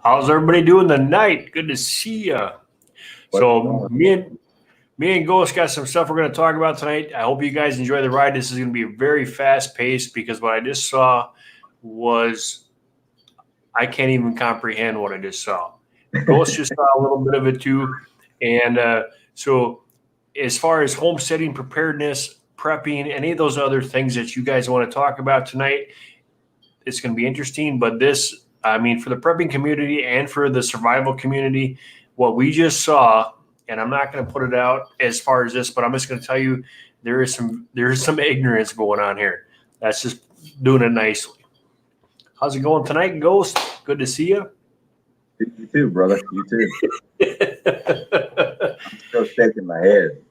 How's everybody doing tonight? Good to see you. So me and Ghost got some stuff we're going to talk about tonight. I hope you guys enjoy the ride. This is going to be very fast paced because what I just saw was I can't even comprehend what I just saw. Ghost just saw a little bit of it too. And so as far as homesteading, preparedness, prepping, any of those other things that you guys want to talk about tonight, it's going to be interesting. But this, I mean, for the prepping community and for the survival community, what we just saw, and I'm not going to put it out as far as this, but I'm just going to tell you there is some ignorance going on here. That's just doing it nicely. How's it going tonight, Ghost? Good to see you. You too, brother. You too. I'm still shaking my head.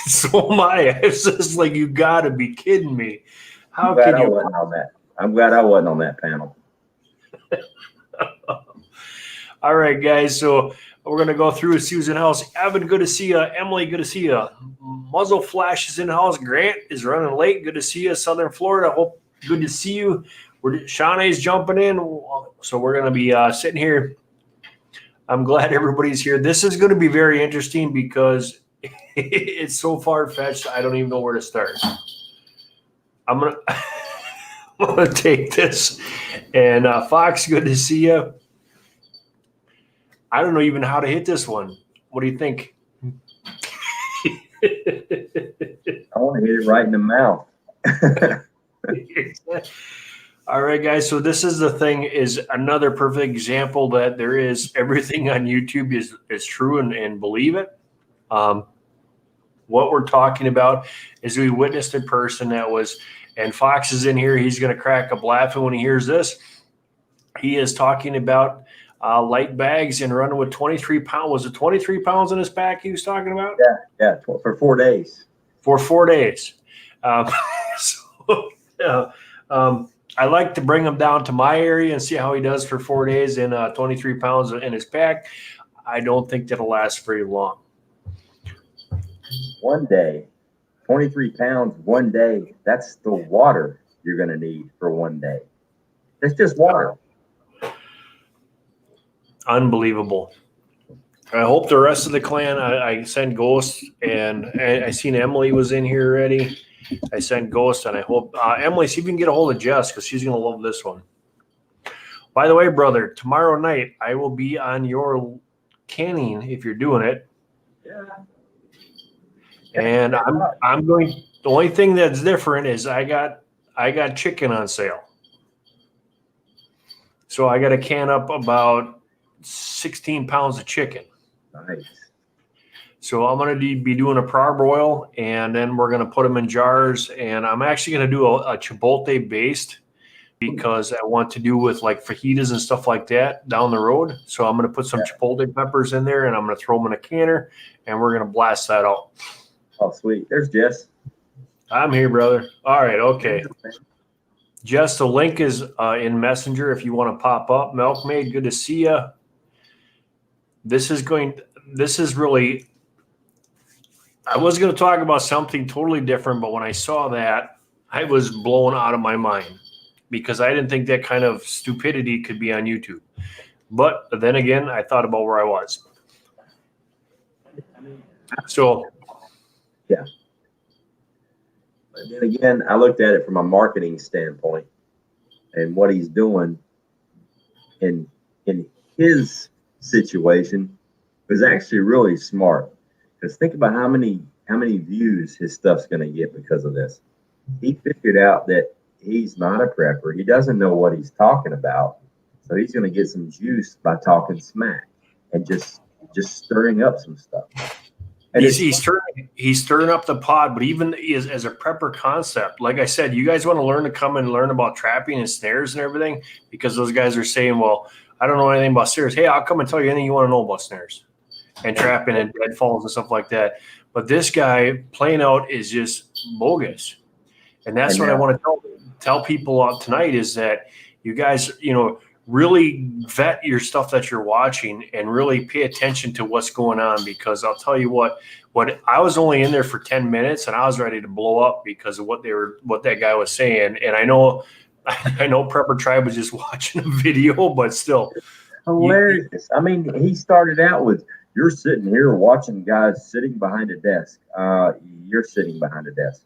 So am I. It's just like, you got to be kidding me. How can you? Wasn't on that. I'm glad I wasn't on that panel. All right, guys. So we're going to go through Susan House. Evan, good to see you. Emily, good to see you. Muzzle Flash is in the house. Grant is running late. Good to see you. Southern Florida. Hope good to see you. Shauna's jumping in. So we're going to be sitting here. I'm glad everybody's here. This is going to be very interesting because it's so far-fetched, I don't even know where to start. I'm gonna take this. And Fox, good to see you. I don't know even how to hit this one. What do you think? I want to hit it right in the mouth. All right, guys. So this is the thing, is another perfect example that there is everything on YouTube is true and believe it. What we're talking about is we witnessed a person that was, and Fox is in here. He's going to crack up laughing when he hears this. He is talking about light bags and running with 23 pounds. Was it 23 pounds in his back he was talking about? Yeah, for 4 days. For 4 days. I like to bring him down to my area and see how he does for 4 days and 23 pounds in his back. I don't think that'll last very long. 1 day, 23 pounds 1 day. That's the water you're going to need for 1 day. It's just water. Unbelievable. I hope the rest of the clan, I sent Ghost, and I seen Emily was in here already. I sent Ghost, and I hope Emily, see if you can get a hold of Jess, because she's going to love this one. By the way, brother, tomorrow night I will be on your canning if you're doing it. Yeah. And I'm going. The only thing that's different is I got chicken on sale, so I got to can up about 16 pounds of chicken. Nice. So I'm going to be doing a parboil, and then we're going to put them in jars. And I'm actually going to do a chipotle based because I want to do with like fajitas and stuff like that down the road. So I'm going to put some chipotle peppers in there, and I'm going to throw them in a canner, and we're going to blast that out. Oh, sweet. There's Jess. I'm here, brother. All right. Okay. Jess, the link is in Messenger if you want to pop up. Milkmaid, good to see you. This is really, I was going to talk about something totally different, but when I saw that, I was blown out of my mind because I didn't think that kind of stupidity could be on YouTube. But then again, I thought about where I was. So, yeah. But then again, I looked at it from a marketing standpoint, and what he's doing in his situation was actually really smart. Because think about how many views his stuff's going to get because of this. He figured out that he's not a prepper. He doesn't know what he's talking about, so he's going to get some juice by talking smack and just stirring up some stuff. And he's stirring up the pot, but even as a prepper concept, like I said, you guys want to learn to come and learn about trapping and snares and everything, because those guys are saying, well, I don't know anything about snares. Hey, I'll come and tell you anything you want to know about snares and trapping and deadfalls and stuff like that. But this guy playing out is just bogus. And that's what I want to tell people tonight is that you guys, really vet your stuff that you're watching and really pay attention to what's going on, because I'll tell you what I was only in there for 10 minutes and I was ready to blow up because of what that guy was saying. And I know Prepper Tribe was just watching a video, but still, hilarious. I mean, he started out with, "You're sitting here watching guys sitting behind a desk. You're sitting behind a desk,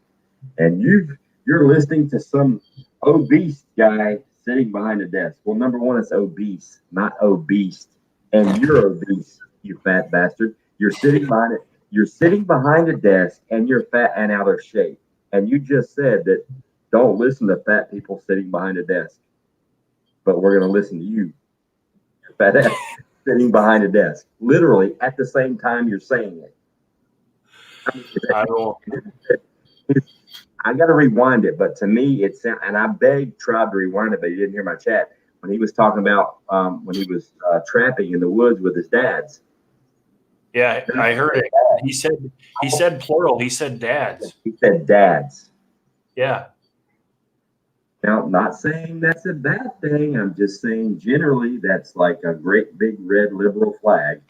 and you're listening to some obese guy sitting behind a desk." Well, number one, it's obese, not obese, and you're obese, you fat bastard. You're sitting behind it. You're sitting behind a desk, and you're fat and out of shape. And you just said that don't listen to fat people sitting behind a desk, but we're going to listen to you, fat ass, sitting behind a desk, literally at the same time you're saying it. I mean, I don't. I got to rewind it, but to me, it's, and I begged Tribe to rewind it, but he didn't hear my chat when he was talking about when he was trapping in the woods with his dads. Yeah, I heard it. He said plural. He said dads. He said dads. Yeah. Now, not saying that's a bad thing. I'm just saying generally that's like a great big red liberal flag.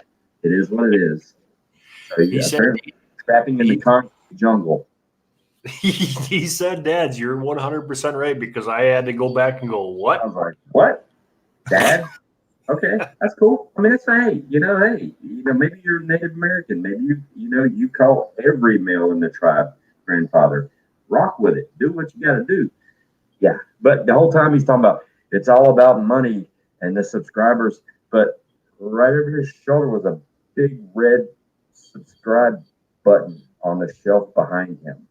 It is what it is. So He said trapping in the concrete jungle. He said dads. You're 100% right, because I had to go back and go, what? I was like, what? Dad? Okay, that's cool. I mean, it's hey, maybe you're Native American. Maybe you call every male in the tribe grandfather. Rock with it. Do what you got to do. Yeah, but the whole time he's talking about it's all about money and the subscribers. But right over his shoulder was a big red subscribe button on the shelf behind him.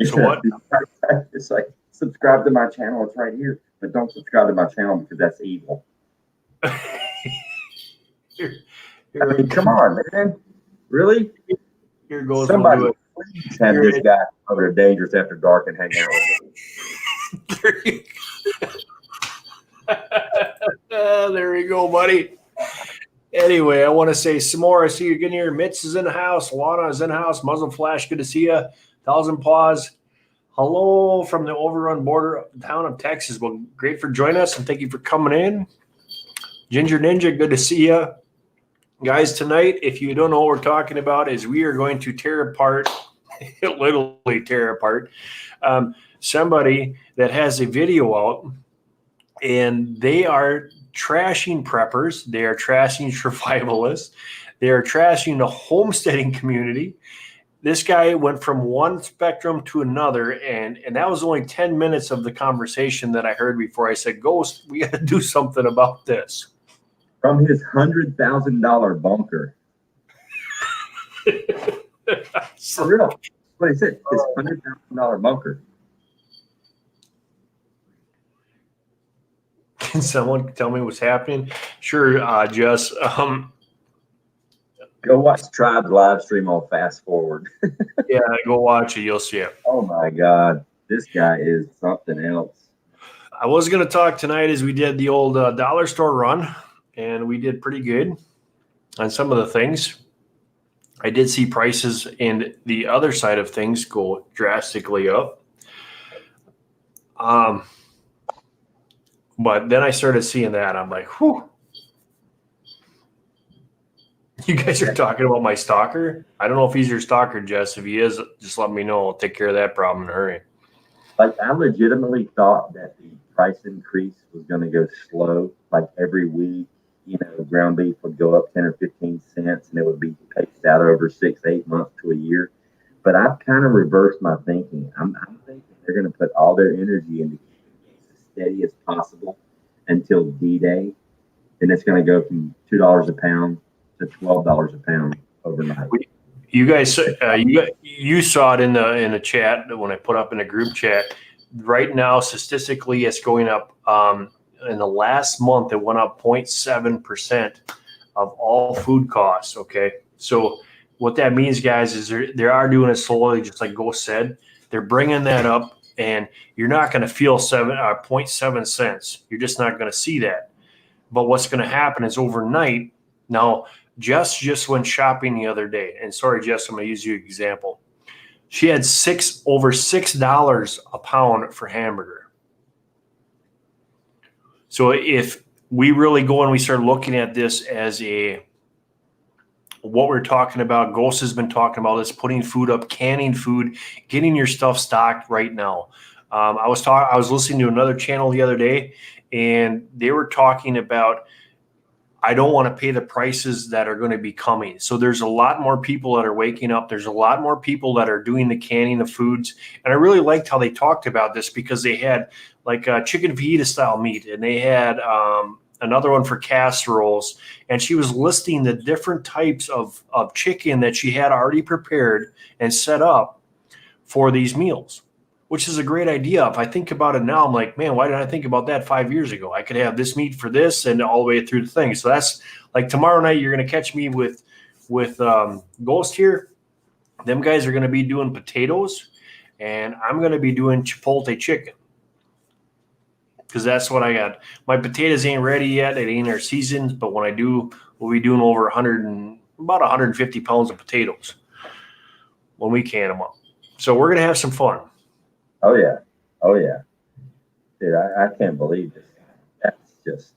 So what? It's like, subscribe to my channel. It's right here, but don't subscribe to my channel because that's evil. I mean, come on, man. Really? Here goes somebody. Please have this guy over to Dangerous After Dark and hang out with him. There you go, buddy. Anyway, I want to say some more. I see you getting here. Mitz is in the house. Lana is in the house. Muzzle Flash, good to see you. Thousand Paws. Hello from the overrun border town of Texas. Well, great for joining us, and thank you for coming in. Ginger Ninja, good to see you. Guys, tonight, if you don't know what we're talking about, is we are going to tear apart, literally tear apart, somebody that has a video out, and they are trashing preppers. They are trashing survivalists. They are trashing the homesteading community. This guy went from one spectrum to another, and that was only 10 minutes of the conversation that I heard before I said, Ghost, we got to do something about this. From his $100,000 bunker. For real. What he said, his $100,000 bunker. Can someone tell me what's happening? Sure, Jess. Go watch Tribe's live stream on Fast Forward. Yeah, go watch it. You'll see it. Oh, my God. This guy is something else. I was going to talk tonight as we did the old dollar store run, and we did pretty good on some of the things. I did see prices in the other side of things go drastically up. But then I started seeing that. I'm like, whew. You guys are talking about my stalker? I don't know if he's your stalker, Jess. If he is, just let me know. I'll take care of that problem in a hurry. Like, I legitimately thought that the price increase was going to go slow. Like, every week, ground beef would go up 10 or 15 cents, and it would be paced out over 6, 8 months to a year. But I've kind of reversed my thinking. I'm thinking they're going to put all their energy into keeping things as steady as possible until D-Day. And it's going to go from $2 a pound to $12 a pound overnight. You guys, you saw it in the chat when I put up in a group chat. Right now, statistically, it's going up. In the last month, it went up 0.7% of all food costs. Okay, so what that means, guys, is they are doing it slowly, just like Ghost said. They're bringing that up, and you're not going to feel 0.7 cents. You're just not going to see that. But what's going to happen is overnight. Now, Jess just went shopping the other day, and sorry, Jess, I'm going to use you as an example. She had over $6 a pound for hamburger. So if we really go and we start looking at this as what we're talking about, Ghost has been talking about this, putting food up, canning food, getting your stuff stocked right now. I was listening to another channel the other day, and they were talking about, I don't want to pay the prices that are going to be coming. So there's a lot more people that are waking up. There's a lot more people that are doing the canning of foods. And I really liked how they talked about this, because they had like chicken fajita style meat, and they had another one for casseroles. And she was listing the different types of chicken that she had already prepared and set up for these meals, which is a great idea. If I think about it now, I'm like, man, why didn't I think about that 5 years ago? I could have this meat for this and all the way through the thing. So that's like tomorrow night, you're going to catch me with Ghost here. Them guys are going to be doing potatoes, and I'm going to be doing chipotle chicken, because that's what I got. My potatoes ain't ready yet. It ain't our season, but when I do, we'll be doing over about 150 pounds of potatoes when we can them up. So we're going to have some fun. Oh yeah. Oh yeah. Dude, I can't believe this.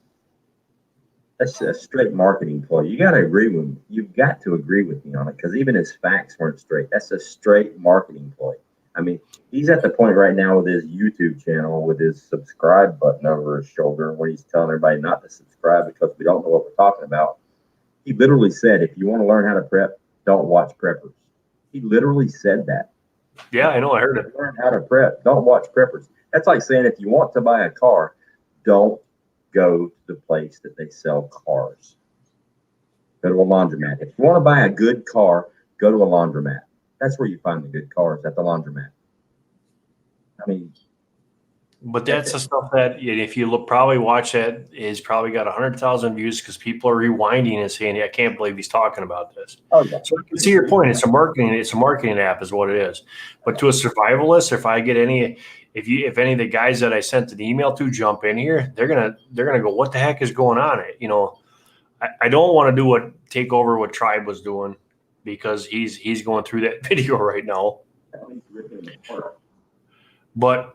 That's a straight marketing ploy. You got to agree with me. You've got to agree with me on it, because even his facts weren't straight. That's a straight marketing ploy. I mean, he's at the point right now with his YouTube channel with his subscribe button over his shoulder, where he's telling everybody not to subscribe because we don't know what we're talking about. He literally said, if you want to learn how to prep, don't watch preppers. He literally said that. Yeah, I know. I heard it. Learn how to prep. Don't watch preppers. That's like saying, if you want to buy a car, don't go to the place that they sell cars. Go to a laundromat. If you want to buy a good car, go to a laundromat. That's where you find the good cars, at the laundromat. I mean, but that's the stuff that, if you probably watch that, is probably got 100,000 views, because people are rewinding and saying, I can't believe he's talking about this. oh yeah. So I can see your point. It's a marketing app is what it is. But to a survivalist, if I get if any of the guys that I sent an email to jump in here, they're gonna go, what the heck is going on? I don't want to take over what Tribe was doing, because he's going through that video right now. But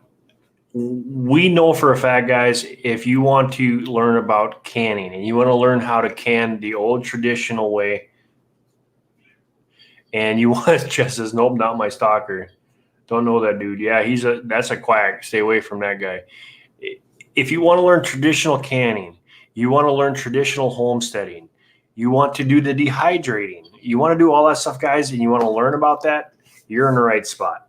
we know for a fact, guys, if you want to learn about canning and you want to learn how to can the old traditional way, and you want, Jess says, nope, not my stalker. Don't know that dude. Yeah, that's a quack. Stay away from that guy. If you want to learn traditional canning, you want to learn traditional homesteading, you want to do the dehydrating, you want to do all that stuff, guys, and you want to learn about that, you're in the right spot.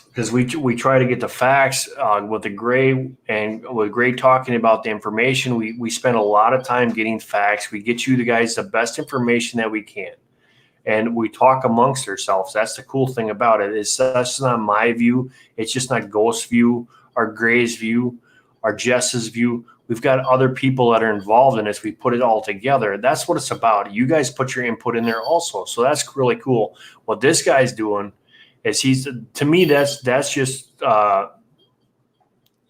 Because we try to get the facts with the Gray, and with Gray talking about the information, we spend a lot of time getting facts. We get you the guys the best information that we can, and we talk amongst ourselves. That's the cool thing about it. That's not my view. It's just not Ghost's view, our Gray's view, our Jess's view. We've got other people that are involved in this. We put it all together. That's what it's about. You guys put your input in there also, so that's really cool. What this guy's doing is to me, that's just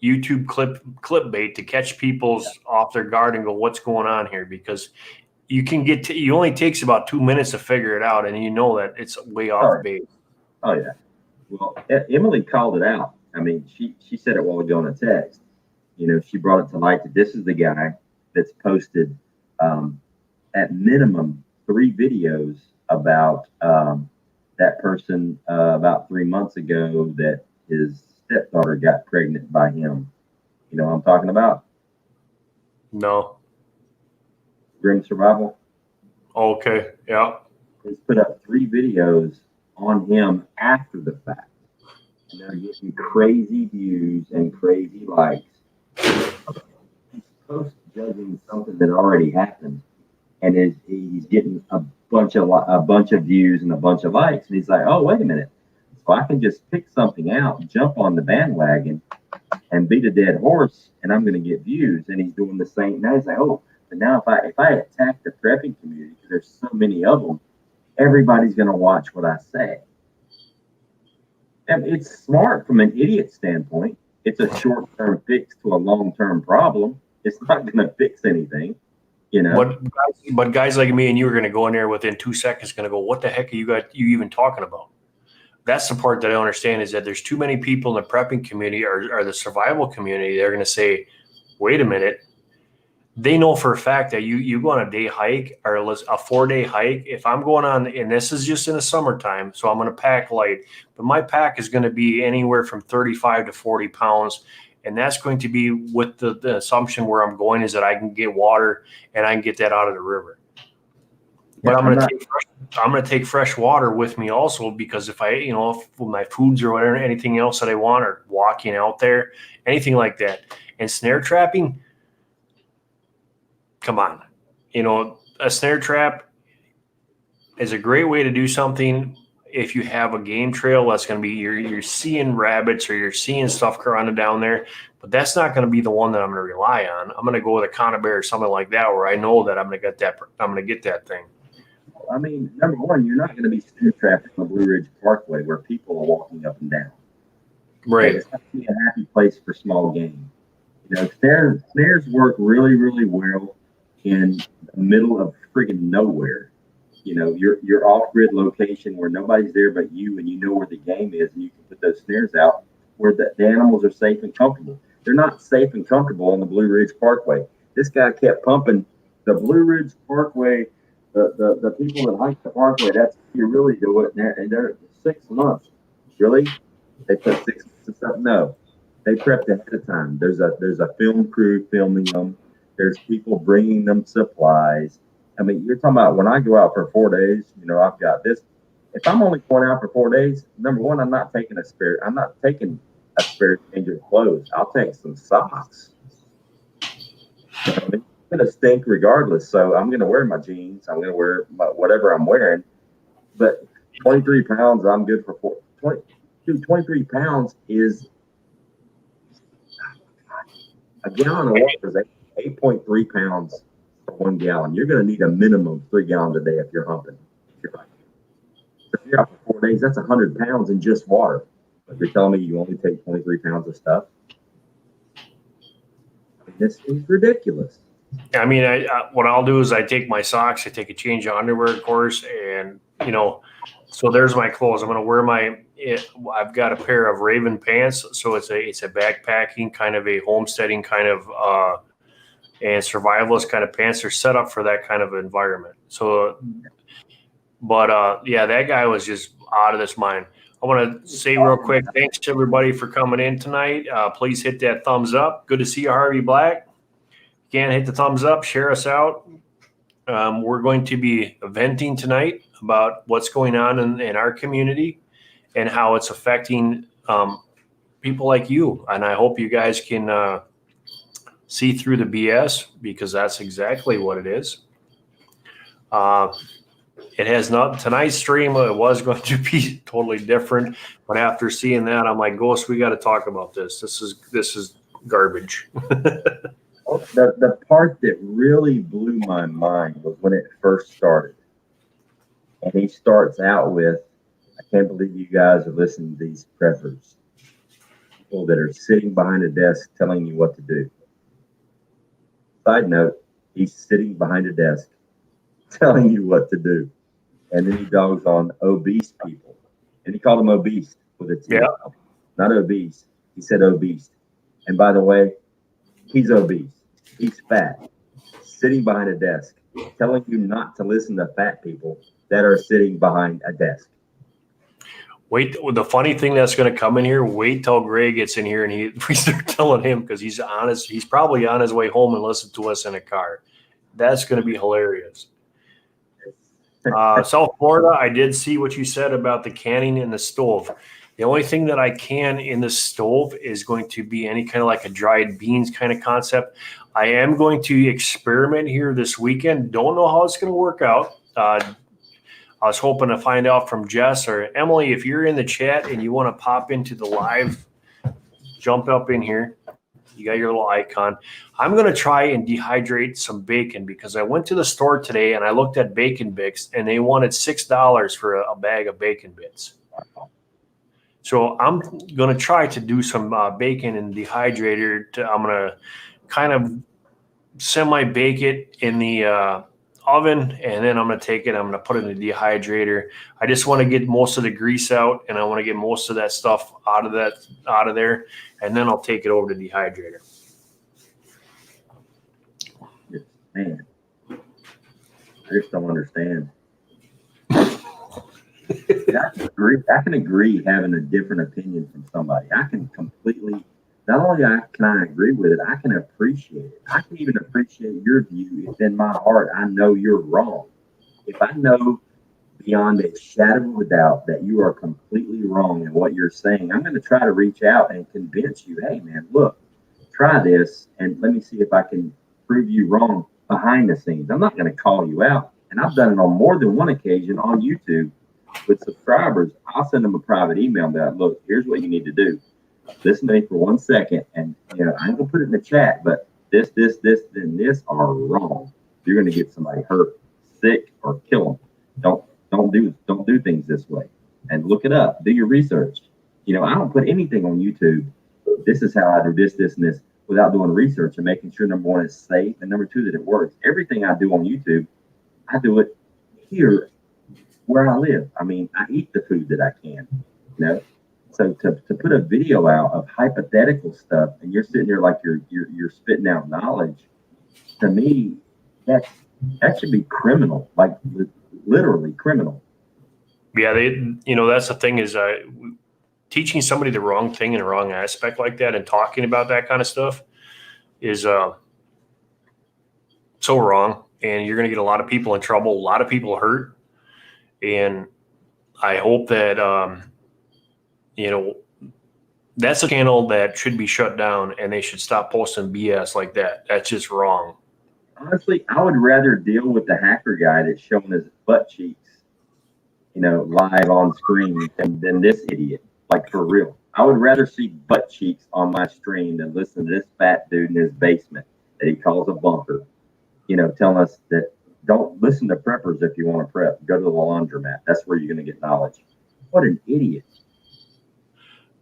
YouTube clickbait to catch people's off their guard and go, what's going on here? Because you can you only takes about 2 minutes to figure it out, and you know that it's way off base. Oh yeah. Well, Emily called it out. I mean, she said it while ago on a text. She brought it to light that this is the guy that's posted at minimum 3 videos about that person about 3 months ago that his stepdaughter got pregnant by him. You know what I'm talking about? No. Grim Survival. Okay. Yeah. He's put up 3 videos on him after the fact. And they're getting crazy views and crazy likes. He's post-judging something that already happened, and he's getting a bunch of views and a bunch of likes, and he's like, oh, wait a minute, so I can just pick something out, jump on the bandwagon, and beat a dead horse, and I'm going to get views. And he's doing the same. Now he's like, oh, but now if I attack the prepping community, because there's so many of them, everybody's going to watch what I say. And it's smart from an idiot standpoint. It's a short-term fix to a long-term problem. It's not going to fix anything. But guys like me and you are going to go in there within 2 seconds, going to go, what the heck are you even talking about? That's the part that I don't understand, is that there's too many people in the prepping community or the survival community. They're going to say, wait a minute, they know for a fact that you go on a day hike or a 4-day hike. If I'm going on, and this is just in the summertime, so I'm going to pack light, but my pack is going to be anywhere from 35 to 40 pounds. And that's going to be with the assumption where I'm going is that I can get water and I can get that out of the river. But I'm going to take fresh water with me also, because if my foods or whatever, anything else that I want, or walking out there, anything like that. And snare trapping, come on, a snare trap is a great way to do something. If you have a game trail, that's going to be you're seeing rabbits or you're seeing stuff running down there, but that's not going to be the one that I'm going to rely on. I'm going to go with a conibear or something like that, where I know that I'm going to get that thing. I mean, number one, you're not going to be snare trapping on Blue Ridge Parkway where people are walking up and down. Right. It's not going to be a happy place for small game. Snares work really, really well in the middle of friggin' nowhere. Your off-grid location where nobody's there but you, and you know where the game is, and you can put those snares out where the animals are safe and comfortable. They're not safe and comfortable on the Blue Ridge Parkway. This guy kept pumping the Blue Ridge Parkway. The people that hike the parkway, that's you really do it. And they're 6 months. Really? They put 6 months of stuff? No. They prepped ahead of time. There's a film crew filming them. There's people bringing them supplies. I mean, you're talking about when I go out for 4 days, I've got this. If I'm only going out for 4 days, number one, I'm not taking a spare change of clothes. I'll take some socks. I mean, it's going to stink regardless. So I'm going to wear my jeans. I'm going to wear whatever I'm wearing. But 23 pounds, I'm good for 23 pounds is a gallon of water is 8.3 pounds. 1 gallon. You're going to need a minimum of 3 gallons a day if you're humping. If you're out for 4 days, that's 100 pounds in just water. But you're telling me you only take 23 pounds of stuff? This is ridiculous. I mean, what I'll do is I take my socks, I take a change of underwear, of course, and so there's my clothes. I'm going to wear I've got a pair of Raven pants, so it's a backpacking kind of a homesteading kind of and survivalist kind of pants. Are set up for that kind of environment. So, but that guy was just out of this mind. I want to say real quick, thanks to everybody for coming in tonight. Please hit that thumbs up. Good to see you, Harvey Black. Again, hit the thumbs up, share us out. We're going to be venting tonight about what's going on in our community and how it's affecting people like you. And I hope you guys can see through the BS, because that's exactly what it is. It has not, tonight's stream, it was going to be totally different, but after seeing that, I'm like, Ghost, we got to talk about this. This is garbage. The part that really blew my mind was when it first started. And he starts out with, I can't believe you guys are listening to these preppers. People that are sitting behind a desk telling you what to do. Side note, he's sitting behind a desk telling you what to do. And then he dogs on obese people. And he called them obese with a T. Yeah. Not obese. He said obese. And by the way, he's obese. He's fat. Sitting behind a desk. Telling you not to listen to fat people that are sitting behind a desk. Wait, the funny thing that's going to come in here, wait till Gray gets in here and we start telling him, because he's honest. He's probably on his way home and listen to us in a car. That's going to be hilarious. South Florida, I did see what you said about the canning in the stove. The only thing that I can in the stove is going to be any kind of like a dried beans kind of concept. I am going to experiment here this weekend. Don't know how it's going to work out. I was hoping to find out from Jess or Emily. If you're in the chat and you want to pop into the live, jump up in here. You got your little icon. I'm going to try and dehydrate some bacon, because I went to the store today and I looked at bacon bits and they wanted $6 for a bag of bacon bits. So I'm going to try to do some bacon in the dehydrator. I'm going to kind of semi-bake it in the oven, and then I'm going to take it. I'm going to put it in the dehydrator. I just want to get most of the grease out, and I want to get most of that stuff out of there, and then I'll take it over to the dehydrator. Yeah. Man, I just don't understand. I can agree having a different opinion from somebody. I can completely, not only can I agree with it, I can appreciate it. I can even appreciate your view if in my heart I know you're wrong. If I know beyond a shadow of a doubt that you are completely wrong in what you're saying, I'm going to try to reach out and convince you, hey man, look, try this and let me see if I can prove you wrong behind the scenes. I'm not going to call you out. And I've done it on more than one occasion on YouTube with subscribers. I'll send them a private email about, look, here's what you need to do. Listen to me for 1 second. And, you know, I'm going to put it in the chat, but this, and this are wrong. You're going to get somebody hurt, sick, or kill them. Don't do things this way. And look it up. Do your research. You know, I don't put anything on YouTube. This is how I do this, and this without doing research and making sure, number one, it's safe, and number two, that it works. Everything I do on YouTube, I do it here where I live. I mean, I eat the food that I can, you know. So to put a video out of hypothetical stuff and you're sitting there like you're spitting out knowledge, to me, that should be criminal, like literally criminal. Yeah, that's the thing is teaching somebody the wrong thing in a wrong aspect like that and talking about that kind of stuff is so wrong. And you're going to get a lot of people in trouble, a lot of people hurt. And I hope that, that's a channel that should be shut down and they should stop posting BS like that. That's just wrong. Honestly, I would rather deal with the hacker guy that's showing his butt cheeks, you know, live on screen than this idiot. Like, for real. I would rather see butt cheeks on my stream than listen to this fat dude in his basement that he calls a bunker, you know, telling us that don't listen to preppers if you want to prep. Go to the laundromat. That's where you're going to get knowledge. What an idiot.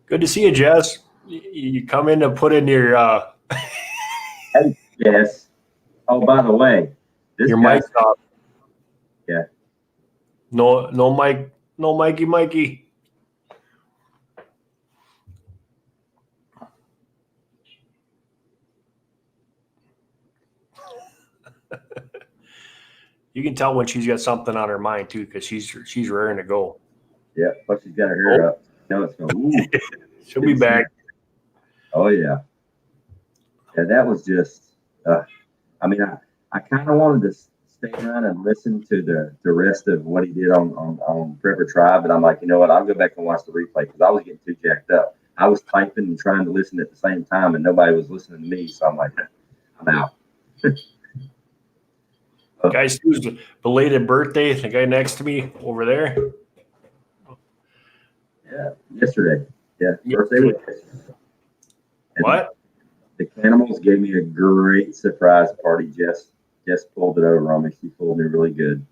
Good to see you, Jess. You come in to put in your Hey, Jess. Oh, by the way, your mic off. Yeah. No mic, no Mikey. You can tell when she's got something on her mind too, because she's raring to go. Yeah, plus she's got her hair up. No, it's going. Ooh. She'll be back. Oh yeah. Yeah, that was just. I mean, I kind of wanted to stay around and listen to the rest of what he did on Prepper Tribe, but I'm like, you know what? I'll go back and watch the replay because I was getting too jacked up. I was typing and trying to listen at the same time, and nobody was listening to me. So I'm like, I'm out. Guys, who's belated birthday? The guy next to me over there. Yeah, yesterday. Yeah, birthday was yesterday. What? The Canimals gave me a great surprise party. Jess pulled it over on me. She pulled me really good.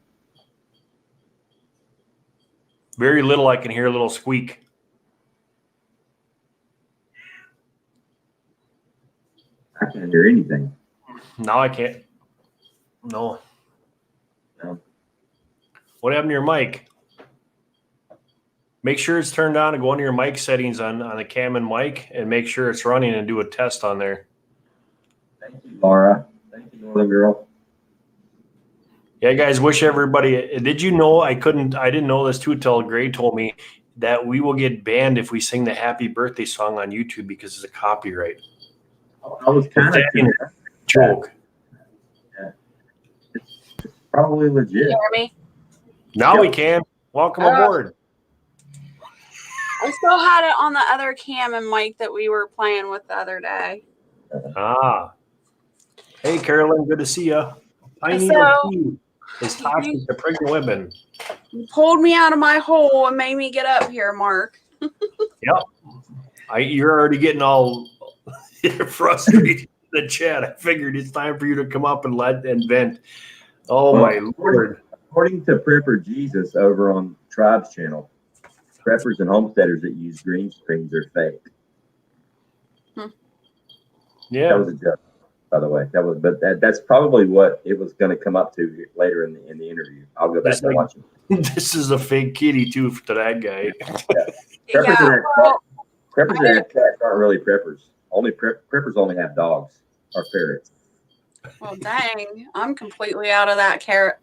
Very little. I can hear a little squeak. I can't hear anything. Now I can't. No. What happened to your mic? Make sure it's turned on and go into your mic settings on the cam and mic and make sure it's running and do a test on there. Thank you, Laura. Thank you, Northern Girl. Yeah, guys, wish everybody. Did you know I didn't know this too until Gray told me that we will get banned if we sing the happy birthday song on YouTube because it's a copyright. I was kind of joke. Yeah. It's probably legit. Can you hear me? Now we can. Welcome aboard. I still had it on the other cam and mic that we were playing with the other day. Hey, Carolyn, good to see you. I need a key. It's toxic to pregnant women. You pulled me out of my hole and made me get up here, Mark. Yep. You're already getting all frustrated in the chat. I figured it's time for you to come up and vent. Oh, well, my Lord. According to Prepper Jesus over on Tribe's channel, preppers and homesteaders that use green screens are fake. Yeah. That was a joke, by the way. That's probably what it was going to come up to later in the interview. I'll go back and watch it. This is a fake kitty too to that guy. Preppers and cats aren't really preppers. Preppers only have dogs or ferrets. Well, dang, I'm completely out of that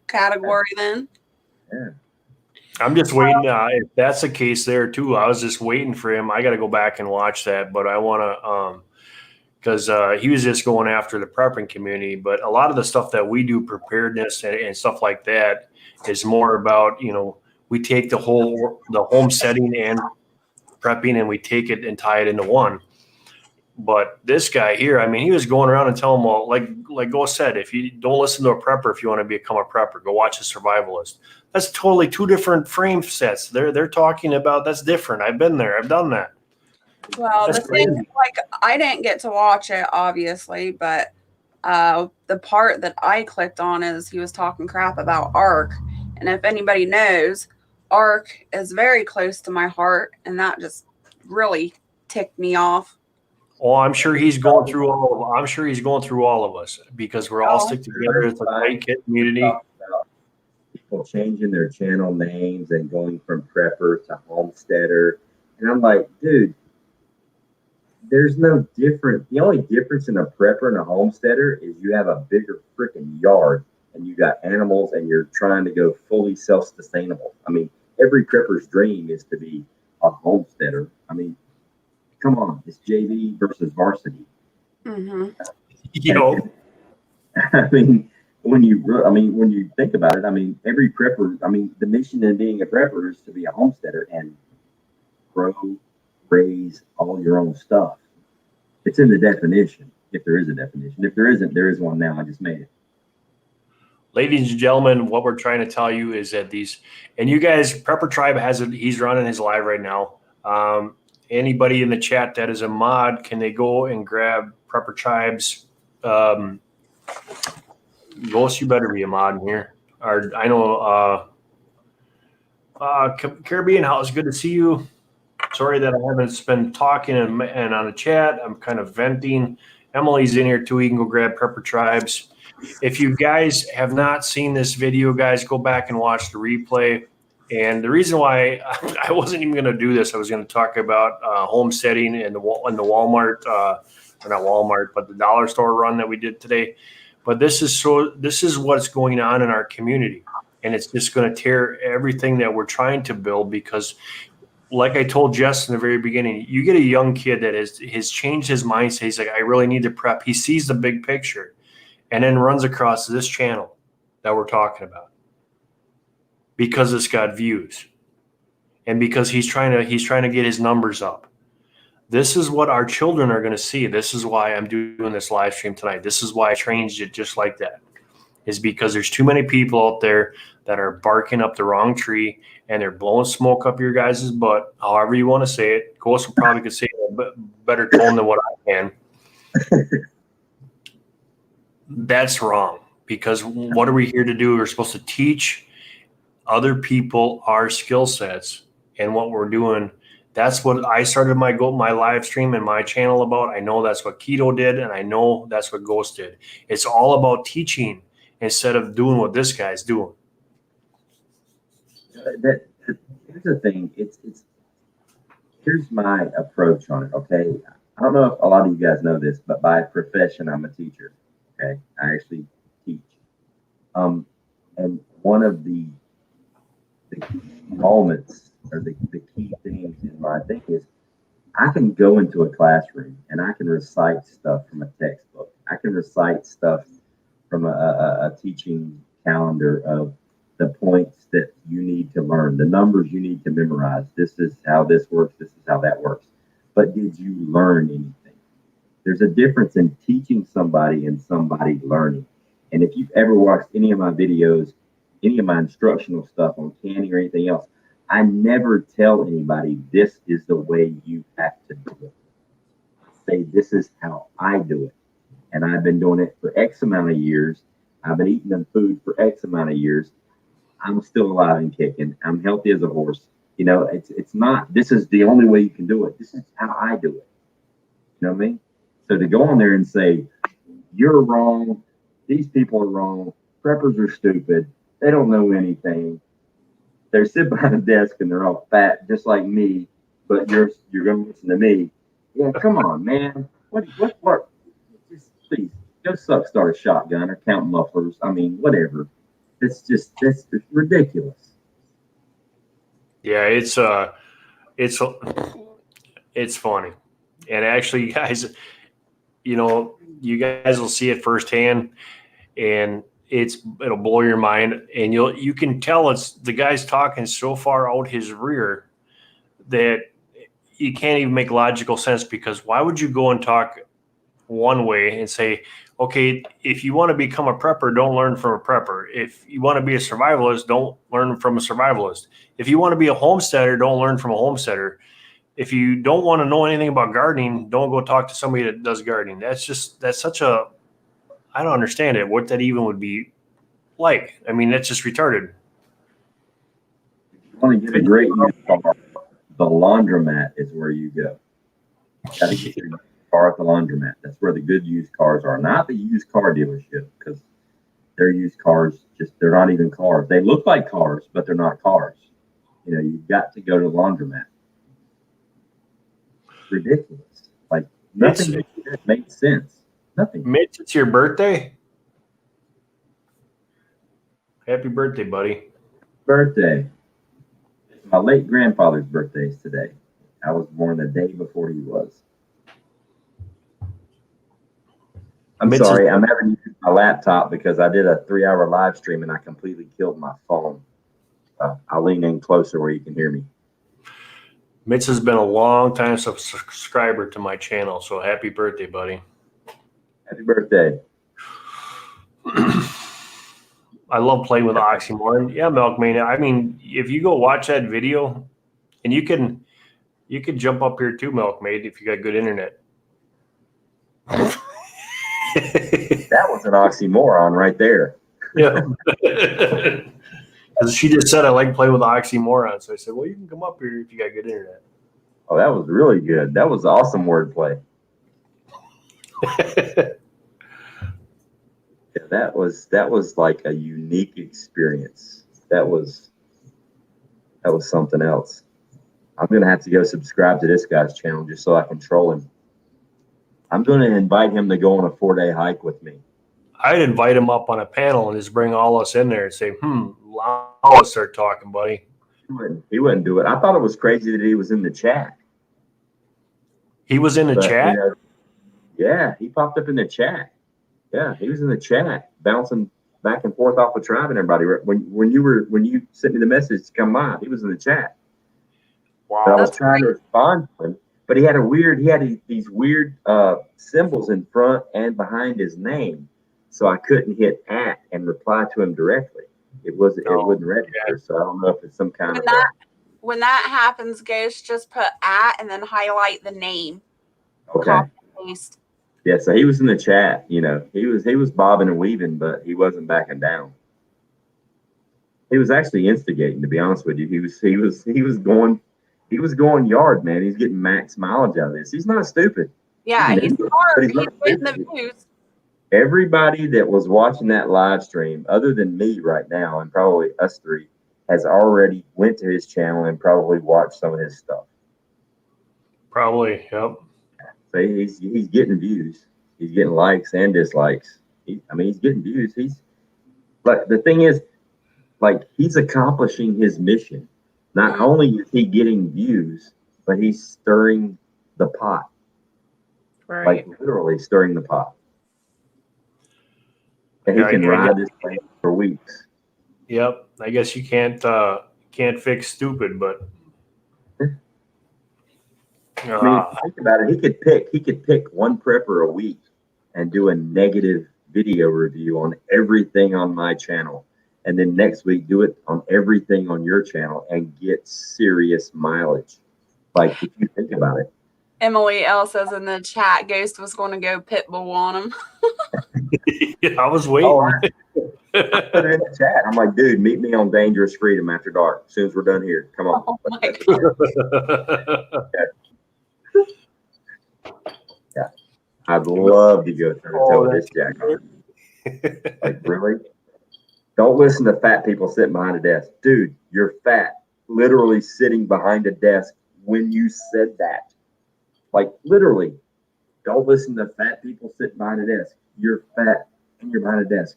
category then. Yeah. I'm just waiting. If that's the case there too, I was just waiting for him. I got to go back and watch that, but I want to, because he was just going after the prepping community. But a lot of the stuff that we do, preparedness and stuff like that, is more about, we take the homesteading and prepping and we take it and tie it into one. But this guy here, I mean, he was going around and telling them, well, like Go said, if you don't listen to a prepper, if you want to become a prepper, go watch a survivalist. That's totally two different frame sets. They're talking about that's different. I've been there. I've done that. Well, That's the thing, crazy. like, I didn't get to watch it, obviously, but the part that I clicked on is he was talking crap about ARC. And if anybody knows, ARC is very close to my heart, and that just really ticked me off. Oh, I'm sure he's going through I'm sure he's going through all of us because we're all stick together as a white kid community. People changing their channel names and going from prepper to homesteader. And I'm like, dude, there's no different. The only difference in a prepper and a homesteader is you have a bigger freaking yard and you got animals and you're trying to go fully self-sustainable. I mean, every prepper's dream is to be a homesteader. I mean, come on, it's JV versus varsity. Mm-hmm. I mean, when you think about it, I mean, every prepper, I mean, the mission in being a prepper is to be a homesteader and grow, raise all your own stuff. It's in the definition, if there is a definition. If there isn't, there is one now. I just made it. Ladies and gentlemen, what we're trying to tell you is that and you guys, Prepper Tribe has it. He's running his live right now. Anybody in the chat that is a mod, can they go and grab Prepper Tribe's? Ghost, you better be a mod in here. I know Caribbean House, good to see you. Sorry that I haven't been talking and on the chat. I'm kind of venting. Emily's in here too. You can go grab Prepper Tribes. If you guys have not seen this video, guys, go back and watch the replay. And the reason why I wasn't even going to do this, I was going to talk about homesteading and the Walmart, or not Walmart, but the dollar store run that we did today. But this is what's going on in our community, and it's just going to tear everything that we're trying to build. Because, like I told Jess in the very beginning, you get a young kid that has changed his mindset. He's like, I really need to prep. He sees the big picture, and then runs across this channel that we're talking about because it's got views, and because he's trying to get his numbers up. This is what our children are going to see. This is why I'm doing this live stream tonight. This is why I changed it just like that, is because there's too many people out there that are barking up the wrong tree and they're blowing smoke up your guys' butt, however you want to say it. Ghost probably could say it in a better tone than what I can. That's wrong, because what are we here to do? We're supposed to teach other people our skill sets and what we're doing. That's what I started my live stream and my channel about. I know that's what Keto did, and I know that's what Ghost did. It's all about teaching instead of doing what this guy's doing. Here's the thing. Here's my approach on it. Okay, I don't know if a lot of you guys know this, but by profession, I'm a teacher. Okay, I actually teach. And one of the moments or the key things in my thing is I can go into a classroom and I can recite stuff from a textbook. I can recite stuff from a teaching calendar of the points that you need to learn, the numbers you need to memorize. This is how this works. This is how that works. But did you learn anything? There's a difference in teaching somebody and somebody learning. And if you've ever watched any of my videos, any of my instructional stuff on canning or anything else, I never tell anybody this is the way you have to do it. I say this is how I do it. And I've been doing it for X amount of years. I've been eating them food for X amount of years. I'm still alive and kicking. I'm healthy as a horse. You know, it's not, this is the only way you can do it. This is how I do it. You know what I mean? So to go on there and say, you're wrong, these people are wrong, preppers are stupid, they don't know anything. They're sitting behind a desk and they're all fat, just like me, but you're going to listen to me. Yeah, come on, man. What? Just please Go start a shotgun or count mufflers. I mean, whatever. It's ridiculous. Yeah, it's funny. And actually, guys, you guys will see it firsthand, and it'll blow your mind. And you can tell it's the guy's talking so far out his rear that you can't even make logical sense, because why would you go and talk one way and say, okay, if you want to become a prepper, don't learn from a prepper. If you want to be a survivalist, don't learn from a survivalist. If you want to be a homesteader, don't learn from a homesteader. If you don't want to know anything about gardening, don't go talk to somebody that does gardening. That's such a, I don't understand it, what that even would be like. I mean, that's just retarded. If you want to get a great used car, the laundromat is where you go. You got to get your car at the laundromat. That's where the good used cars are, not the used car dealership, because their used cars they're not even cars. They look like cars, but they're not cars. You've got to go to the laundromat. It's ridiculous. Like nothing makes sense. Nothing. Mitch, it's your birthday. Happy birthday, buddy. Birthday. My late grandfather's birthday is today. I was born the day before he was. I'm sorry, I'm having to use my laptop because I did a 3-hour live stream and I completely killed my phone. I'll lean in closer where you can hear me. Mitch has been a long time subscriber to my channel, so happy birthday, buddy. Happy birthday. I love playing with oxymoron. Yeah, Milkman. I mean, if you go watch that video, and you can jump up here too, Milkmaid, if you got good internet. That was an oxymoron right there. Yeah. Because she just said I like playing with oxymoron. So I said, well, you can come up here if you got good internet. Oh, that was really good. That was awesome wordplay. Yeah, that was like a unique experience. That was something else. I'm gonna have to go subscribe to this guy's channel just so I can troll him. I'm gonna invite him to go on a 4-day hike with me. I'd invite him up on a panel and just bring all us in there and say, let's start talking, buddy. He wouldn't do it. I thought it was crazy that he was in the chat. He was in the chat? Yeah, he popped up in the chat. Yeah, he was in the chat, bouncing back and forth off the tribe and everybody. When you sent me the message to come by, he was in the chat. Wow. But I was trying to respond to him, but he had these weird symbols in front and behind his name, so I couldn't hit @ and reply to him directly. It wouldn't register, so I don't know if it's some kind of. When that happens, Ghost, just put @ and then highlight the name. Okay. Copy and paste. Yeah, so he was in the chat. He was bobbing and weaving, but he wasn't backing down. He was actually instigating, to be honest with you. He was going yard, man. He's getting max mileage out of this. He's not stupid. Yeah, he's smart. He's getting the views. Everybody that was watching that live stream, other than me right now, and probably us three, has already went to his channel and probably watched some of his stuff. Probably, yep. So he's getting views. He's getting likes and dislikes. He's getting views. But the thing is, like, he's accomplishing his mission. Not only is he getting views, but he's stirring the pot. Right. Like literally stirring the pot. And he can ride this thing for weeks. Yep. I guess you can't fix stupid, but think about it. He could pick one prepper a week and do a negative video review on everything on my channel. And then next week do it on everything on your channel and get serious mileage. Like, if you think about it. Emily L says in the chat, Ghost was going to go pitbull on him. Yeah, I was waiting. I put it in the chat. I'm like, dude, meet me on Dangerous Freedom after dark. As soon as we're done here, come on. Oh my God. Yeah, I'd love to go toe with this jack. Like, really? Don't listen to fat people sitting behind a desk. Dude, you're fat. Literally sitting behind a desk when you said that. Like, literally. Don't listen to fat people sitting behind a desk. you're fat and you're behind a desk.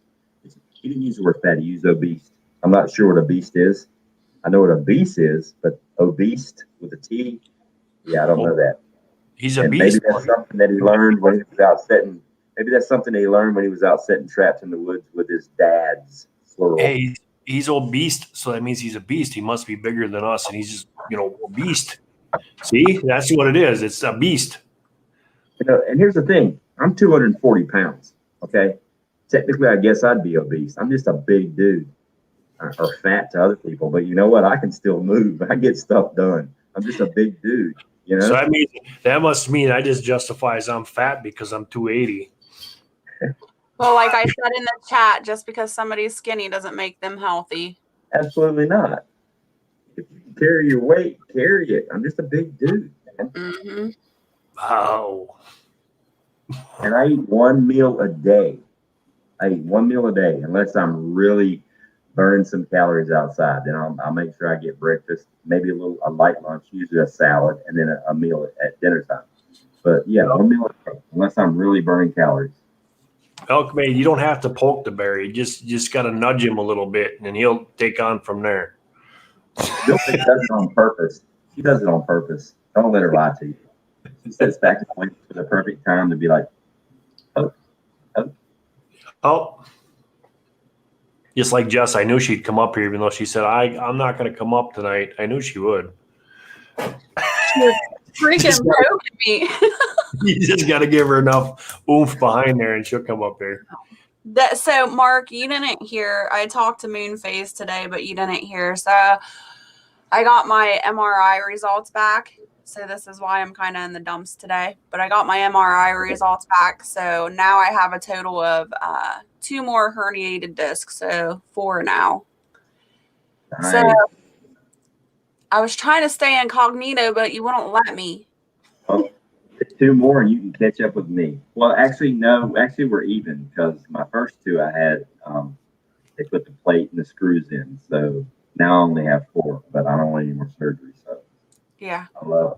He didn't use the word fat. He used obese. I'm not sure what obese is. I know what obese is, but obese with a T, yeah, I don't know that. He's a And beast. maybe that's something that he learned when he was out setting. Maybe that's something that he learned when he was out setting traps in the woods with his dad's plural. Hey, he's obese, so that means he's a beast. He must be bigger than us, and he's just, a beast. See, that's what it is. It's a beast. And here's the thing: I'm 240 pounds. Okay, technically, I guess I'd be obese. I'm just a big dude, or fat to other people. But you know what? I can still move. I get stuff done. I'm just a big dude. So that must mean I just justifies I'm fat because I'm 280. Well, like I said in the chat, just because somebody's skinny doesn't make them healthy. Absolutely not. If you can carry your weight, carry it. I'm just a big dude, man. Mm-hmm. Wow. And I eat one meal a day. Unless I'm really burning some calories outside. Then I'll make sure I get breakfast, maybe a light lunch, usually a salad, and then a meal at dinner time. But yeah, 1 meal a day, unless I'm really burning calories. Milkmaid, you don't have to poke the bear. You just got to nudge him a little bit, and he'll take on from there. Milkmaid does it on purpose. She does it on purpose. Don't let her lie to you. She sits back and waits for the perfect time to be like, oh. Just like Jess, I knew she'd come up here, even though she said, I'm not going to come up tonight. I knew she would. She was freaking poking me. You just got to give her enough oomph behind there, and she'll come up here. So, Mark, you didn't hear. I talked to Moonface today, but you didn't hear. So, I got my MRI results back. So, this is why I'm kind of in the dumps today. But I got my MRI results back. So, now I have a total of 2 more herniated discs. So, 4 now. nice. So, I was trying to stay incognito, but you wouldn't let me. Oh, 2 more and you can catch up with me. Well, actually, no. Actually, we're even because my first 2 I had, they put the plate and the screws in. So now I only have 4, but I don't want any more surgery. So yeah,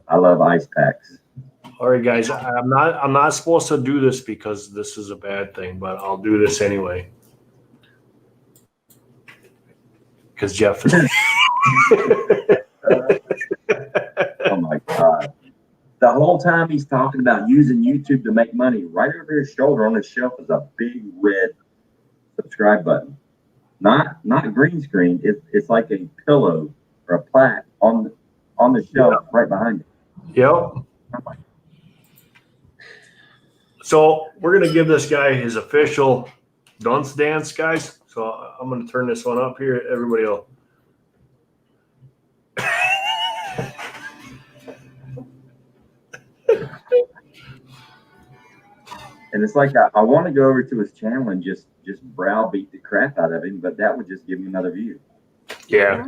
I love ice packs. All right, guys. I'm not supposed to do this because this is a bad thing, but I'll do this anyway. Because Jeff is. Oh my God. The whole time he's talking about using YouTube to make money, right over his shoulder on his shelf is a big red subscribe button. Not green screen. It's like a pillow or a plaque on the shelf right behind it. Yep. So we're going to give this guy his official dunce dance, guys. So I'm going to turn this one up here. Everybody will. And it's like I want to go over to his channel and just browbeat the crap out of him, but that would just give him another view. Yeah.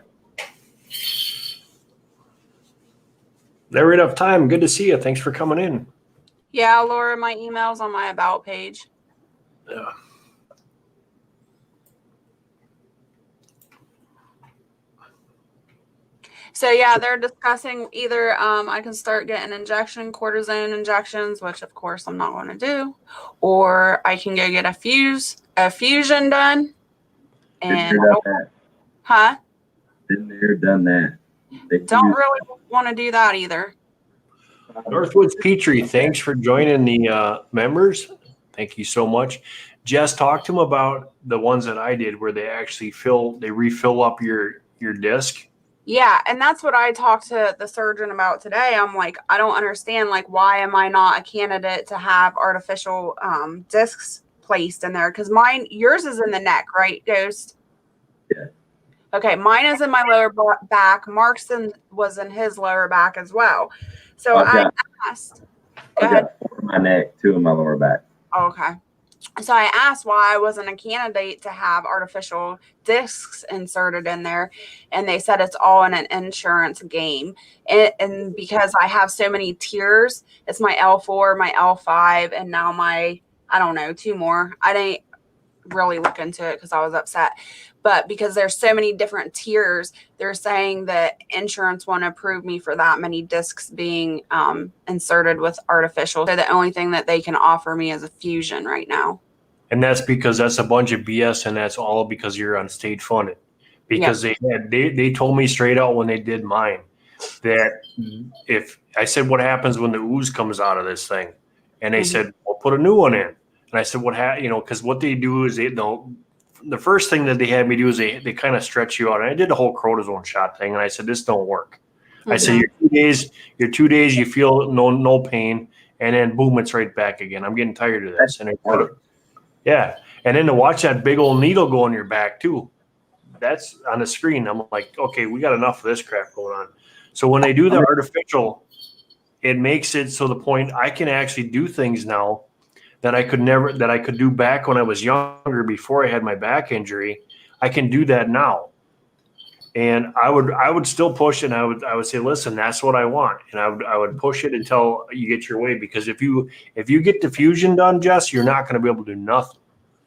Never enough time. Good to see you. Thanks for coming in. Yeah, Laura, my email's on my about page. Yeah. So yeah, they're discussing either I can start getting cortisone injections, which of course I'm not going to do, or I can go get a fusion done. And huh? Been there, done that. Don't really want to do that either. Northwoods Petrie, thanks for joining the members. Thank you so much. Jess, talk to them about the ones that I did where they actually refill up your disc. Yeah, and that's what I talked to the surgeon about today. I'm like, I don't understand, like, why am I not a candidate to have artificial discs placed in there? Because yours is in the neck, right, Ghost? Yeah. Okay, mine is in my lower back. Mark's was in his lower back as well. So I asked. I got 4 in my neck, 2 in my lower back. Okay. So I asked why I wasn't a candidate to have artificial discs inserted in there. And they said it's all in an insurance game. And because I have so many tiers, it's my L4, my L5, and now I don't know, 2 more. I didn't really look into it because I was upset. But because there's so many different tiers, they're saying that insurance won't approve me for that many discs being inserted with artificial. So the only thing that they can offer me is a fusion right now. And that's because that's a bunch of BS, and that's all because you're on state funded. Because they told me straight out when they did mine that if I said, what happens when the ooze comes out of this thing? And they said, well, put a new one in. And I said, because what they do is the first thing that they had me do is they kind of stretch you out. And I did the whole cortisone shot thing. And I said, this don't work. I said, your 2 days, you feel no pain. And then boom, it's right back again. I'm getting tired of this. And yeah. And then to watch that big old needle go in your back too. That's on the screen. I'm like, okay, we got enough of this crap going on. So when they do the artificial, it makes it so the point I can actually do things now that I could do back when I was younger before I had my back injury. I can do that now. And I would still push, and I would say, listen, that's what I want. And I would push it until you get your way, because if you get diffusion done, Jess, you're not going to be able to do nothing.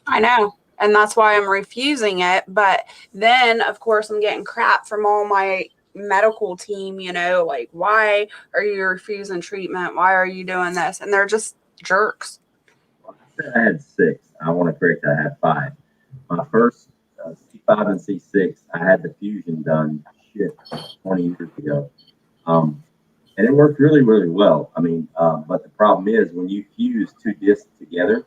I know. And that's why I'm refusing it. But then, of course, I'm getting crap from all my medical team, like, why are you refusing treatment? Why are you doing this? And they're just jerks. I had 6. I want to correct that. I had 5. My first C5 and C6, I had the fusion done 20 years ago. And it worked really, really well. I mean, but the problem is when you fuse 2 discs together,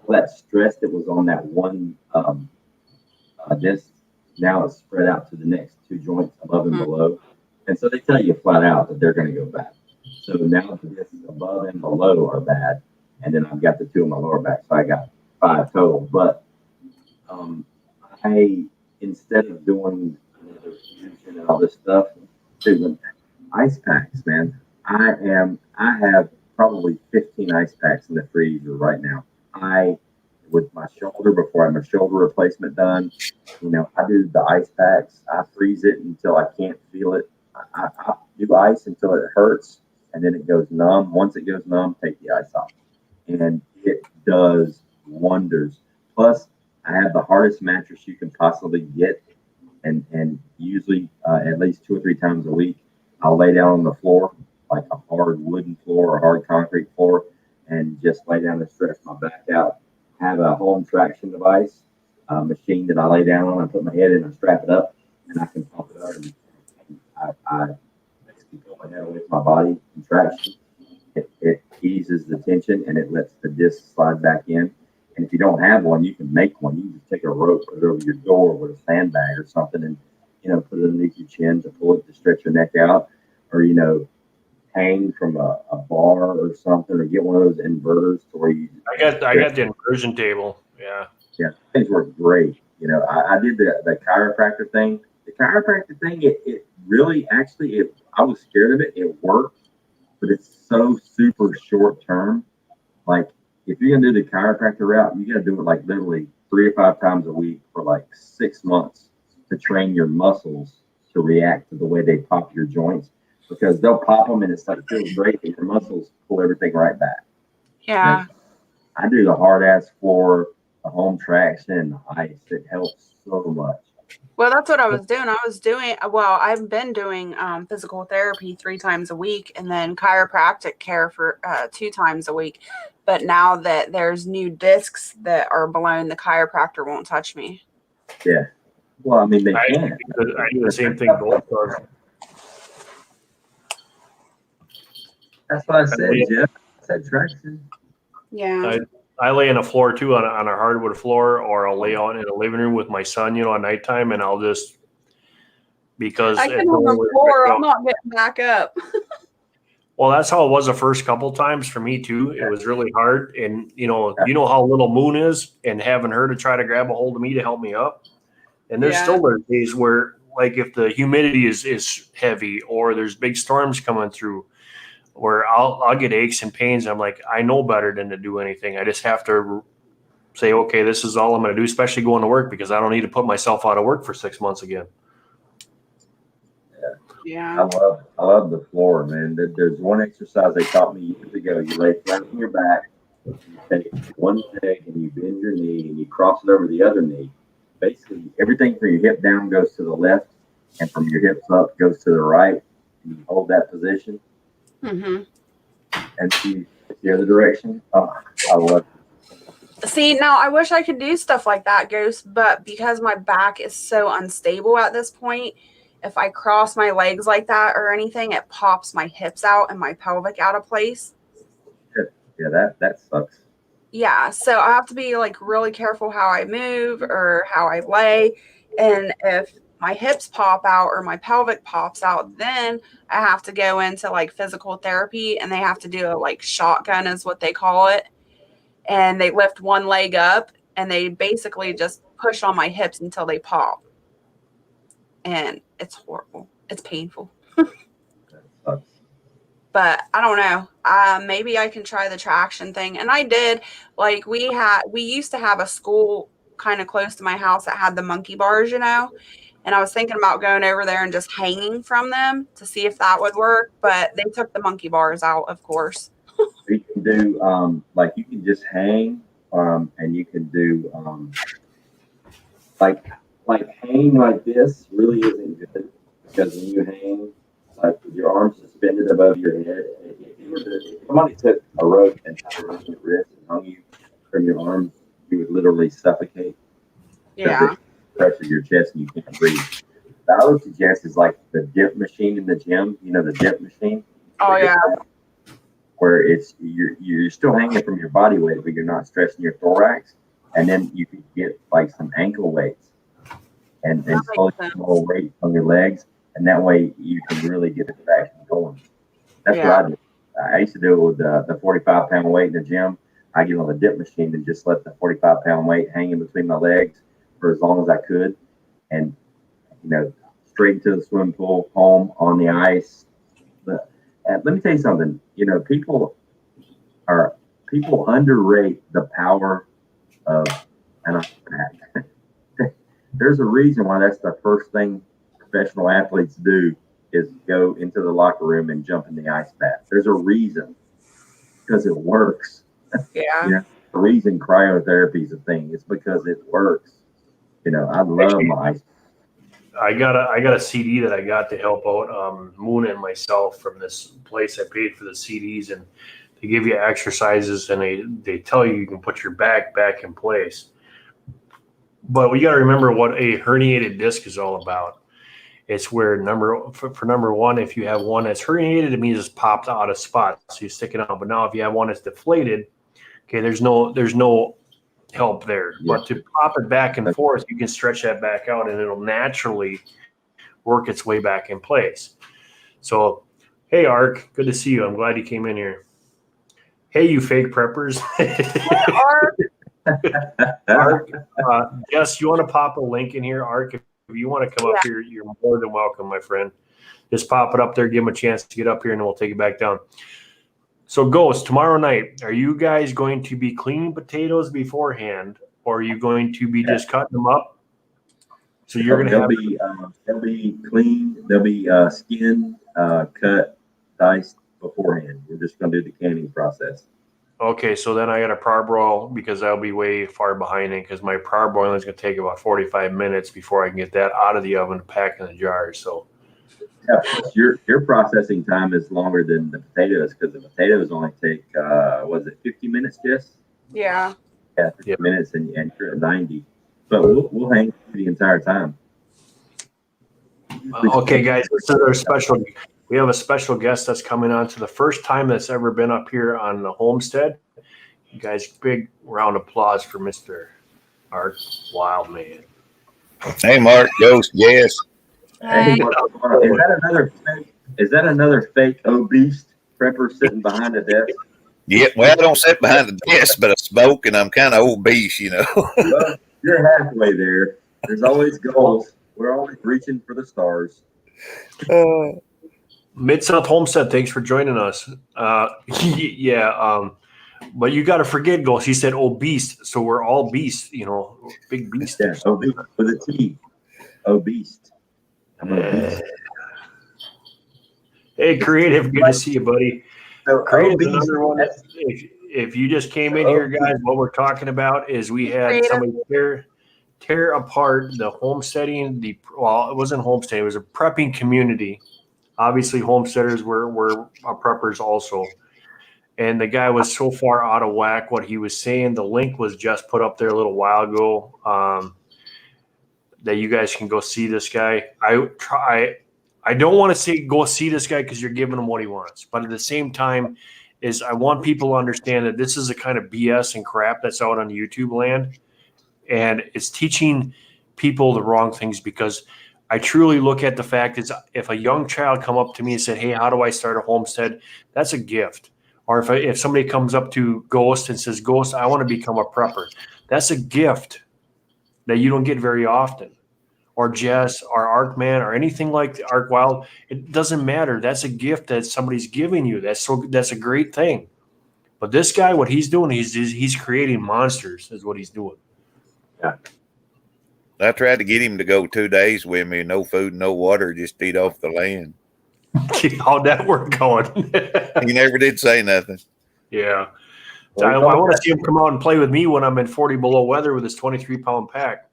that stress that was on that one disc, now it's spread out to the next 2 joints above and below. And so they tell you flat out that they're going to go bad. So now the discs above and below are bad. And then I've got the 2 on my lower back. So I got 5 total. But instead of doing another fusion and all this stuff, doing ice packs, man. I have probably 15 ice packs in the freezer right now. With my shoulder, before I have my shoulder replacement done, I do the ice packs. I freeze it until I can't feel it. I do ice until it hurts, and then it goes numb. Once it goes numb, take the ice off. And it does wonders. Plus, I have the hardest mattress you can possibly get. And usually at least 2 or 3 times a week, I'll lay down on the floor, like a hard wooden floor or hard concrete floor, and just lay down and stretch my back out. Have a home traction device, machine that I lay down on. I put my head in and strap it up, and I can pump it up. And I basically put my head away from my body and traction. It eases the tension, and it lets the disc slide back in. And if you don't have one, you can make one. You can just take a rope, put it over your door with a sandbag or something, and put it underneath your chin to pull it to stretch your neck out, or hang from a bar or something, or get one of those inverters to where you. I got the inversion table. Yeah. Yeah, things work great. I did the chiropractor thing. The chiropractor thing, it really actually, I was scared of it. It worked, but it's so super short term. Like, if you're gonna do the chiropractor route, you gotta do it like literally 3 or 5 times a week for like 6 months to train your muscles to react to the way they pop your joints, because they'll pop them and it's like feels great, and your muscles pull everything right back. Yeah. I do the hard ass floor, the home traction, and the ice. It helps so much. Well, that's what I was doing. I've been doing physical therapy 3 times a week, and then chiropractic care for 2 times a week. But now that there's new discs that are blown, the chiropractor won't touch me. Yeah. Well, I mean, they can. I do the same thing both times. That's what I said, Jeff. I said traction. Yeah. I lay on the floor too, on a hardwood floor, or I'll lay out in the living room with my son, at nighttime, and I'll just, because I get on the floor, I'm not getting back up. Well, that's how it was the first couple times for me too. It was really hard, and you know how little Moon is, and having her to try to grab a hold of me to help me up. And there's still days where, like, if the humidity is heavy or there's big storms coming through, where I'll get aches and pains. I'm like, I know better than to do anything. I just have to say, okay, this is all I'm going to do, especially going to work, because I don't need to put myself out of work for 6 months again. Yeah. I love the floor, man. There's one exercise they taught me years ago. You lay flat on your back, you take one leg and you bend your knee and you cross it over the other knee. Basically, everything from your hip down goes to the left, and from your hips up goes to the right. And you hold that position. Mm-hmm. And see the other direction. Oh, I love it. See, now I wish I could do stuff like that, Ghost, but because my back is so unstable at this point, if I cross my legs like that or anything, it pops my hips out and my pelvic out of place. Yeah, that sucks. Yeah, so I have to be like really careful how I move or how I lay. And if my hips pop out or my pelvic pops out, then I have to go into like physical therapy and they have to do a like shotgun is what they call it. And they lift one leg up and they basically just push on my hips until they pop. And it's horrible. It's painful. That sucks. But I don't know. Maybe I can try the traction thing. And I did. Like we used to have a school kind of close to my house that had the monkey bars, you know. And I was thinking about going over there and just hanging from them to see if that would work. But they took the monkey bars out, of course. You can do like you can just hang, and you can do like hanging like this really isn't good because when you hang like with your arms suspended above your head, if somebody took a rope and tied it around your wrist and hung you from your arms, you would literally suffocate. Yeah. Pressure your chest and you can't breathe. What I would suggest is like the dip machine in the gym. You know the dip machine. Oh yeah. Where it's you're still hanging from your body weight, but you're not stressing your thorax. And then you could get like some ankle weights and slowly more weight on your legs, and that way you can really get the traction going. That's what I did. I used to do it with the 45-pound weight in the gym. I get on the dip machine and just let the 45-pound weight hang in between my legs for as long as I could, and straight to the swimming pool, home on the ice. But let me tell you something. People underrate the power of an ice pack. There's a reason why that's the first thing professional athletes do is go into the locker room and jump in the ice bath. There's a reason, because it works. Yeah. The reason cryotherapy is a thing is because it works. I love my ice. I got a CD that I got to help out Moon and myself from this place. I paid for the CDs, and they give you exercises, and they tell you can put your back in place. But we got to remember what a herniated disc is all about. It's where for number one, if you have one that's herniated, it means it's popped out of spot, so you stick it out. But now if you have one that's deflated, okay, there's no help there. Yeah. But to pop it back and forth, you can stretch that back out and it'll naturally work its way back in place. So, hey, Ark, good to see you. I'm glad you came in here. Hey, you fake preppers. Ark, Jess, you want to pop a link in here? Ark, if you want to come up here, you're more than welcome, my friend. Just pop it up there, give them a chance to get up here, and then we'll take it back down. So, Ghost, tomorrow night, are you guys going to be cleaning potatoes beforehand, or are you going to be just cutting them up? So you're going to have they'll be cleaned, they'll be skinned, cut, diced beforehand. We're just going to do the canning process. Okay, so then I got to parboil because I'll be way far behind it because my parboiling is going to take about 45 minutes before I can get that out of the oven and pack in the jars. So. Yeah, plus your processing time is longer than the potatoes because the potatoes only take, 50 minutes, Jess? Yeah. Yeah, 50 minutes and you're at 90. But we'll hang the entire time. Okay, guys, this is our special. We have a special guest that's coming on to the first time that's ever been up here on the Homestead. You guys, big round of applause for Mr. Ark Wildman. Hey, Mark, Ghost, yes. Hey, is that another fake obese prepper sitting behind the desk? Yeah, well, I don't sit behind the desk, but I smoke, and I'm kind of obese, Well, you're halfway there. There's always goals. We're always reaching for the stars. Mid-South Homestead, thanks for joining us. But you got to forget, Ghost. He said obese, so we're all beasts, big beasts. Yeah, obese with a T. Obese. Hey, Creative, good to see you, buddy. So Creative, another one. If you just came in here, guys, what we're talking about is we had somebody tear apart the homesteading. It wasn't homesteading; it was a prepping community. Obviously, homesteaders were preppers also, And the guy was so far out of whack what he was saying. The link was just put up there a little while ago that you guys can go see this guy. I don't want to say go see this guy because you're giving him what he wants. But at the same time, is I want people to understand that this is the kind of BS and crap that's out on YouTube land. And it's teaching people the wrong things, because I truly look at the fact is if a young child come up to me and said, hey, how do I start a homestead? That's a gift. Or if somebody comes up to Ghost and says, Ghost, I want to become a prepper. That's a gift that you don't get very often. Or Jess or Arkman or anything like Ark Wild. It doesn't matter. That's a gift that somebody's giving you. That's a great thing. But this guy, what he's doing, he's creating monsters is what he's doing. Yeah. I tried to get him to go 2 days with me, no food, no water, just eat off the land. How'd that work going? He never did say nothing. Yeah. Well, I want to see him come out and play with me when I'm in 40 below weather with his 23-pound pack.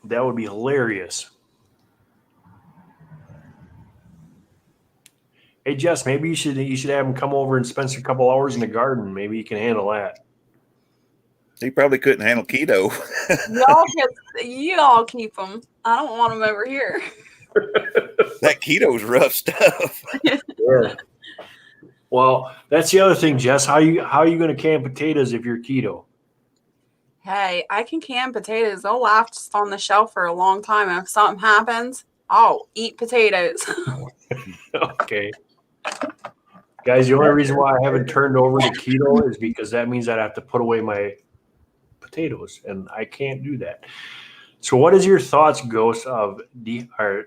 That would be hilarious. Hey, Jess, maybe you should have him come over and spend a couple hours in the garden. Maybe you can handle that. He probably couldn't handle keto. Y'all keep them. I don't want them over here. That keto's rough stuff. Yeah. Well, that's the other thing, Jess. How you going to can potatoes if you're keto? Hey, I can can potatoes. They'll last on the shelf for a long time. If something happens, I'll eat potatoes. Okay. Guys, the only reason why I haven't turned over to keto is because that means I'd have to put away my potatoes, and I can't do that. So what is your thoughts, Ghost, of dehydrating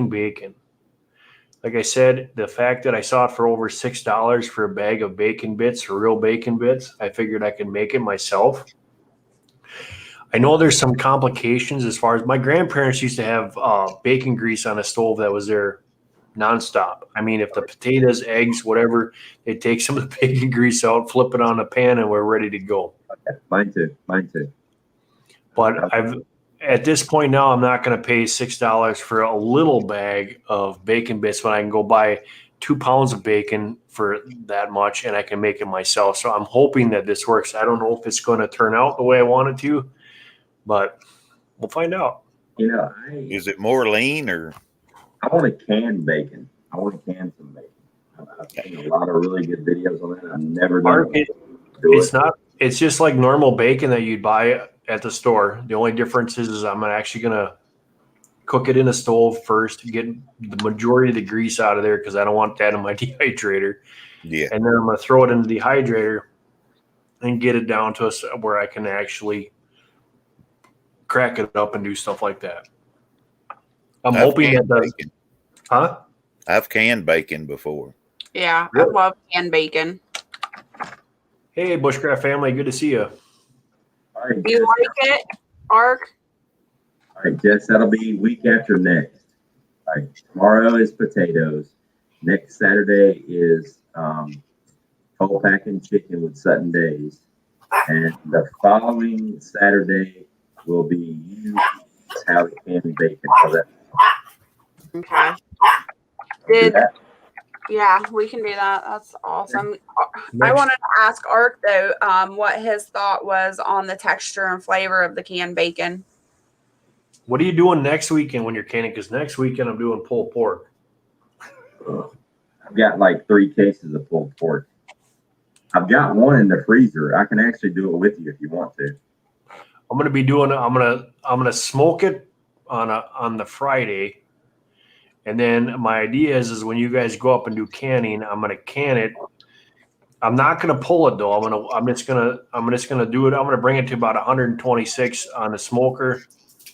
bacon? Like I said, the fact that I saw it for over $6 for a bag of bacon bits, real bacon bits, I figured I could make it myself. I know there's some complications as far as my grandparents used to have bacon grease on a stove that was there nonstop. I mean, if the potatoes, eggs, whatever, they take some of the bacon grease out, flip it on a pan, and we're ready to go. Mine too. But at this point now, I'm not going to pay $6 for a little bag of bacon bits when I can go buy 2 pounds of bacon for that much, and I can make it myself. So I'm hoping that this works. I don't know if it's going to turn out the way I want it to, but we'll find out. You know, Is it more lean or? I want to can bacon. I want to can some bacon. I've seen a lot of really good videos on that. I've never done it. It's not. It's just like normal bacon that you'd buy at the store. The only difference is I'm actually going to cook it in a stove first to get the majority of the grease out of there because I don't want that in my dehydrator. Yeah. And then I'm going to throw it in the dehydrator and get it down to where I can actually crack it up and do stuff like that. I'm hoping that does. Bacon. Huh? I've canned bacon before. Yeah, Really? I love canned bacon. Hey, Bushcraft family, good to see you. All right, Do you like it, Ark? all right, Jess, that'll be week after next. All right, tomorrow is potatoes. Next Saturday is whole packing chicken with Sutton Days. And the following Saturday will be you how to can bacon. So that, Okay. do that. Yeah, we can do that. That's awesome. I wanted to ask Ark though, what his thought was on the texture and flavor of the canned bacon. What are you doing next weekend when you're canning? Because next weekend I'm doing pulled pork. I've got like 3 cases of pulled pork. I've got one in the freezer. I can actually do it with you if you want to. I'm gonna be doing. I'm gonna smoke it on the Friday, and then my idea is when you guys go up and do canning, I'm gonna can it. I'm not gonna pull it though. I'm just gonna do it. I'm gonna bring it to about 126 on the smoker,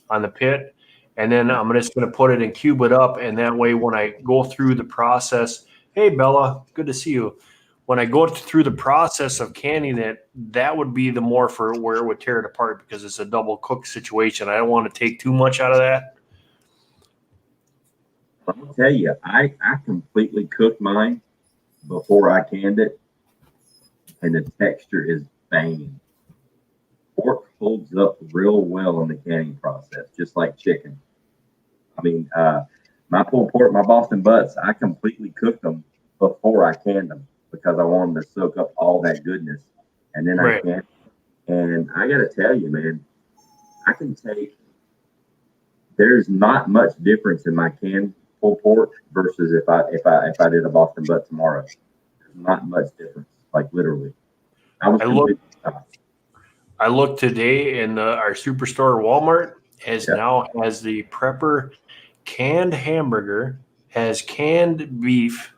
on the pit, and then I'm just gonna put it and cube it up. And that way, when I go through the process, hey Bella, good to see you. When I go through the process of canning it, that would be the more for where it would tear it apart because it's a double cook situation. I don't want to take too much out of that. I'll tell you, I completely cooked mine before I canned it, and the texture is banging. Pork holds up real well in the canning process, just like chicken. I mean, My pulled pork, my Boston butts, I completely cooked them before I canned them because I want them to soak up all that goodness. And then I Right. canned. And I got to tell you, man, I can take. There's not much difference in my canned pulled pork versus if I did a Boston butt tomorrow. There's not much difference, like literally. I was completely shocked. I looked today, and our superstore Walmart Yeah. now has the Prepper canned hamburger, has canned beef,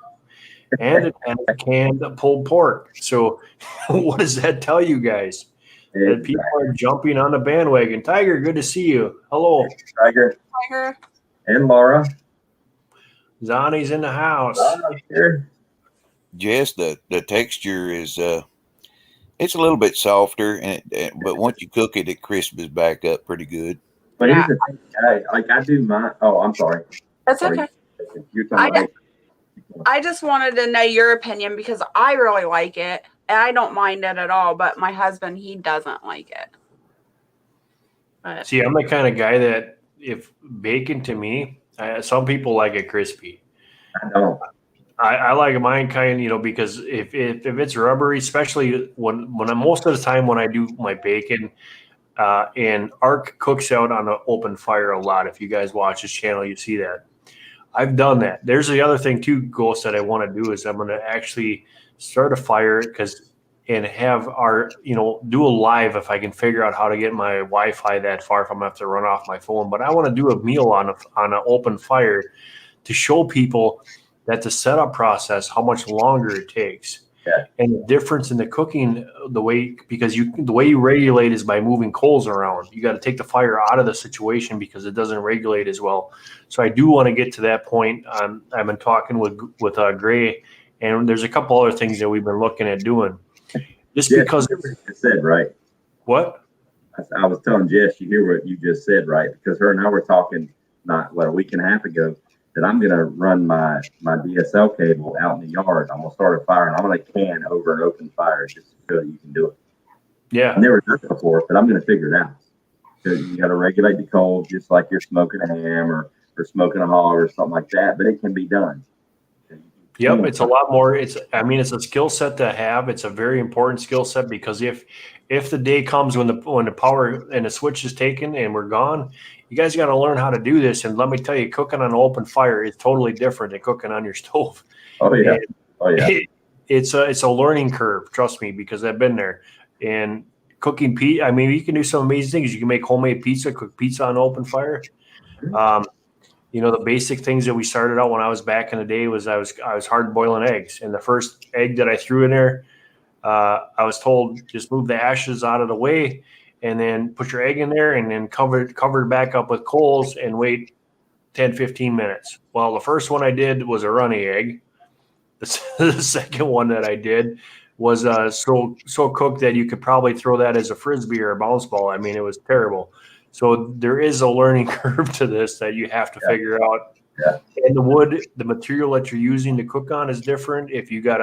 and it has canned pulled pork. So, what does that tell you guys? That people are jumping on the bandwagon. Tiger, good to see you. Hello, Tiger Tiger. and Laura. Zonnie's in the house. Here. Jess, the texture is it's a little bit softer, but once you cook it, it crisps back up pretty good. But here's the thing, I do my. Oh, I'm sorry. That's Sorry. okay. You're talking about. I just wanted to know your opinion because I really like it and I don't mind it at all. But my husband, he doesn't like it. But See, I'm the kind of guy that if bacon to me, some people like it crispy. I don't. I like mine kind, because if it's rubbery, especially when I most of the time when I do my bacon, and Ark cooks out on an open fire a lot. If you guys watch his channel, you see that. I've done that. There's the other thing too, Ghost, that I want to do is I'm going to actually start a fire and have do a live if I can figure out how to get my Wi-Fi that far if I'm going to have to run off my phone. But I want to do a meal on an open fire to show people that the setup process, how much longer it takes. Yeah. And the difference in the cooking, the way you regulate is by moving coals around. You got to take the fire out of the situation because it doesn't regulate as well. So I do want to get to that point. I've been talking with Gray, and there's a couple other things that we've been looking at doing. Just Jess, because you hear what you said, right? What? I was telling Jess, you hear what you just said, right? Because her and I were talking a week and a half ago that I'm gonna run my DSL cable out in the yard. I'm gonna start a fire and I'm gonna can over an open fire just to show you can do it. Yeah. I've never done it before, but I'm gonna figure it out. Because you got to regulate the cold just like you're smoking a ham or smoking a hog or something like that. But it can be done. Yep, it's a lot more. It's a skill set to have. It's a very important skill set because if the day comes when the power and the switch is taken and we're gone, you guys got to learn how to do this. And let me tell you, cooking on an open fire is totally different than cooking on your stove. Oh yeah, It's a learning curve. Trust me, because I've been there. And cooking pizza, I mean, you can do some amazing things. You can make homemade pizza, cook pizza on open fire. The basic things that we started out when I was back in the day was I was hard boiling eggs. And the first egg that I threw in there, I was told just move the ashes out of the way and then put your egg in there and then cover it back up with coals and wait 10, 15 minutes. Well, the first one I did was a runny egg. The second one that I did was so cooked that you could probably throw that as a Frisbee or a bounce ball. I mean, it was terrible. So there is a learning curve to this that you have to figure out. Yeah. And the material that you're using to cook on is different. If you got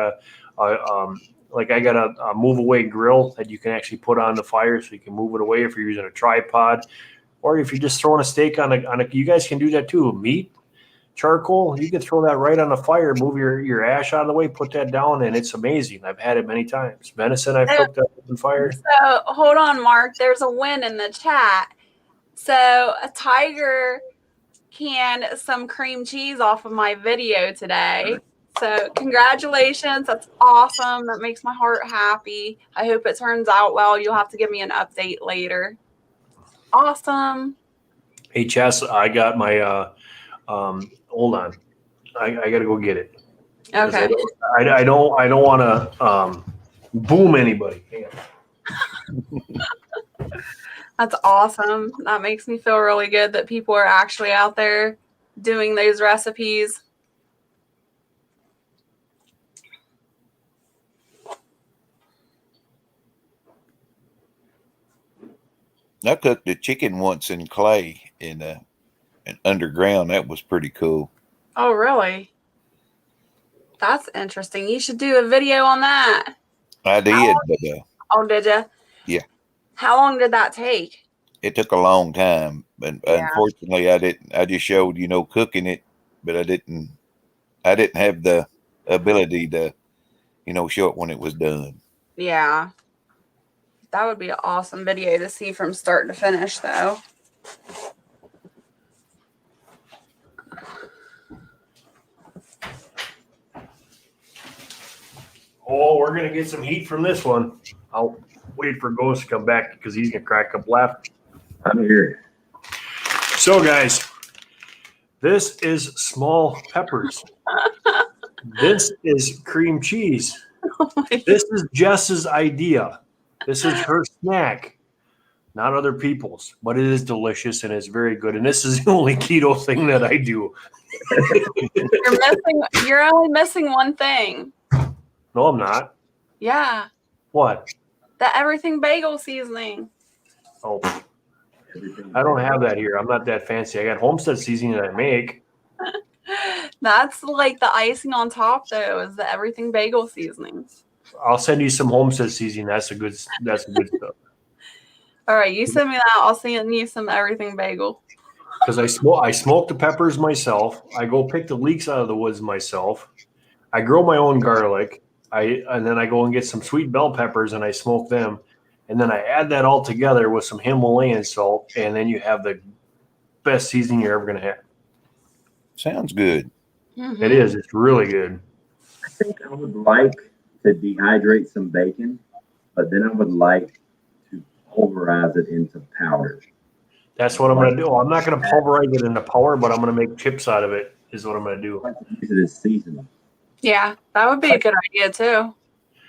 I got a move away grill that you can actually put on the fire so you can move it away if you're using a tripod, or if you're just throwing a steak on a you guys can do that too. Meat, charcoal, you can throw that right on the fire, move your ash out of the way, put that down, and it's amazing. I've had it many times. Venison I've cooked up on fire. So hold on, Mark. There's a win in the chat. So a Tiger canned some cream cheese off of my video today. So congratulations. That's awesome. That makes my heart happy. I hope it turns out well. You'll have to give me an update later. Awesome. Hey, Jess, I got my hold on. I got to go get it. Okay. I don't want to boom anybody. Hang on. That's awesome. That makes me feel really good that people are actually out there doing those recipes. I cooked a chicken once in clay in underground. That was pretty cool. Oh, really? That's interesting. You should do a video on that. I did, but oh, did you? Yeah. How long did that take? it took a long time. But unfortunately, I didn't. I just showed, cooking it but I didn't have the ability to, show it when it was done. Yeah. That would be an awesome video to see from start to finish, though. Oh, we're going to get some heat from this one. I'll wait for Ghost to come back because he's going to crack up laughing. I'm here. So, guys, this is small peppers. This is cream cheese. This is Jess's idea. This is her snack, not other people's, but it is delicious and it's very good. And this is the only keto thing that I do. You're only missing one thing. No, I'm not. Yeah. What? The everything bagel seasoning. Oh, I don't have that here. I'm not that fancy. I got Homestead seasoning that I make. That's like the icing on top, though, is the everything bagel seasonings. I'll send you some Homestead seasoning. That's a good stuff. All right, you send me that. I'll send you some everything bagel. Because I smoke the peppers myself. I go pick the leeks out of the woods myself. I grow my own garlic. And then I go and get some sweet bell peppers and I smoke them. And then I add that all together with some Himalayan salt, and then you have the best seasoning you're ever going to have. Sounds good. Mm-hmm. It is. It's really good. I think I would like to dehydrate some bacon, but then I would like to pulverize it into powder. That's what I'm going to do. I'm not going to pulverize it into powder, but I'm going to make chips out of it is what I'm going to do. I like to use it as seasoning. Yeah, that would be a good idea, too.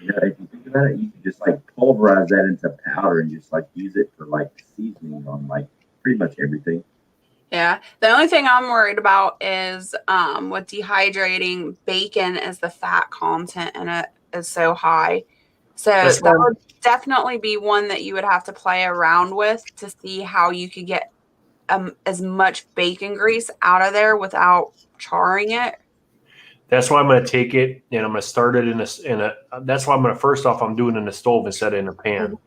You know, if you think about it, you could just like pulverize that into powder and just like use it for like seasoning on like pretty much everything. Yeah. The only thing I'm worried about is with dehydrating bacon is the fat content in it is so high. So that would definitely be one that you would have to play around with to see how you could get as much bacon grease out of there without charring it. That's why I'm going to take it and I'm going to start it in a. That's why I'm going to first off I'm doing it in the stove instead of in a pan.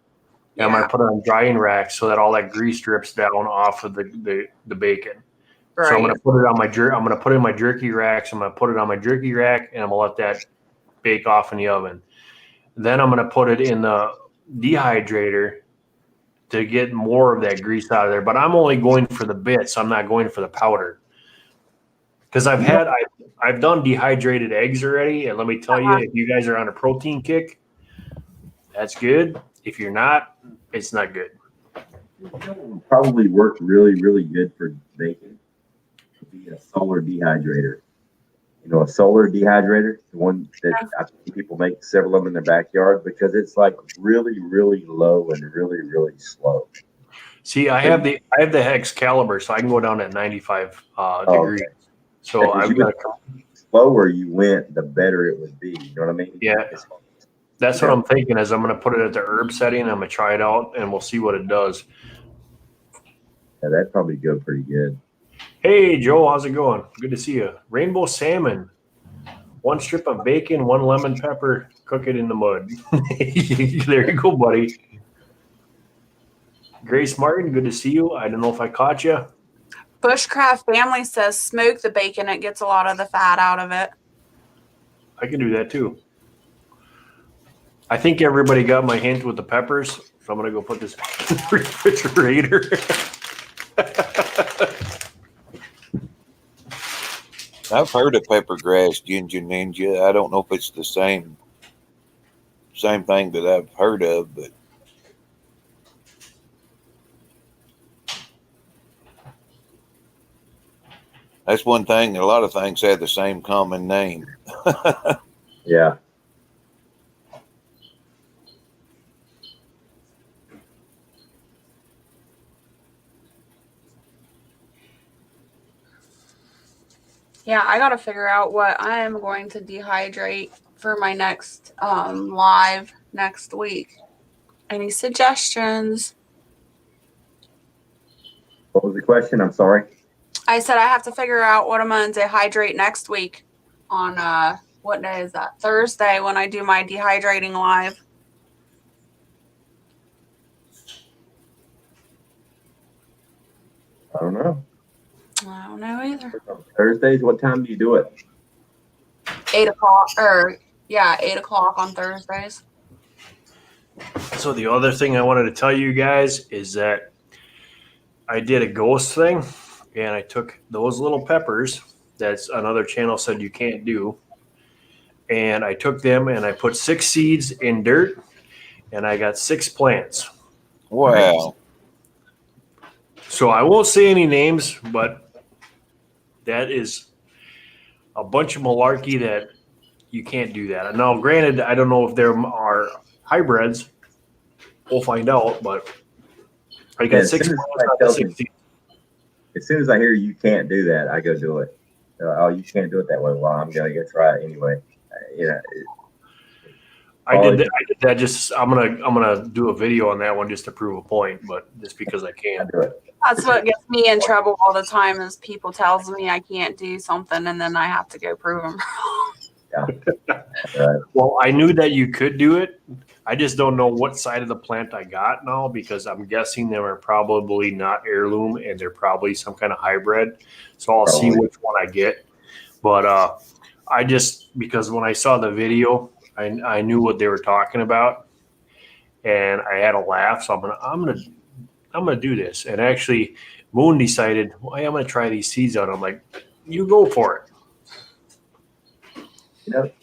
Yeah. And I'm going to put it on drying racks so that all that grease drips down off of the bacon. Right. So I'm going to put it on I'm going to put it in my jerky racks. I'm going to put it on my jerky rack and I'm going to let that bake off in the oven. Then I'm going to put it in the dehydrator to get more of that grease out of there. But I'm only going for the bits. I'm not going for the powder. Because I've done dehydrated eggs already, and let me tell you, if you guys are on a protein kick, that's good. If you're not, it's not good. It would probably work really, really good for bacon. Would be a solar dehydrator. You know, a solar dehydrator, the one that I think people make several of them in their backyard because it's like really, really low and really, really slow. See, I have the Excalibur, so I can go down at 95 degrees. Okay. So I've got slower you went, the better it would be. You know what I mean? Yeah. That's what I'm thinking is I'm going to put it at the herb setting. I'm going to try it out, and we'll see what it does. Yeah, that'd probably go pretty good. Hey, Joe, how's it going? Good to see you. Rainbow salmon. 1 strip of bacon, 1 lemon pepper, cook it in the mud. There you go, buddy. Grace Martin, good to see you. I don't know if I caught you. Bushcraft Family says smoke the bacon. It gets a lot of the fat out of it. I can do that too. I think everybody got my hint with the peppers, so I'm going to go put this in the refrigerator. I've heard of pepper grass, ginger ninja. I don't know if it's the same thing that I've heard of, but that's one thing. A lot of things have the same common name. yeah. Yeah, I got to figure out what I am going to dehydrate for my next live next week. Any suggestions? What was the question? I'm sorry. I said I have to figure out what I'm going to dehydrate next week on what day is that? Thursday when I do my dehydrating live. I don't know. I don't know either. Thursdays, what time do you do it? 8 o'clock, or yeah, 8 o'clock on Thursdays. So the other thing I wanted to tell you guys is that I did a ghost thing, and I took those little peppers that's another channel said you can't do, and I took them and I put 6 seeds in dirt, and I got 6 plants. Wow. So I won't say any names, but that is a bunch of malarkey that you can't do that. Now, granted, I don't know if there are hybrids. We'll find out, but I got 6 plants out of 6 seeds. As soon as I hear you can't do that, I go do it. Oh, you can't do it that way. Well, I'm gonna go try it anyway. I did that. Just I'm gonna do a video on that one just to prove a point, but just because I can. do it. That's what gets me in trouble all the time is people tells me I can't do something and then I have to go prove them wrong. Right. Well, I knew that you could do it. I just don't know what side of the plant I got now because I'm guessing they are probably not heirloom and they're probably some kind of hybrid. So I'll see which one I get. But I just because when I saw the video, I knew what they were talking about, and I had a laugh. So I'm gonna do this. And actually, Moon decided, well, hey, I'm gonna try these seeds out. I'm like, you go for it.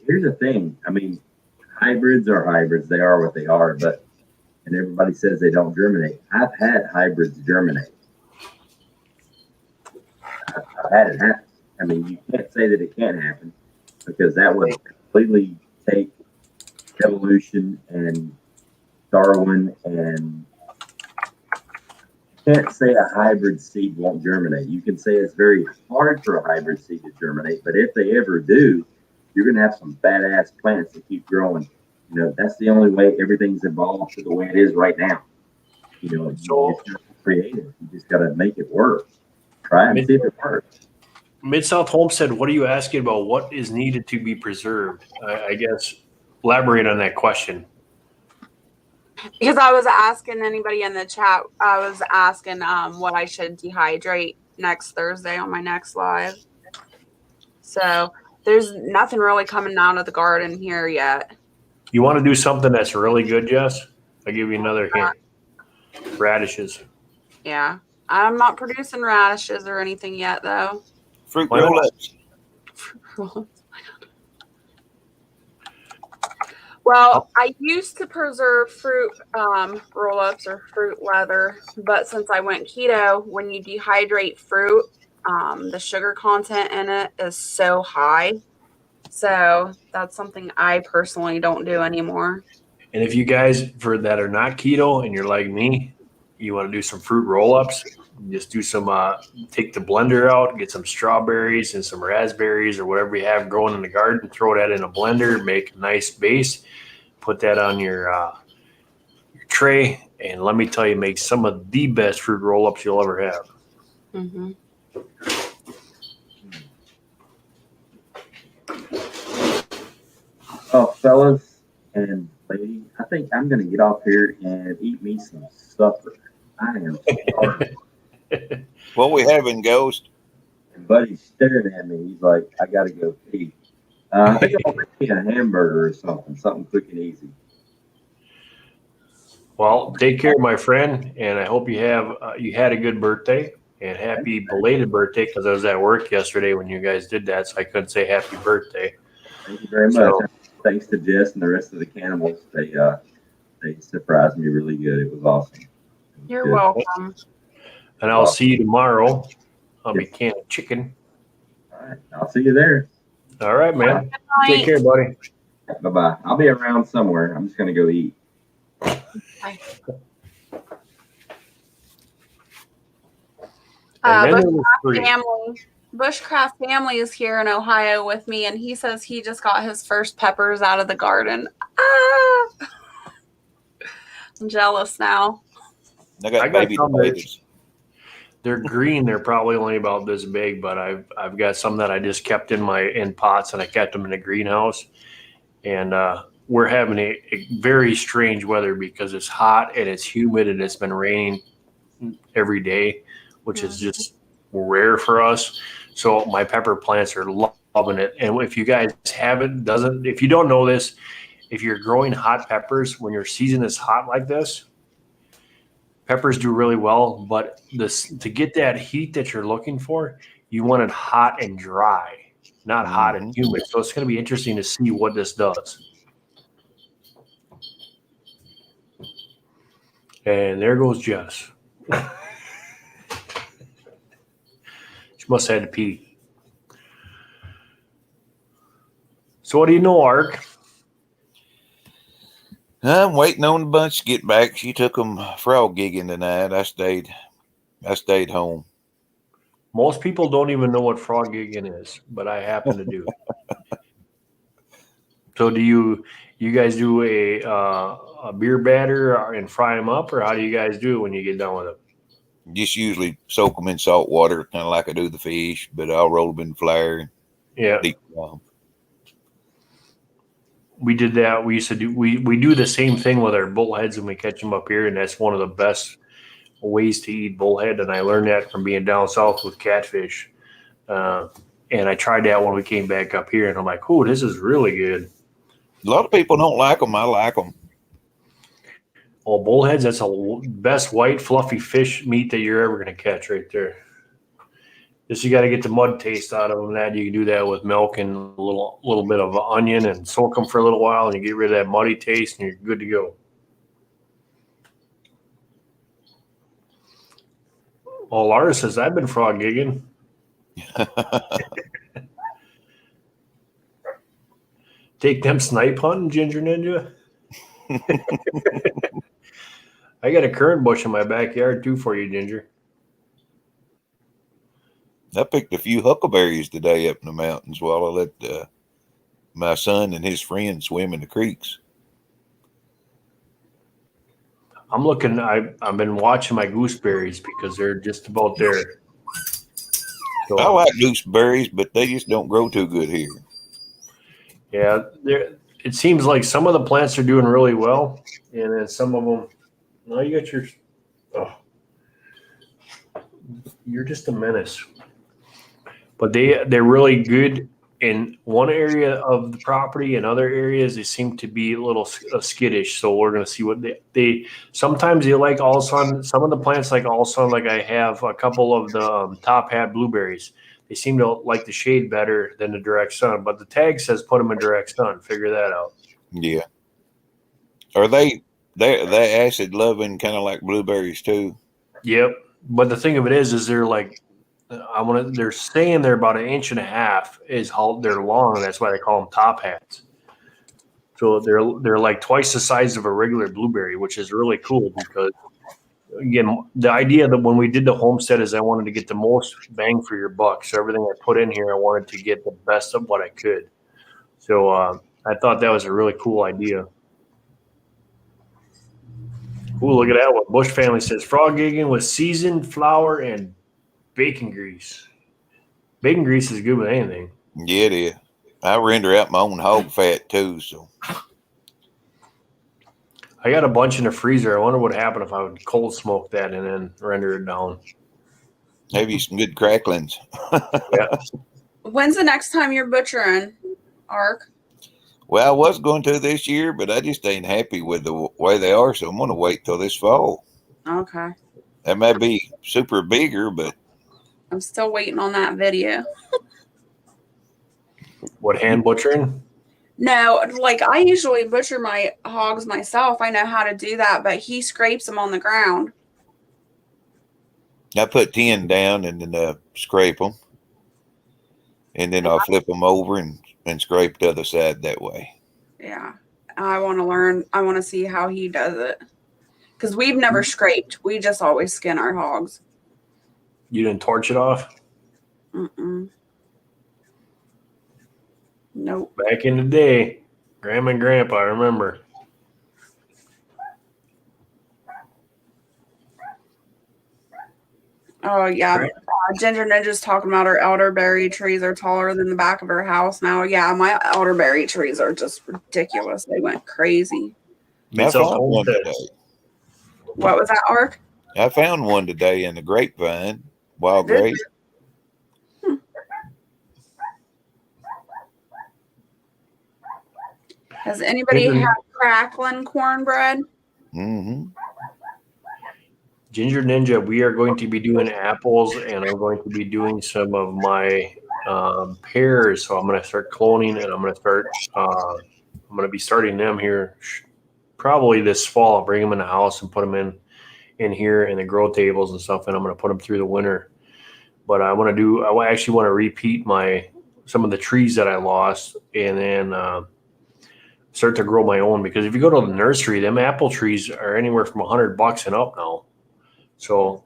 Here's the thing. I mean, hybrids are hybrids. They are what they are. And everybody says they don't germinate. I've had hybrids germinate. I've had it happen. I mean, you can't say that it can't happen because that would completely take evolution and Darwin, and you can't say a hybrid seed won't germinate. You can say it's very hard for a hybrid seed to germinate, but if they ever do, you're going to have some badass plants that keep growing. That's the only way everything's evolved to the way it is right now. You just got to be creative. You just got to make it work. Try and see if it works. Mid-South Homestead, what are you asking about? What is needed to be preserved? I guess elaborate on that question. Because I was asking anybody in the chat, I was asking what I should dehydrate next Thursday on my next live. So there's nothing really coming out of the garden here yet. You want to do something that's really good, Jess? I'll give you another hint. Radishes. Yeah. I'm not producing radishes or anything yet, though. Fruit roll-ups. Well, I used to preserve fruit roll-ups or fruit leather, but since I went keto, when you dehydrate fruit, the sugar content in it is so high. So that's something I personally don't do anymore. And if you guys that are not keto and you're like me, you want to do some fruit roll-ups, just do some, take the blender out, get some strawberries and some raspberries or whatever you have growing in the garden, throw that in a blender, make a nice base, put that on your tray, and let me tell you, make some of the best fruit roll-ups you'll ever have. Mm-hmm. Oh, fellas and lady, I think I'm going to get off here and eat me some supper. I am starving. What we having, Ghost? And Buddy's staring at me. He's like, I got to go pee. I think I'm going to make me a hamburger or something quick and easy. Well, take care, my friend, and I hope you had a good birthday and happy belated birthday because I was at work yesterday when you guys did that, so I couldn't say happy birthday. Thank you very much. Thanks to Jess and the rest of the cannibals. They surprised me really good. It was awesome. You're welcome. And I'll see you tomorrow. I'll be canning chicken. All right. I'll see you there. All right, man. Take care, buddy. Bye-bye. I'll be around somewhere. I'm just going to go eat. Bye. Bushcraft family is here in Ohio with me, and he says he just got his first peppers out of the garden. I'm jealous now. I got baby tomatoes. They're green. They're probably only about this big, but I've got some that I just kept in pots, and I kept them in the greenhouse. And we're having a very strange weather because it's hot and it's humid and it's been raining every day, which is just rare for us. So my pepper plants are loving it. And if you guys if you don't know this, if you're growing hot peppers, when your season is hot like this, peppers do really well. But to get that heat that you're looking for, you want it hot and dry, not hot and humid. So it's going to be interesting to see what this does. And there goes Jess. She must have had to pee. So what do you know, Ark? I'm waiting on the bunch to get back. She took them frog gigging tonight. I stayed home. Most people don't even know what frog gigging is, but I happen to do. So do you guys do a beer batter and fry them up, or how do you guys do it when you get done with it? Just usually soak them in salt water, kind of like I do the fish, but I'll roll them in flour. Yeah. We did that. We used to do we do the same thing with our bullheads when we catch them up here, and that's one of the best ways to eat bullhead. And I learned that from being down south with catfish. And I tried that when we came back up here, and I'm like, oh, this is really good. A lot of people don't like them. I like them. Well, bullheads, that's the best white fluffy fish meat that you're ever going to catch right there. Just you got to get the mud taste out of them. That you can do that with milk and a little bit of onion and soak them for a little while, and you get rid of that muddy taste, and you're good to go. Well, Laura says I've been frog gigging. Take them snipe hunting, Ginger Ninja. I got a currant bush in my backyard too for you, Ginger. I picked a few huckleberries today up in the mountains while I let my son and his friends swim in the creeks. I'm looking. I've been watching my gooseberries because they're just about there. So, I like gooseberries, but they just don't grow too good here. Yeah, it seems like some of the plants are doing really well, and then some of them. No, you got your. Oh, you're just a menace. But they're really good in one area of the property. In other areas, they seem to be a little skittish. So we're going to see what they sometimes they like all sun. Some of the plants like all sun. Like I have a couple of the top hat blueberries. They seem to like the shade better than the direct sun. But the tag says put them in direct sun. Figure that out. Yeah. Are they acid loving, kind of like blueberries too? Yep. But the thing of it is they're like. They're saying they're about 1.5 inches is how they're long, and that's why they call them top hats. So they're like twice the size of a regular blueberry, which is really cool because, again, the idea that when we did the homestead is I wanted to get the most bang for your buck. So everything I put in here, I wanted to get the best of what I could. So I thought that was a really cool idea. Ooh, look at that one. Bush family says frog gigging with seasoned flour and bacon grease. Bacon grease is good with anything. Yeah, it is. I render out my own hog fat too. So I got a bunch in the freezer. I wonder what happened if I would cold smoke that and then render it down. Have you some good cracklings? Yeah. When's the next time you're butchering, Ark? Well, I was going to this year, but I just ain't happy with the way they are, so I'm going to wait till this fall. Okay. That may be super bigger, but I'm still waiting on that video. What, hand butchering? No, like I usually butcher my hogs myself. I know how to do that, but he scrapes them on the ground. I put 10 down and then scrape them. And then I'll flip them over and scrape the other side that way. Yeah. I want to learn. I want to see how he does it. Because we've never scraped. We just always skin our hogs. You didn't torch it off? Mm-mm. Nope. Back in the day, Grandma and Grandpa, I remember. Oh, yeah. Ginger Ninja's talking about her elderberry trees are taller than the back of her house now. Yeah, my elderberry trees are just ridiculous. They went crazy. I found one today. What was that, Ark? I found one today in the grapevine, wild grape. Has anybody had crackling cornbread? Mm-hmm. Ginger Ninja, we are going to be doing apples, and I'm going to be doing some of my pears. So I'm going to start cloning, and I'm going to be starting them here probably this fall. I'll bring them in the house and put them in here in the grow tables and stuff, and I'm going to put them through the winter. But I actually want to repeat some of the trees that I lost, and then start to grow my own. Because if you go to the nursery, them apple trees are anywhere from $100 and up now. So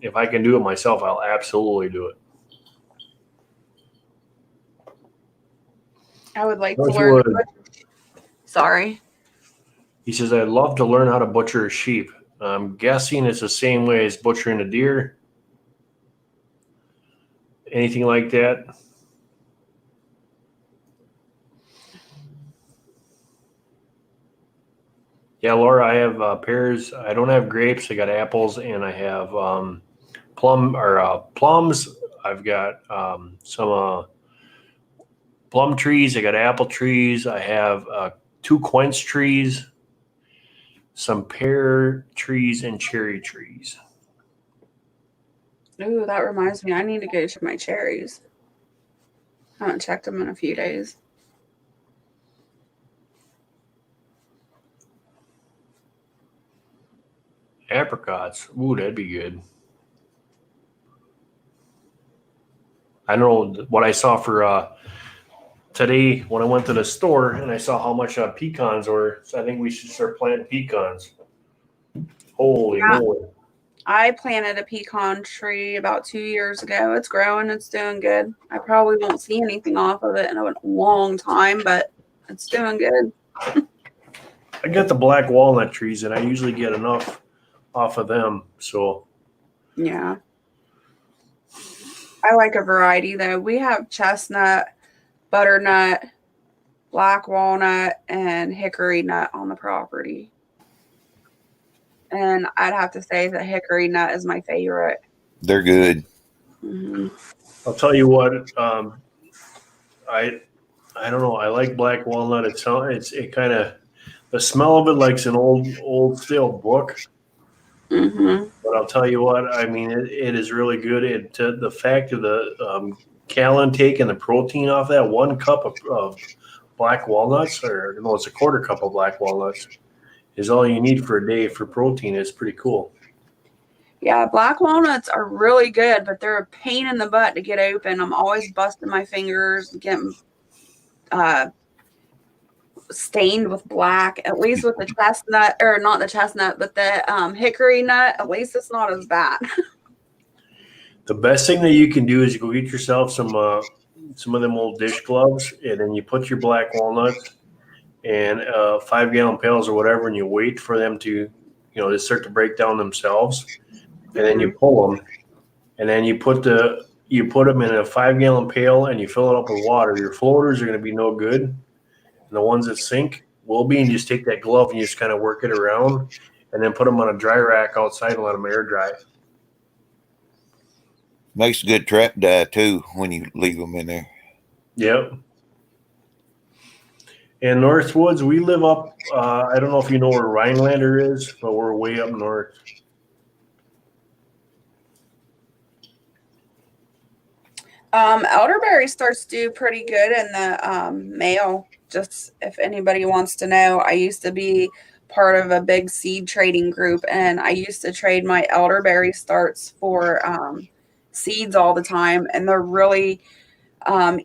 if I can do it myself, I'll absolutely do it. I would like to learn. Sorry. He says, I'd love to learn how to butcher a sheep. I'm guessing it's the same way as butchering a deer. Anything like that? Yeah, Laura, I have pears. I don't have grapes. I got apples, and I have plums. I've got some plum trees. I got apple trees. I have 2 quince trees, some pear trees, and cherry trees. Ooh, that reminds me. I need to go check my cherries. I haven't checked them in a few days. Apricots. Ooh, that'd be good. I know what I saw for today when I went to the store, and I saw how much pecans were. So I think we should start planting pecans. Holy moly. I planted a pecan tree about 2 years ago. It's growing. It's doing good. I probably won't see anything off of it in a long time, but it's doing good. I got the black walnut trees, and I usually get enough off of them. So yeah. I like a variety, though. We have chestnut, butternut, black walnut, and hickory nut on the property. And I'd have to say that hickory nut is my favorite. They're good. Mm-hmm. I'll tell you what, I don't know. I like black walnut. It kind of, the smell of it likes an old stale book. Mm-hmm. But I'll tell you what, I mean, it is really good. The fact of the cal intake and the protein off that 1 cup of black walnuts, or no, it's a 1/4 cup of black walnuts, is all you need for a day for protein. It's pretty cool. Yeah, black walnuts are really good, but they're a pain in the butt to get open. I'm always busting my fingers, getting stained with black. At least with the chestnut, or not the chestnut, but the hickory nut, at least it's not as bad. The best thing that you can do is you go get yourself some of them old dish gloves, and then you put your black walnuts and 5-gallon pails or whatever, and you wait for them to, they start to break down themselves, and then you pull them, and then you put them in a 5-gallon pail, and you fill it up with water. Your floaters are going to be no good, and the ones that sink will be. And you just take that glove and you just kind of work it around, and then put them on a dry rack outside and let them air dry. Makes a good trap dye too when you leave them in there. Yep. In Northwoods, we live up, I don't know if you know where Rhinelander is, but we're way up north. Elderberry starts to do pretty good in the mail. Just if anybody wants to know, I used to be part of a big seed trading group, and I used to trade my elderberry starts for seeds all the time, and they're really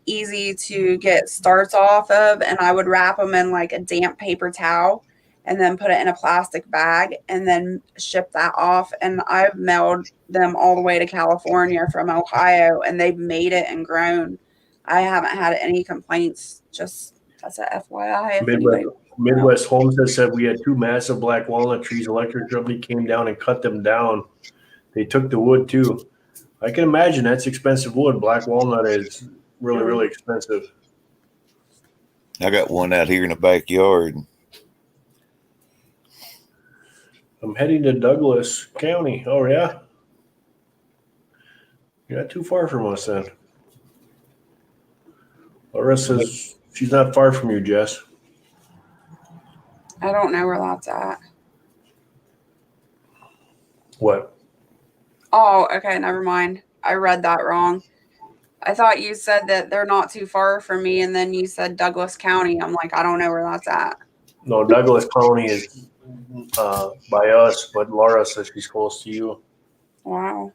easy to get starts off of. And I would wrap them in like a damp paper towel and then put it in a plastic bag and then ship that off. And I've mailed them all the way to California from Ohio, and they've made it and grown. I haven't had any complaints. Just as a FYI. Midwest Homestead said we had 2 massive black walnut trees. Electric company came down and cut them down. They took the wood too. I can imagine that's expensive wood. Black walnut is really, really expensive. I got one out here in the backyard. I'm heading to Douglas County. Oh, yeah? You're not too far from us then. Laura says she's not far from you, Jess. I don't know where that's at. What? Oh, okay, never mind. I read that wrong. I thought you said that they're not too far from me, and then you said Douglas County. I'm like, I don't know where that's at. No, Douglas County is by us, but Laura says she's close to you. Wow.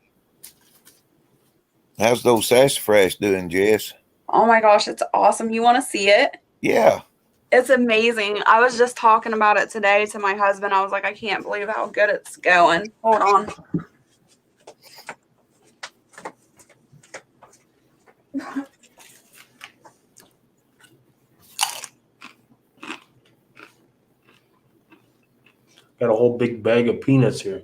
How's those sassafras doing, Jess? Oh my gosh, it's awesome. You want to see it? Yeah. It's amazing. I was just talking about it today to my husband. I was like, I can't believe how good it's going. Hold on. Got a whole big bag of peanuts here.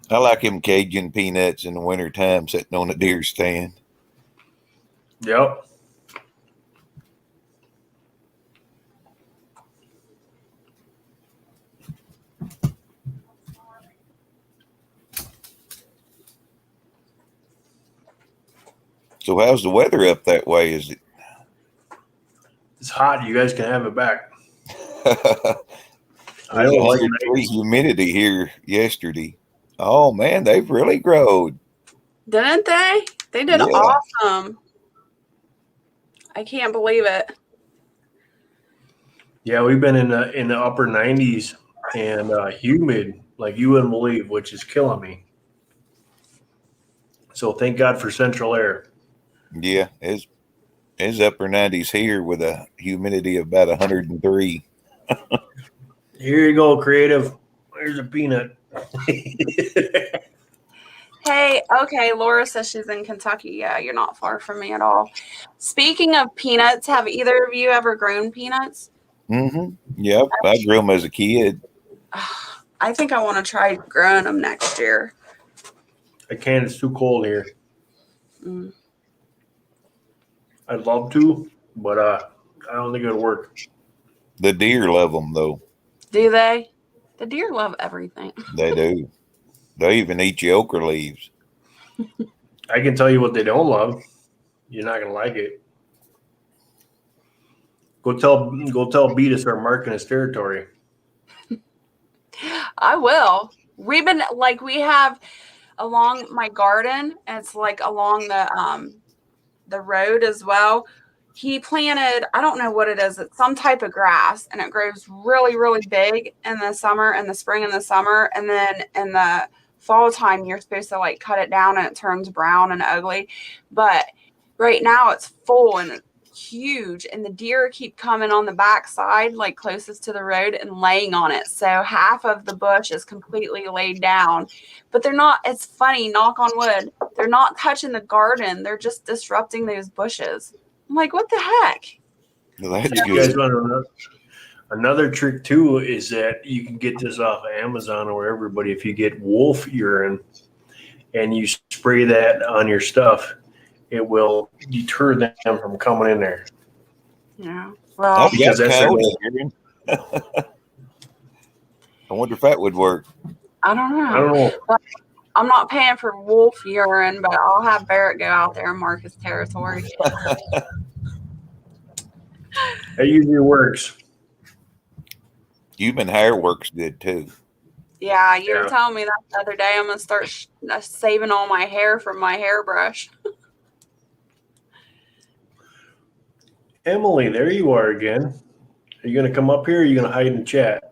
I like them Cajun peanuts in the wintertime sitting on a deer stand. Yep. So how's the weather up that way? Is it? It's hot. You guys can have it back. I There's don't like 103 humidity here yesterday. Oh man, they've really grown. Didn't they? They did Yeah. awesome. I can't believe it. Yeah, we've been in the upper 90s and humid like you wouldn't believe, which is killing me. So thank God for central air. Yeah, it's upper 90s here with a humidity of about 103. Here you go, creative. Here's a peanut. Hey, okay, Laura says she's in Kentucky. Yeah, you're not far from me at all. Speaking of peanuts, have either of you ever grown peanuts? Mm-hmm. Yep, I grew them as a kid. I think I want to try growing them next year. I can't. It's too cold here. Mm. I'd love to, but I don't think it'll work. The deer love them though. Do they? The deer love everything. They do. They even eat your okra leaves. I can tell you what they don't love. You're not gonna like it. Go tell B to start marking his territory. I will. We've been we have along my garden. It's like along the road as well. He planted, I don't know what it is. It's some type of grass, and it grows really, really big in the summer, in the spring and the summer, and then in the fall time you're supposed to cut it down and it turns brown and ugly. But right now it's full and huge, and the deer keep coming on the back side, closest to the road, and laying on it. So half of the bush is completely laid down, but they're not, it's funny, knock on wood, they're not touching the garden, they're just disrupting those bushes. I'm like, what the heck? Well, that's You guys good. want to know? Another trick too is that you can get this off of Amazon or wherever, but if you get wolf urine and you spray that on your stuff, it will deter them from coming in there. Yeah. Well, Because that's cow their- urine. I wonder if that would work. I don't know. I don't know. But I'm not paying for wolf urine, but I'll have Barrett go out there and mark his territory. It usually works. Human hair works good too. Yeah, you were Yeah. telling me that the other day. I'm going to start saving all my hair from my hairbrush. Emily, there you are again. Are you going to come up here or are you going to hide in chat?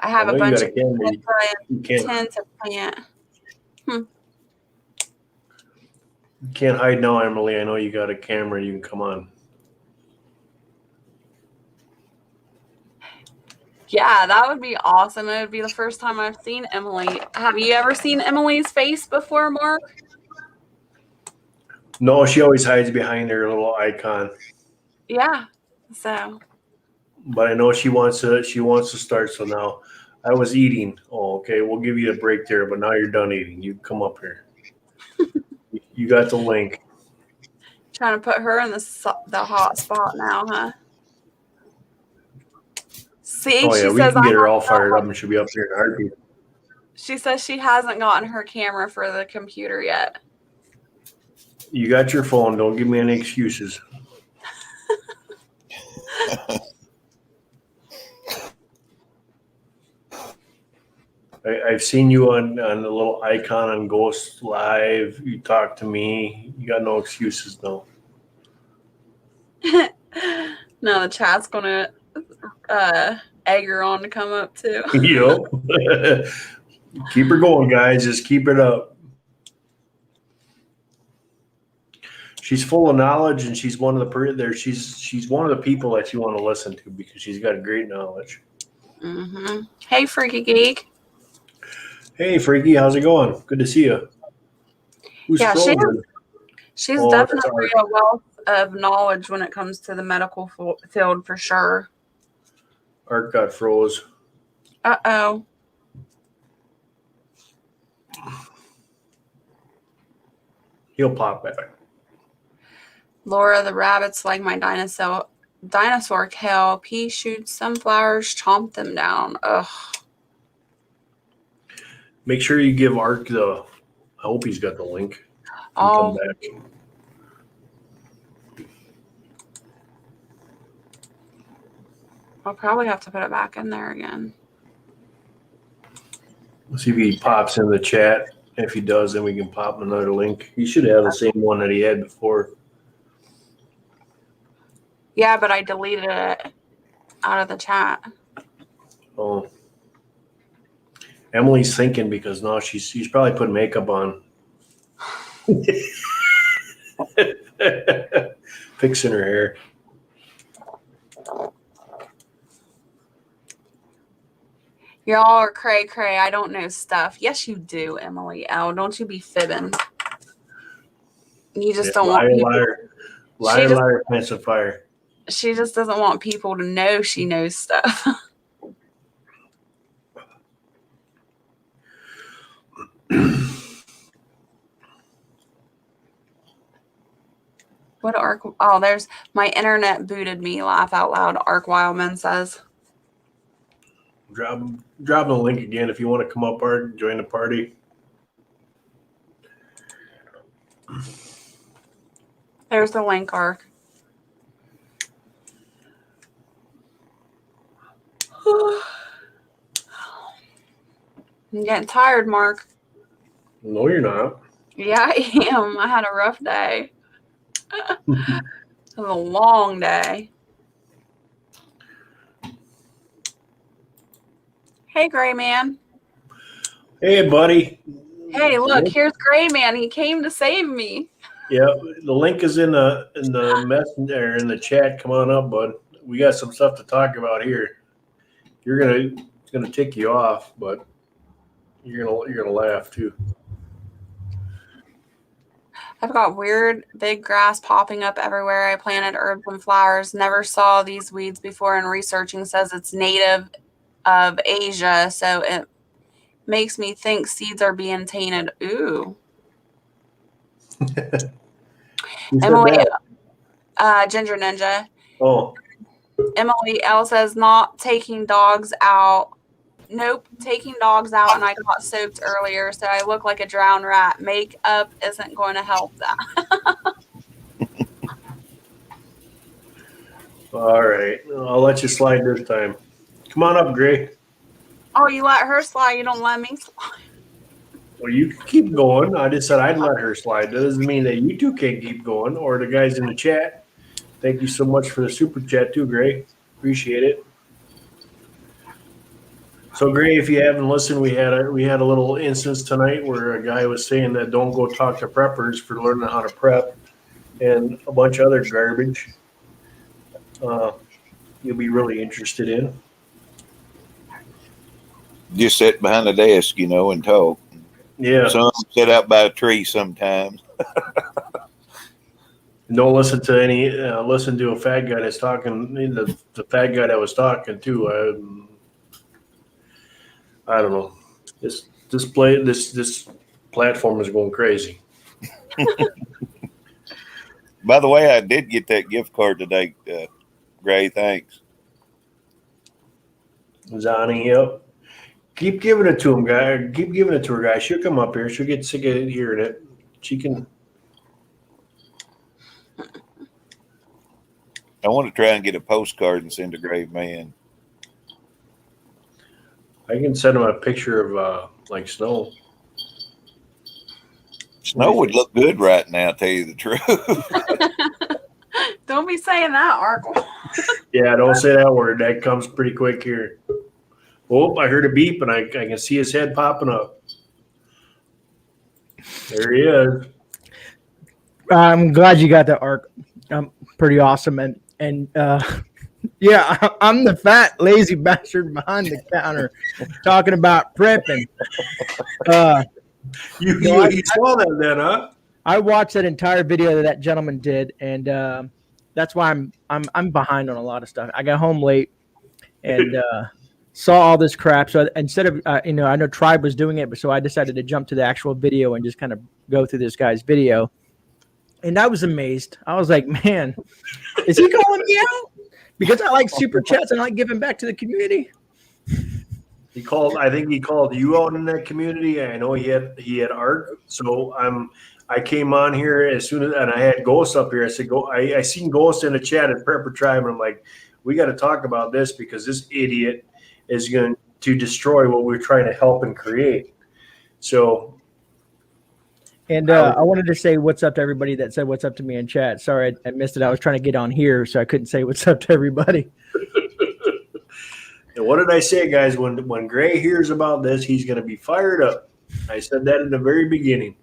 I have I know a you bunch got a of camera. plants I You can't, intend to plant. you can't hide now, Emily. I know you got a camera. You can come on. Yeah, that would be awesome. It would be the first time I've seen Emily. Have you ever seen Emily's face before, Mark? No, she always hides behind her little icon. Yeah. So, But I know she wants to start. So now I was eating. Oh, okay. We'll give you a break there, but now you're done eating. You come up here. You got the link. trying to put her in the hot spot now, huh? See, Oh yeah, she we says can get her I all have fired not- up and she'll be up there in a heartbeat. She says she hasn't gotten her camera for the computer yet. You got your phone. Don't give me any excuses. I've seen you on the little icon on Ghost Live. You talk to me. You got no excuses, no. No, the chat's gonna egg her on to come up too. Yep. Keep her going, guys. Just keep it up. She's full of knowledge, and she's one of the she's one of the people that you want to listen to because she's got great knowledge. Mm-hmm. Hey, Freaky Geek. Hey, Freaky, how's it going? Good to see you. Who's Yeah, frozen? She's Oh, that's definitely Art. a wealth of knowledge when it comes to the medical field for sure. Art got froze. Uh-oh. He'll pop back. Laura, the rabbits like my dinosaur kale. Pea shoots, sunflowers, chomp them down. Ugh. Make sure you give Art the. I hope he's got the link. Oh, Come back. I'll probably have to put it back in there again. Let's see if he pops in the chat. If he does, then we can pop him another link. He should have the same one that he had before. Yeah, but I deleted it out of the chat. Oh. Emily's thinking because now she's probably put makeup on. Fixing her hair. Y'all are cray cray. I don't know stuff. Yes, you do, Emily L. Don't you be fibbing. You just don't want people. Liar, pants of fire. She just doesn't want people to know she knows stuff. What Ark? Oh, there's my internet booted me. Laugh out loud. Ark Wildman says. Drop the link again if you want to come up, Art, and join the party. There's the link, Ark. I'm getting tired, Mark. No, you're not. Yeah, I am. I had a rough day. It was a long day. Hey, Gray Man. Hey, buddy. Hey, look, here's Gray Man. He came to save me. Yeah, the link is in the messenger in the chat. Come on up, bud. We got some stuff to talk about here. It's gonna tick you off, but you're gonna laugh too. I've got weird big grass popping up everywhere. I planted herbs and flowers. Never saw these weeds before, and researching says it's native of Asia, so it makes me think seeds are being tainted. Ooh. Emily, Ginger Ninja. Oh. Emily L says not taking dogs out. Nope, taking dogs out, and I got soaked earlier, so I look like a drowned rat. Makeup isn't going to help that. All right, I'll let you slide this time. Come on up, Gray. Oh, you let her slide. You don't let me slide. Well, you can keep going. I just said I'd let her slide. That doesn't mean that you two can't keep going, or the guys in the chat. Thank you so much for the super chat too, Gray. Appreciate it. So, Gray, if you haven't listened, we had a little instance tonight where a guy was saying that don't go talk to preppers for learning how to prep, and a bunch of other garbage. You'll be really interested in. Just sit behind the desk, and talk. Yeah. Some sit out by a tree sometimes. Don't listen to listen to a fat guy that's talking. The fat guy that was talking too. I don't know. This platform is going crazy. By the way, I did get that gift card today, Gray. Thanks. Zani, yep. Keep giving it to him, guy. Keep giving it to her, guy. She'll come up here. She'll get sick of hearing it. She can. I want to try and get a postcard and send to Grave Man. I can send him a picture of like snow. Snow would look good right now, tell you the truth. Don't be saying that, Arkle. Yeah, don't say that word. That comes pretty quick here. Oh, I heard a beep, and I can see his head popping up. There he is. I'm glad you got that, Ark. Pretty awesome. And yeah, I'm the fat, lazy bastard behind the counter talking about prepping. You saw that then, huh? I watched that entire video that gentleman did, and that's why I'm behind on a lot of stuff. I got home late and saw all this crap. So instead of I know Tribe was doing it, but so I decided to jump to the actual video and just kind of go through this guy's video. And I was amazed. I was like, man, is he calling me out? Because I like super chats and I like giving back to the community. I think he called you out in that community. I know he had art. So I came on here as soon as, and I had Ghost up here. I said, I seen Ghost in the chat at Prepper Tribe, and I'm like, we got to talk about this because this idiot is going to destroy what we're trying to help and create. So. And I wanted to say what's up to everybody that said what's up to me in chat. Sorry, I missed it. I was trying to get on here, so I couldn't say what's up to everybody. And what did I say, guys? When Gray hears about this, he's going to be fired up. I said that in the very beginning.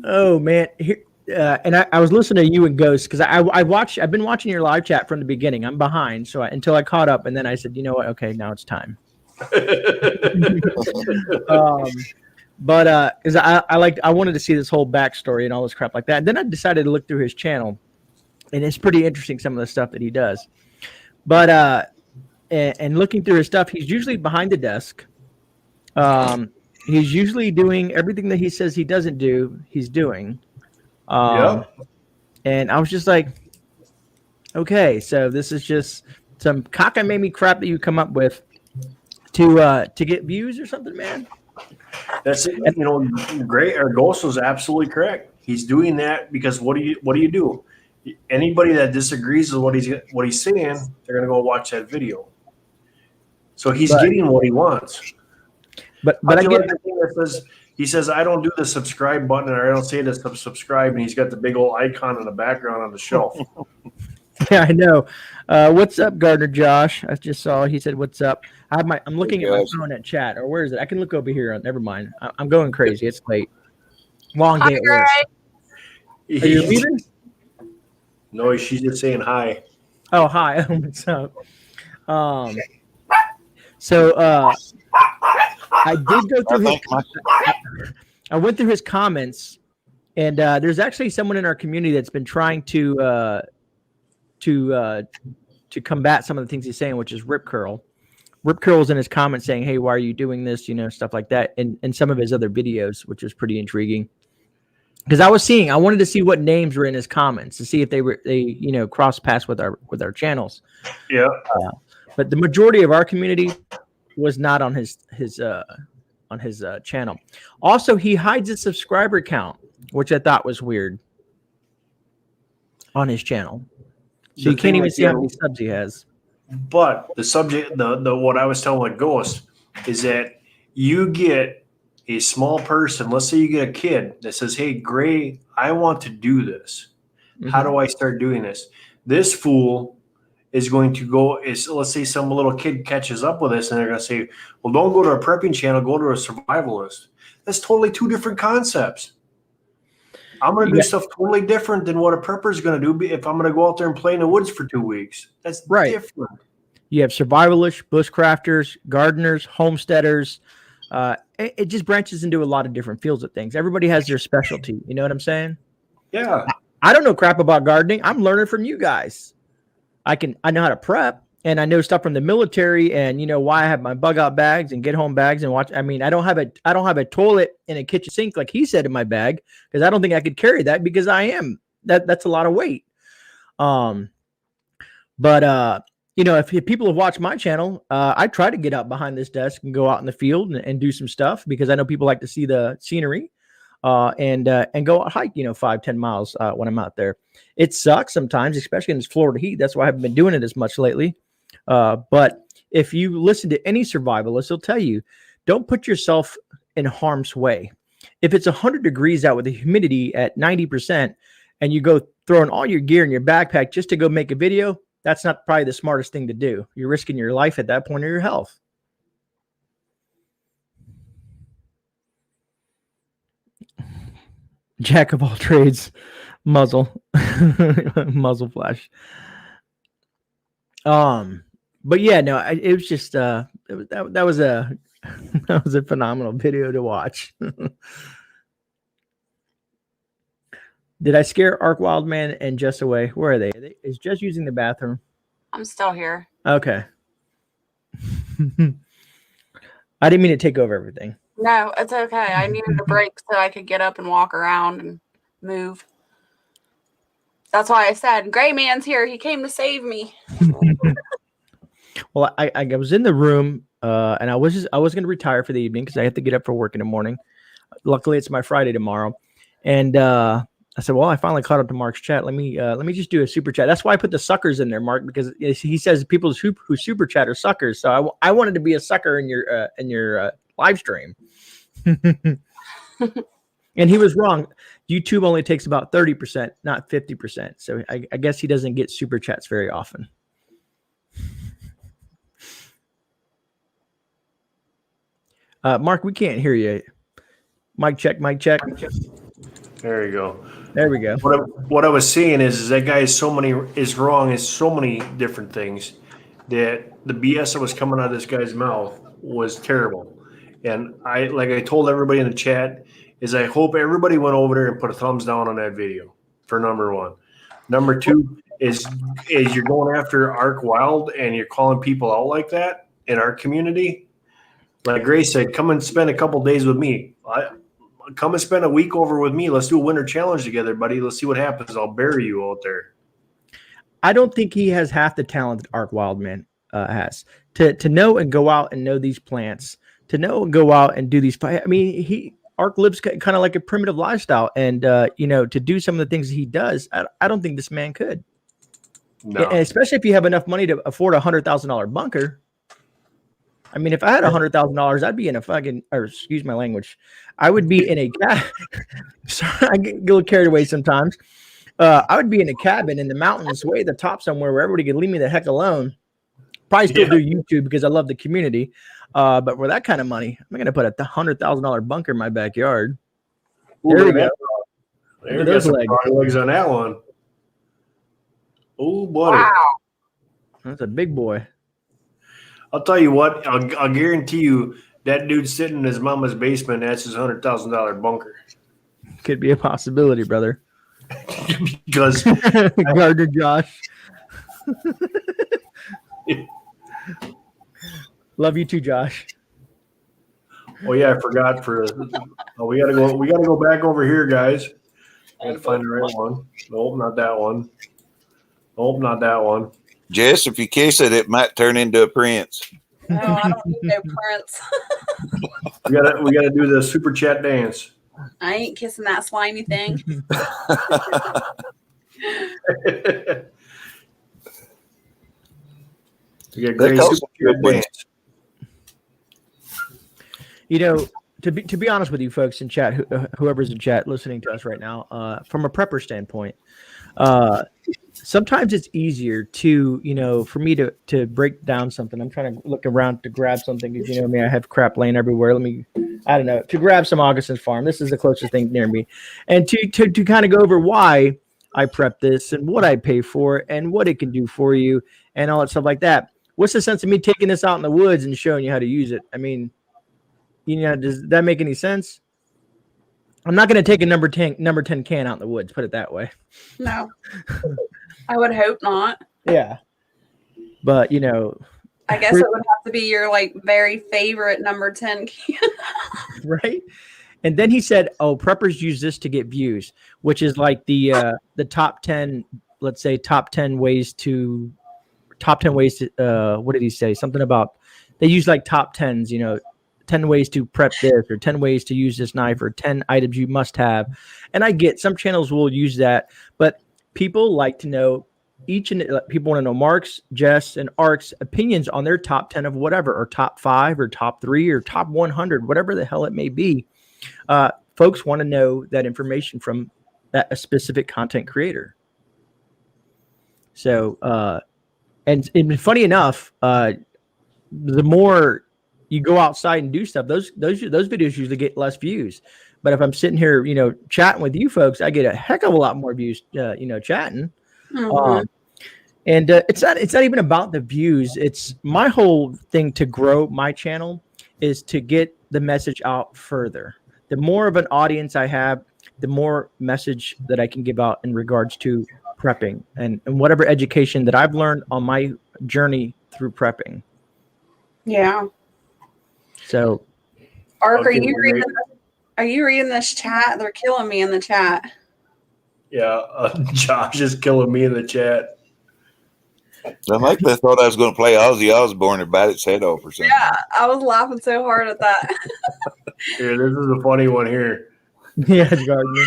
Oh man, and I was listening to you and Ghost because I've been watching your live chat from the beginning. I'm behind, so until I caught up, and then I said, you know what? Okay, now it's time. But because I wanted to see this whole backstory and all this crap like that. And then I decided to look through his channel, and it's pretty interesting some of the stuff that he does. But and looking through his stuff, he's usually behind the desk. He's usually doing everything that he says he doesn't do. He's doing. And I was just like, okay, so this is just some cockamamie crap that you come up with to get views or something, man. That's it. Gray or Ghost was absolutely correct. He's doing that because what do you do? Anybody that disagrees with what he's saying, they're gonna go watch that video. So he's getting what he wants. But I get the thing that says he says I don't do the subscribe button or I don't say to subscribe, and he's got the big old icon in the background on the shelf. Yeah, I know. What's up, Gardner Josh? I just saw he said, "What's up?" I'm looking at my phone at chat, or where is it? I can look over here. Never mind. I'm going crazy. It's late. Long day at work. Are you leaving? No, she's just saying hi. Oh, hi. What's up? So I did go through I went through his comments, and there's actually someone in our community that's been trying to combat some of the things he's saying, which is Rip Curl. Rip Curl's in his comments saying, "Hey, why are you doing this?" Stuff like that, and some of his other videos, which was pretty intriguing. Because I wanted to see what names were in his comments to see if they cross paths with our channels. Yeah. But the majority of our community was not on his channel. Also, he hides his subscriber count, which I thought was weird on his channel. So you can't even see how many subs he has. But the subject, the what I was telling Ghost is that you get a small person. Let's say you get a kid that says, "Hey, Gray, I want to do this. How do I start doing this?" This fool is going to go. Let's say some little kid catches up with us, and they're going to say, "Well, don't go to a prepping channel. Go to a survivalist." That's totally two different concepts. I'm going to do stuff totally different than what a prepper is going to do if I'm going to go out there and play in the woods for 2 weeks. That's different. You have survivalists, bushcrafters, gardeners, homesteaders. It just branches into a lot of different fields of things. Everybody has their specialty. You know what I'm saying? Yeah. I don't know crap about gardening. I'm learning from you guys. I know how to prep, and I know stuff from the military, and why I have my bug out bags and get home bags and watch. I mean, I don't have a toilet and a kitchen sink like he said in my bag, because I don't think I could carry that because that's a lot of weight. If people have watched my channel, I try to get out behind this desk and go out in the field and do some stuff because I know people like to see the scenery. and go hike, 5-10 miles when I'm out there. It sucks sometimes, especially in this Florida heat. That's why I haven't been doing it as much lately. But if you listen to any survivalist, they'll tell you, don't put yourself in harm's way. If it's 100 degrees out with the humidity at 90% and you go throwing all your gear in your backpack just to go make a video, that's not probably the smartest thing to do. You're risking your life at that point or your health. Jack of all trades, muzzle flash. But yeah, no, it was just that was a that was a phenomenal video to watch. Did I scare Ark Wildman and Jess away? Where are they? Is Jess using the bathroom? I'm still here. Okay. I didn't mean to take over everything. No, it's okay. I needed a break so I could get up and walk around and move. That's why I said, Gray Man's here. He came to save me. Well, I was in the room and I was going to retire for the evening because I have to get up for work in the morning. Luckily, it's my Friday tomorrow. And I said, well, I finally caught up to Mark's chat. Let me just do a super chat. That's why I put the suckers in there, Mark, because he says people who super chat are suckers. So I wanted to be a sucker in your live stream. And he was wrong. YouTube only takes about 30%, not 50%. So I guess he doesn't get super chats very often. Mark, we can't hear you. Mic check, mic check. There you go. There we go. What I was saying is that guy is wrong in so many different things that the BS that was coming out of this guy's mouth was terrible. And I told everybody in the chat, is I hope everybody went over there and put a thumbs down on that video for number one. Number two is you're going after Ark Wild and you're calling people out like that in our community. Like Grace said, come and spend a couple days with me. Come and spend a week over with me. Let's do a winter challenge together, buddy. Let's see what happens. I'll bury you out there. I don't think he has half the talent that Ark Wildman has to know and go out and know these plants, to know and go out and do these. I mean, Ark lives kind of like a primitive lifestyle, and to do some of the things he does, I don't think this man could. No. And especially if you have enough money to afford $100,000 bunker. I mean, if I had $100,000, I'd be in a fucking, or excuse my language, I would be in a sorry, I get a little carried away sometimes. I would be in a cabin in the mountains, way at the top somewhere where everybody could leave me the heck alone. Probably still do YouTube because I love the community. But for that kind of money, I'm going to put a $100,000 bunker in my backyard. Ooh, there we go. There got some legs on that one. Oh, buddy. Wow. That's a big boy. I'll tell you what, I'll guarantee you that dude sitting in his mama's basement, that's his $100,000 bunker. Could be a possibility, brother. Because Gardner Josh. Love you too, Josh. Oh yeah, I forgot we gotta go back over here, guys. I gotta find the right one. Nope, not that one. Nope, not that one. Jess, if you kiss it, it might turn into a prince. No, I don't need no prince. we gotta do the super chat dance. I ain't kissing that slimy thing. We get great super chat dance. To be honest with you folks in chat, whoever's in chat listening to us right now, from a prepper standpoint, sometimes it's easier to, for me to break down something. I'm trying to look around to grab something because I have crap laying everywhere. To grab some Augustin's Farm. This is the closest thing near me. And to kind of go over why I prep this and what I pay for it and what it can do for you and all that stuff like that. What's the sense of me taking this out in the woods and showing you how to use it? I mean, does that make any sense? I'm not going to take a number 10 can out in the woods, put it that way. No. I would hope not. Yeah. But, I guess it would have to be your very favorite number 10 can. Right? And then he said, "Oh, preppers use this to get views," which is like the top 10, let's say top 10 ways to what did he say? Something about they use like top 10s, 10 ways to prep this, or 10 ways to use this knife, or 10 items you must have. And I get some channels will use that, but people like to know people want to know Mark's, Jess, and Ark's opinions on their top 10 of whatever, or top 5 or top 3 or top 100, whatever the hell it may be. Folks want to know that information from a specific content creator. So, and funny enough, the more you go outside and do stuff, those videos usually get less views. But if I'm sitting here, chatting with you folks, I get a heck of a lot more views, chatting. Mhm. And it's not even about the views. It's my whole thing to grow my channel is to get the message out further. The more of an audience I have, the more message that I can give out in regards to prepping and whatever education that I've learned on my journey through prepping. Yeah. So, Ark, are you reading this chat? They're killing me in the chat. Yeah, Josh is killing me in the chat. I think they thought I was going to play Ozzy Osbourne or bat its head off or something. Yeah, I was laughing so hard at that. Here, this is a funny one here. yeah, Gardner.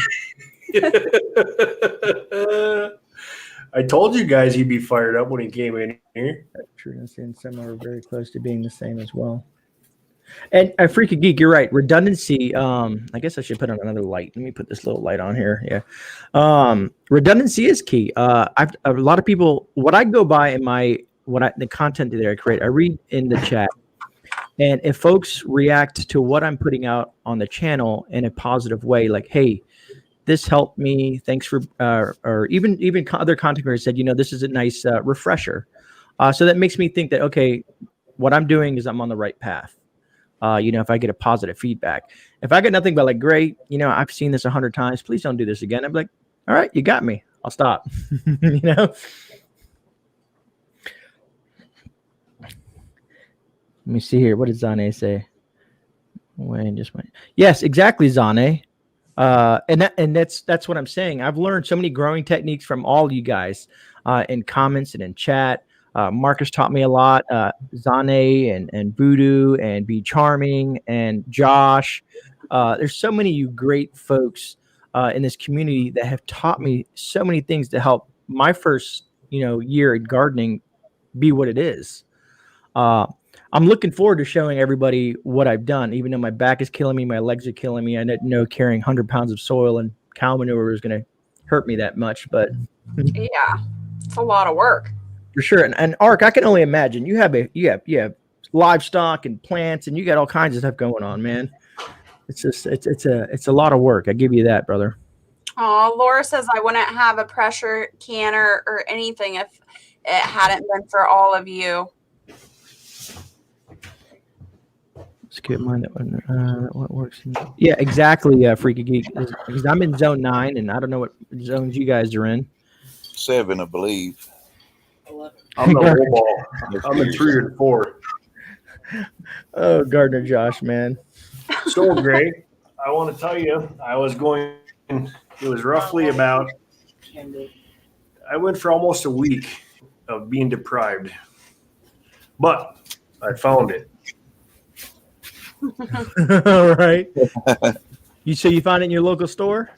I told you guys he'd be fired up when he came in here. True, and some are very close to being the same as well. And Freaky Geek, you're right. Redundancy. I guess I should put on another light. Let me put this little light on here. Yeah. Redundancy is key. A lot of people. What I go by in the content that I create, I read in the chat, and if folks react to what I'm putting out on the channel in a positive way, like, hey, this helped me. Thanks for, or even other content creators said, this is a nice refresher. So that makes me think that, okay, what I'm doing is I'm on the right path. If I get a positive feedback, if I get nothing but like, great, I've seen this 100 times, please don't do this again. I'm like, all right, you got me. I'll stop. Let me see here. What did Zane say? Wait. Yes, exactly, Zane. And that's what I'm saying. I've learned so many growing techniques from all you guys in comments and in chat. Marcus taught me a lot. Zane and Voodoo and Be Charming and Josh. There's so many you great folks in this community that have taught me so many things to help my first year in gardening be what it is. I'm looking forward to showing everybody what I've done, even though my back is killing me, my legs are killing me. I didn't know carrying 100 pounds of soil and cow manure was going to hurt me that much, but Yeah, it's a lot of work. For sure. And Ark, I can only imagine you have livestock and plants and you got all kinds of stuff going on, man. It's just it's a lot of work. I give you that, brother. Oh, Laura says I wouldn't have a pressure canner or anything if it hadn't been for all of you. Let's get mine. What works? Yeah, exactly. Freaky Geek, because I'm in zone 9 and I don't know what zones you guys are in. 7, I believe. 11. I'm the whole ball. I'm in 3 or 4. Oh, Gardner Josh, man. So great. I want to tell you, it was roughly about, I went for almost a week of being deprived, but I found it. All right. You found it in your local store?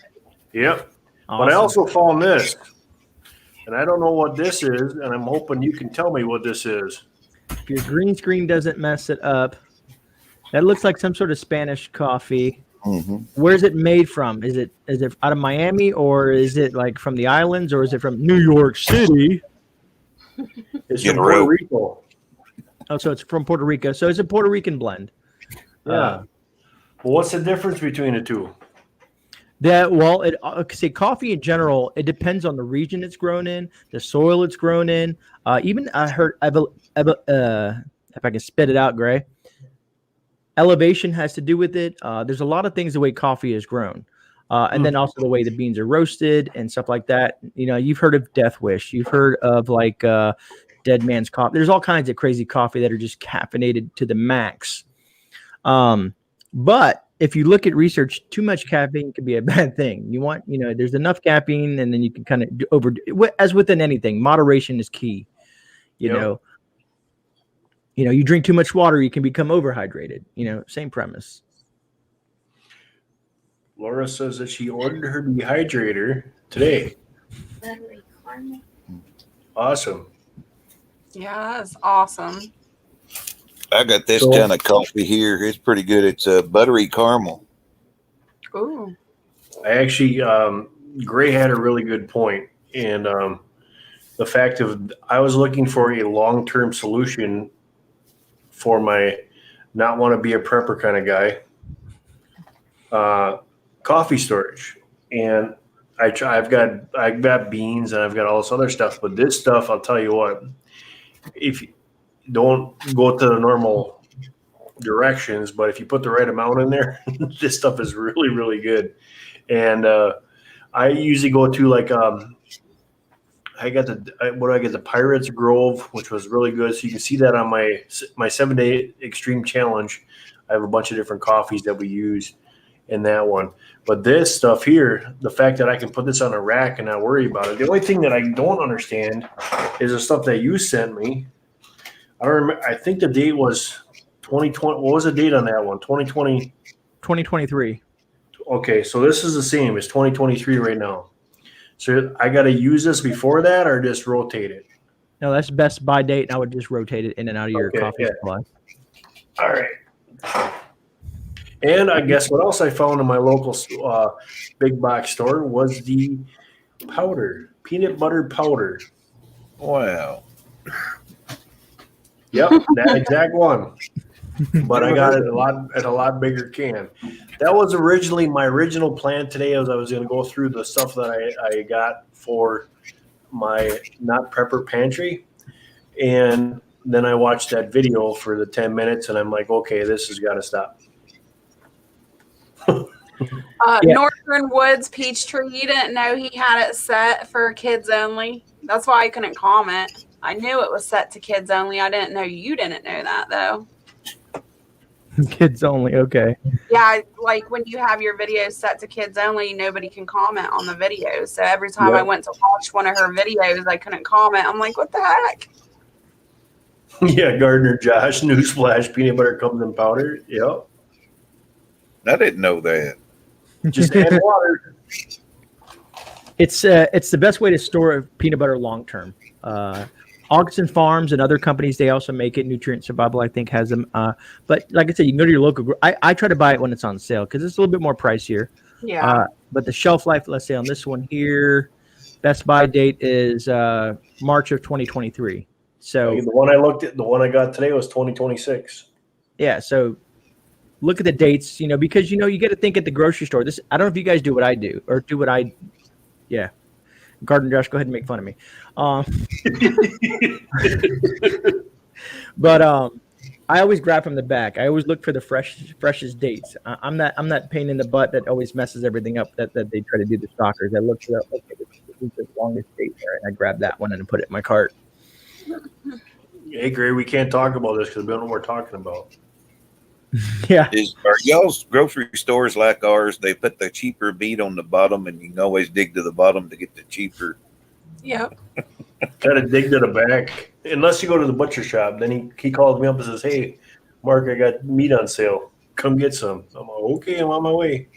Yep. Awesome. But I also found this. And I don't know what this is, and I'm hoping you can tell me what this is. If your green screen doesn't mess it up, that looks like some sort of Spanish coffee. Mm-hmm. Where's it made from? Is it out of Miami, or is it like from the islands, or is it from New York City? It's from Puerto Rico. Oh, so it's from Puerto Rico. So it's a Puerto Rican blend. Yeah. Well, what's the difference between the two? Say coffee in general, it depends on the region it's grown in, the soil it's grown in. Even I heard, if I can spit it out, Gray, elevation has to do with it. There's a lot of things the way coffee is grown. And then also the way the beans are roasted and stuff like that. You've heard of Death Wish. You've heard of Dead Man's Coffee. There's all kinds of crazy coffee that are just caffeinated to the max. But if you look at research, too much caffeine can be a bad thing. You want, there's enough caffeine, and then you can kind of overdo. As within anything, moderation is key. You know, you drink too much water, you can become overhydrated. Same premise. Laura says that she ordered her dehydrator today. Awesome. Yeah, that's awesome. I got this So- kind of coffee here. It's pretty good. It's a buttery caramel. Ooh. I actually, Gray had a really good point, and the fact of I was looking for a long-term solution for my not want to be a prepper kind of guy, coffee storage, and I've got beans and I've got all this other stuff, but this stuff, I'll tell you what, if you don't go to the normal directions, but if you put the right amount in there, this stuff is really, really good. And I usually go to like I got the Pirates Grove, which was really good. So you can see that on my 7-day extreme challenge. I have a bunch of different coffees that we use in that one. But this stuff here, the fact that I can put this on a rack and not worry about it. The only thing that I don't understand is the stuff that you sent me. I don't remember. I think the date was 2020. What was the date on that one? 2020. 2023. Okay, so this is the same. It's 2023 right now. So I got to use this before that or just rotate it? No, that's best by date, and I would just rotate it in and out of your Okay, coffee yeah. supply. All right. And I guess what else I found in my local big box store was the powder, peanut butter powder. Wow. Yep, that exact one. But I got it at a lot bigger can. That was originally my original plan today. I was going to go through the stuff that I got for my not prepper pantry, and then I watched that video for the 10 minutes, and I'm like, okay, this has got to stop. Yeah. Northern Woods Peachtree, you didn't know he had it set for kids only. That's why I couldn't comment. I knew it was set to kids only. I didn't know you didn't know that, though. Kids only. Okay. Yeah, like when you have your videos set to kids only, nobody can comment on the videos. So every time I Yep. went to watch one of her videos, I couldn't comment. I'm like, what the heck? Yeah, Gardner Josh, newsflash, peanut butter comes in powder. Yep. I didn't know that. Just add water. It's the best way to store peanut butter long term. Augustin Farms and other companies, they also make it. Nutrient Survival, I think, has them. But like I said, you can go to your local. I try to buy it when it's on sale because it's a little bit more pricier. Yeah. But the shelf life, let's say on this one here, best buy date is March of 2023. So The one I got today was 2026. yeah, so look at the dates, because you got to think at the grocery store. I don't know if you guys do what I do or do what I. Yeah, Gardner Josh, go ahead and make fun of me. But I always grab from the back. I always look for the freshest dates. I'm that pain in the butt that always messes everything up. That they try to do the stockers. I look for okay, this is the longest date there, and I grab that one and put it in my cart. Hey, Gray, we can't talk about this because we don't know what we're talking about. Yeah. Are y'all's grocery stores like ours? They put the cheaper beet on the bottom, and you can always dig to the bottom to get the cheaper. Yep. Got to dig to the back. Unless you go to the butcher shop. Then he calls me up and says, hey, Mark, I got meat on sale. Come get some. I'm like, okay, I'm on my way.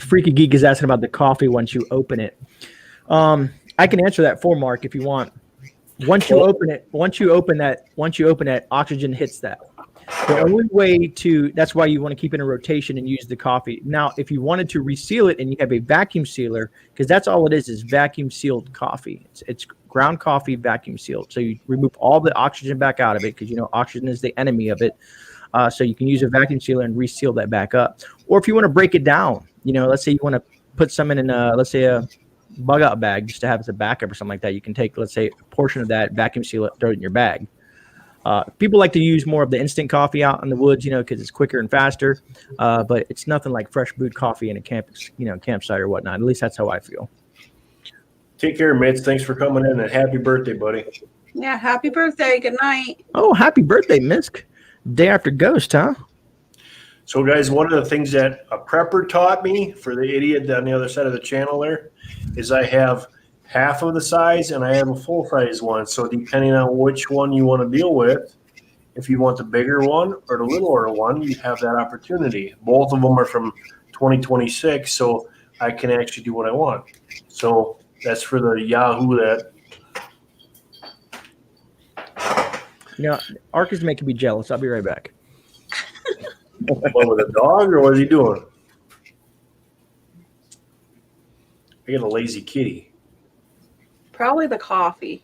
Freaky Geek is asking about the coffee once you open it. I can answer that for Mark if you want. Once you open that, oxygen hits that. The only way that's why you want to keep it in rotation and use the coffee. Now, if you wanted to reseal it and you have a vacuum sealer, because that's all it is vacuum sealed coffee. It's ground coffee vacuum sealed. So you remove all the oxygen back out of it because oxygen is the enemy of it. So you can use a vacuum sealer and reseal that back up. Or if you want to break it down, let's say you want to put some in let's say a bug out bag just to have as a backup or something like that. You can take, let's say, a portion of that, vacuum seal it, throw it in your bag. People like to use more of the instant coffee out in the woods, because it's quicker and faster. But it's nothing like fresh brewed coffee in a campsite or whatnot. At least that's how I feel. Take care, Mitch. Thanks for coming in, and happy birthday, buddy. Yeah. Happy birthday. Good night. Oh, happy birthday, Misk. Day after Ghost, huh? So, guys, one of the things that a prepper taught me, for the idiot on the other side of the channel there, is I have half of the size, and I have a full-size one. So depending on which one you want to deal with, if you want the bigger one or the littler one, you have that opportunity. Both of them are from 2026, so I can actually do what I want. So that's for the Yahoo that. Ark is making me jealous. I'll be right back. What, with a dog, or what is he doing? I got a lazy kitty. Probably the coffee.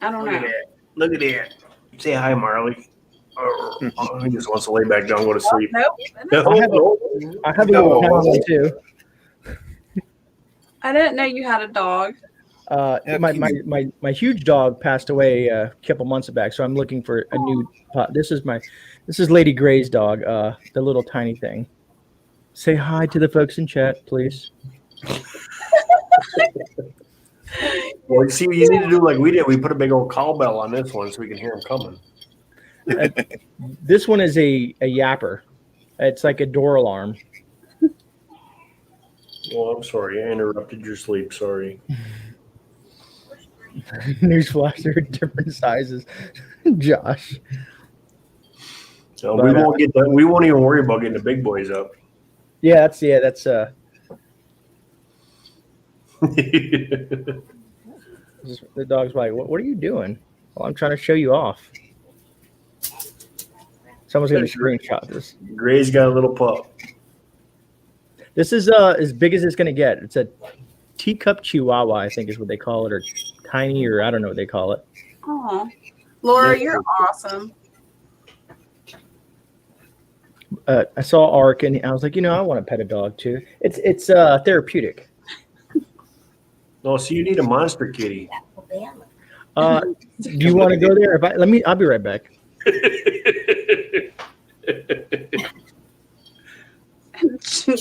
I don't Look at know. that. Look at that. Say hi, Marley. Oh, he just wants to lay back down and go to sleep. Nope. I have a little hound one too. I didn't know you had a dog. My huge dog passed away a couple months back, so I'm looking for a new pup. This is Lady Gray's dog, the little tiny thing. Say hi to the folks in chat, please. Well, see, you need to do like we did. We put a big old cowbell on this one so we can hear him coming. This one is a yapper. It's like a door alarm. Well, I'm sorry. I interrupted your sleep. Sorry. Newsflash, they're different sizes. Josh. So we won't get that. We won't even worry about getting the big boys up. That's the dog's like, what are you doing? Well, I'm trying to show you off. Someone's gonna screenshot this. Gray's got a little pup. This is as big as it's gonna get. It's a teacup chihuahua, I think is what they call it, or tiny, or I don't know what they call it. Oh, Laura, you're awesome. I saw Ark and I was like, I want to pet a dog too. It's therapeutic. No, so you need a monster kitty. Do you want to go there? I'll be right back.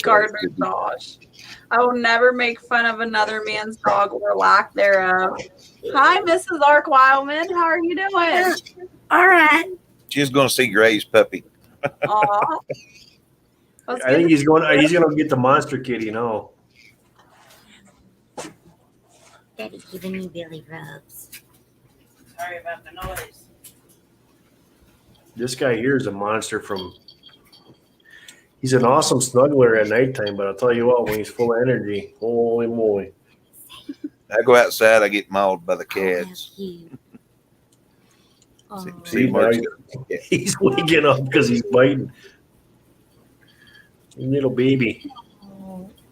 Gardner Josh. I will never make fun of another man's dog or lack thereof. Hi, Mrs. Ark Wildman. How are you doing? All right. She's going to see Gray's puppy. Aw. I think he's going to get the monster kitty. No. Daddy giving me belly rubs. Sorry about the noise. This guy here is a monster he's an awesome snuggler at nighttime, but I'll tell you what, when he's full of energy, holy moly. I go outside, I get mauled by the cats. See, he's waking up because he's biting. Little baby.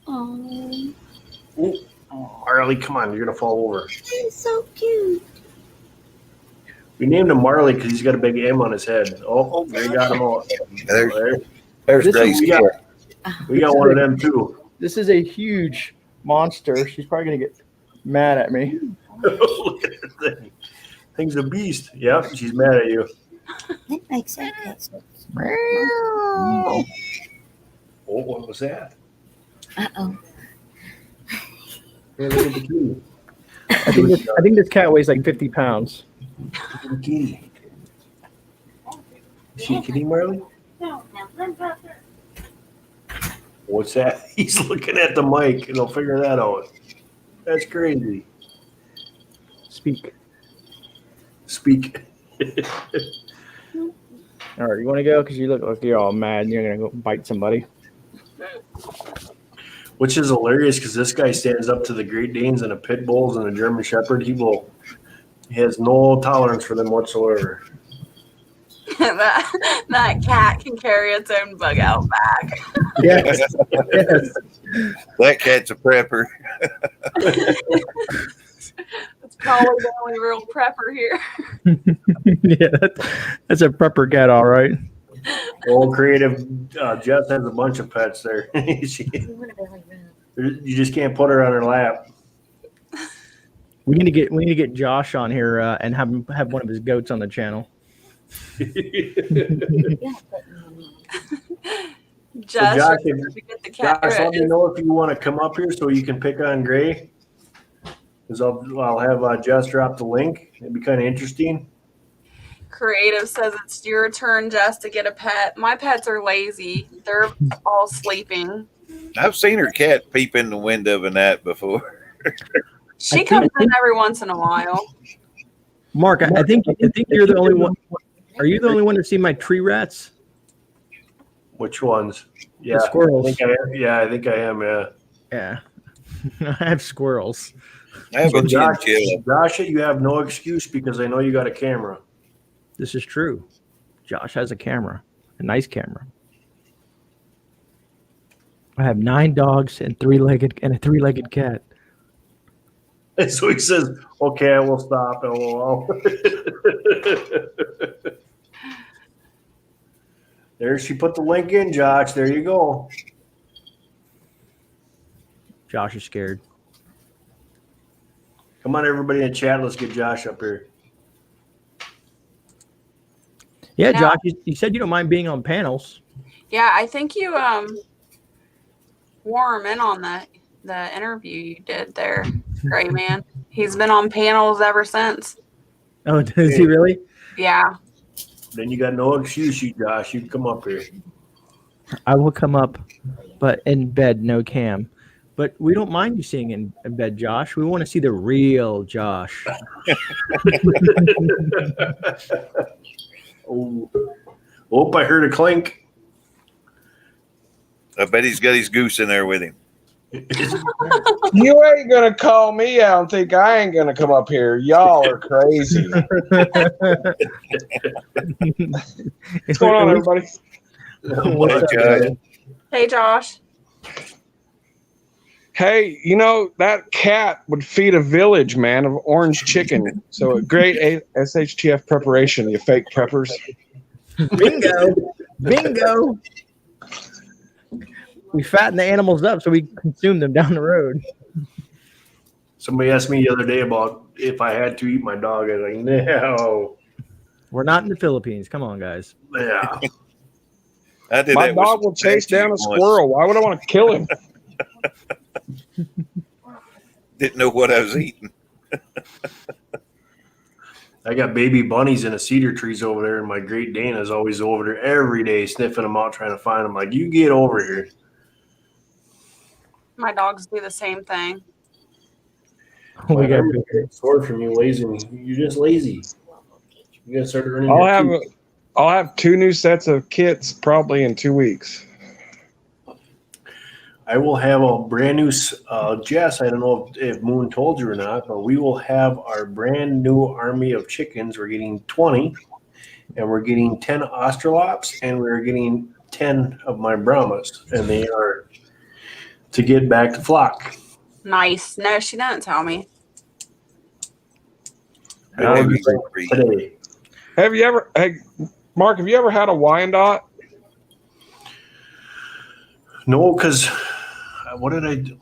Oh, Ooh. Marley, come on, you're going to fall over. he's so cute. We named him Marley because he's got a big M on his head. Oh, they got him all. There's Gray's we got one of them too. This is a huge monster. She's probably gonna get mad at me. Look at the thing. Thing's a beast. Yep, she's mad at you. That makes sense. Oh, what was that? Uh-oh. Hey, look at the kitty. I think this cat weighs like 50 pounds. Look at the kitty. Is she a kitty, Marley? What's that? He's looking at the mic, and I'll figure that out. That's crazy. Speak. All right, you want to go? Because you look like you're all mad and you're going to go bite somebody. Which is hilarious because this guy stands up to the Great Danes and the Pit Bulls and the German Shepherd. He has no tolerance for them whatsoever. that cat can carry its own bug out bag. Yes. That cat's a prepper. It's probably the only real prepper here. Yeah, that's a prepper cat, all right. Old creative Jess has a bunch of pets there. You just can't put her on her lap. We need to get Josh on here and have one of his goats on the channel. Josh, Josh, get the cat. Josh, let me know if you want to come up here so you can pick on Gray. Because I'll have Jess drop the link. It'd be kind of interesting. Creative says it's your turn, Jess, to get a pet. My pets are lazy. They're all sleeping. I've seen her cat peep in the window of a night before. She comes in every once in a while. Mark, I think you're the only one. Are you the only one to see my tree rats? Which ones? Yeah, The squirrels. I think I am. Yeah. Yeah. I have squirrels. I have So a chinchilla. Josh, you have no excuse because I know you got a camera. This is true. Josh has a camera, a nice camera. I have 9 dogs and a three-legged cat. And so he says, "Okay, I will stop." LOL. There, she put the link in, Josh. There you go. Josh is scared. Come on, everybody in the chat. Let's get Josh up here. Yeah, Now- Josh, you said you don't mind being on panels. Yeah, I think you wore him in on the interview you did there, Gray Man. He's been on panels ever since. Oh, does he really? Yeah. Then you got no excuse, Josh. You can come up here. I will come up, but in bed, no cam. But we don't mind you seeing in bed, Josh. We want to see the real Josh. Oh, I heard a clink. I bet he's got his goose in there with him. You ain't gonna call me out and think I ain't gonna come up here. Y'all are crazy. What's going on, everybody? What's up, Josh? man? Hey, Josh. Hey, you know that cat would feed a village, man, of orange chicken. So a great SHTF preparation, you fake preppers. Bingo. We fatten the animals up so we consume them down the road. Somebody asked me the other day about if I had to eat my dog. I was like, no. We're not in the Philippines. Come on, guys. Yeah. I did My that with dog will chase some down a once. squirrel. Why would I want to kill him? Didn't know what I was eating. I got baby bunnies in the cedar trees over there, and my Great Dane is always over there every day sniffing them out, trying to find them. Like, you get over here. My dogs do the same thing. We got sword from you, lazy. You're just lazy. You gotta start earning. your keep. I'll have 2 new sets of kits probably in 2 weeks. I will have a brand new Jess. I don't know if Moon told you or not, but we will have our brand new army of chickens. We're getting 20, and we're getting 10 Australops, and we're getting 10 of my Brahmas, and they are to get back to flock. Nice. No, she didn't tell me. Today. Hey, Mark, have you ever had a Wyandotte? No, because what did I do?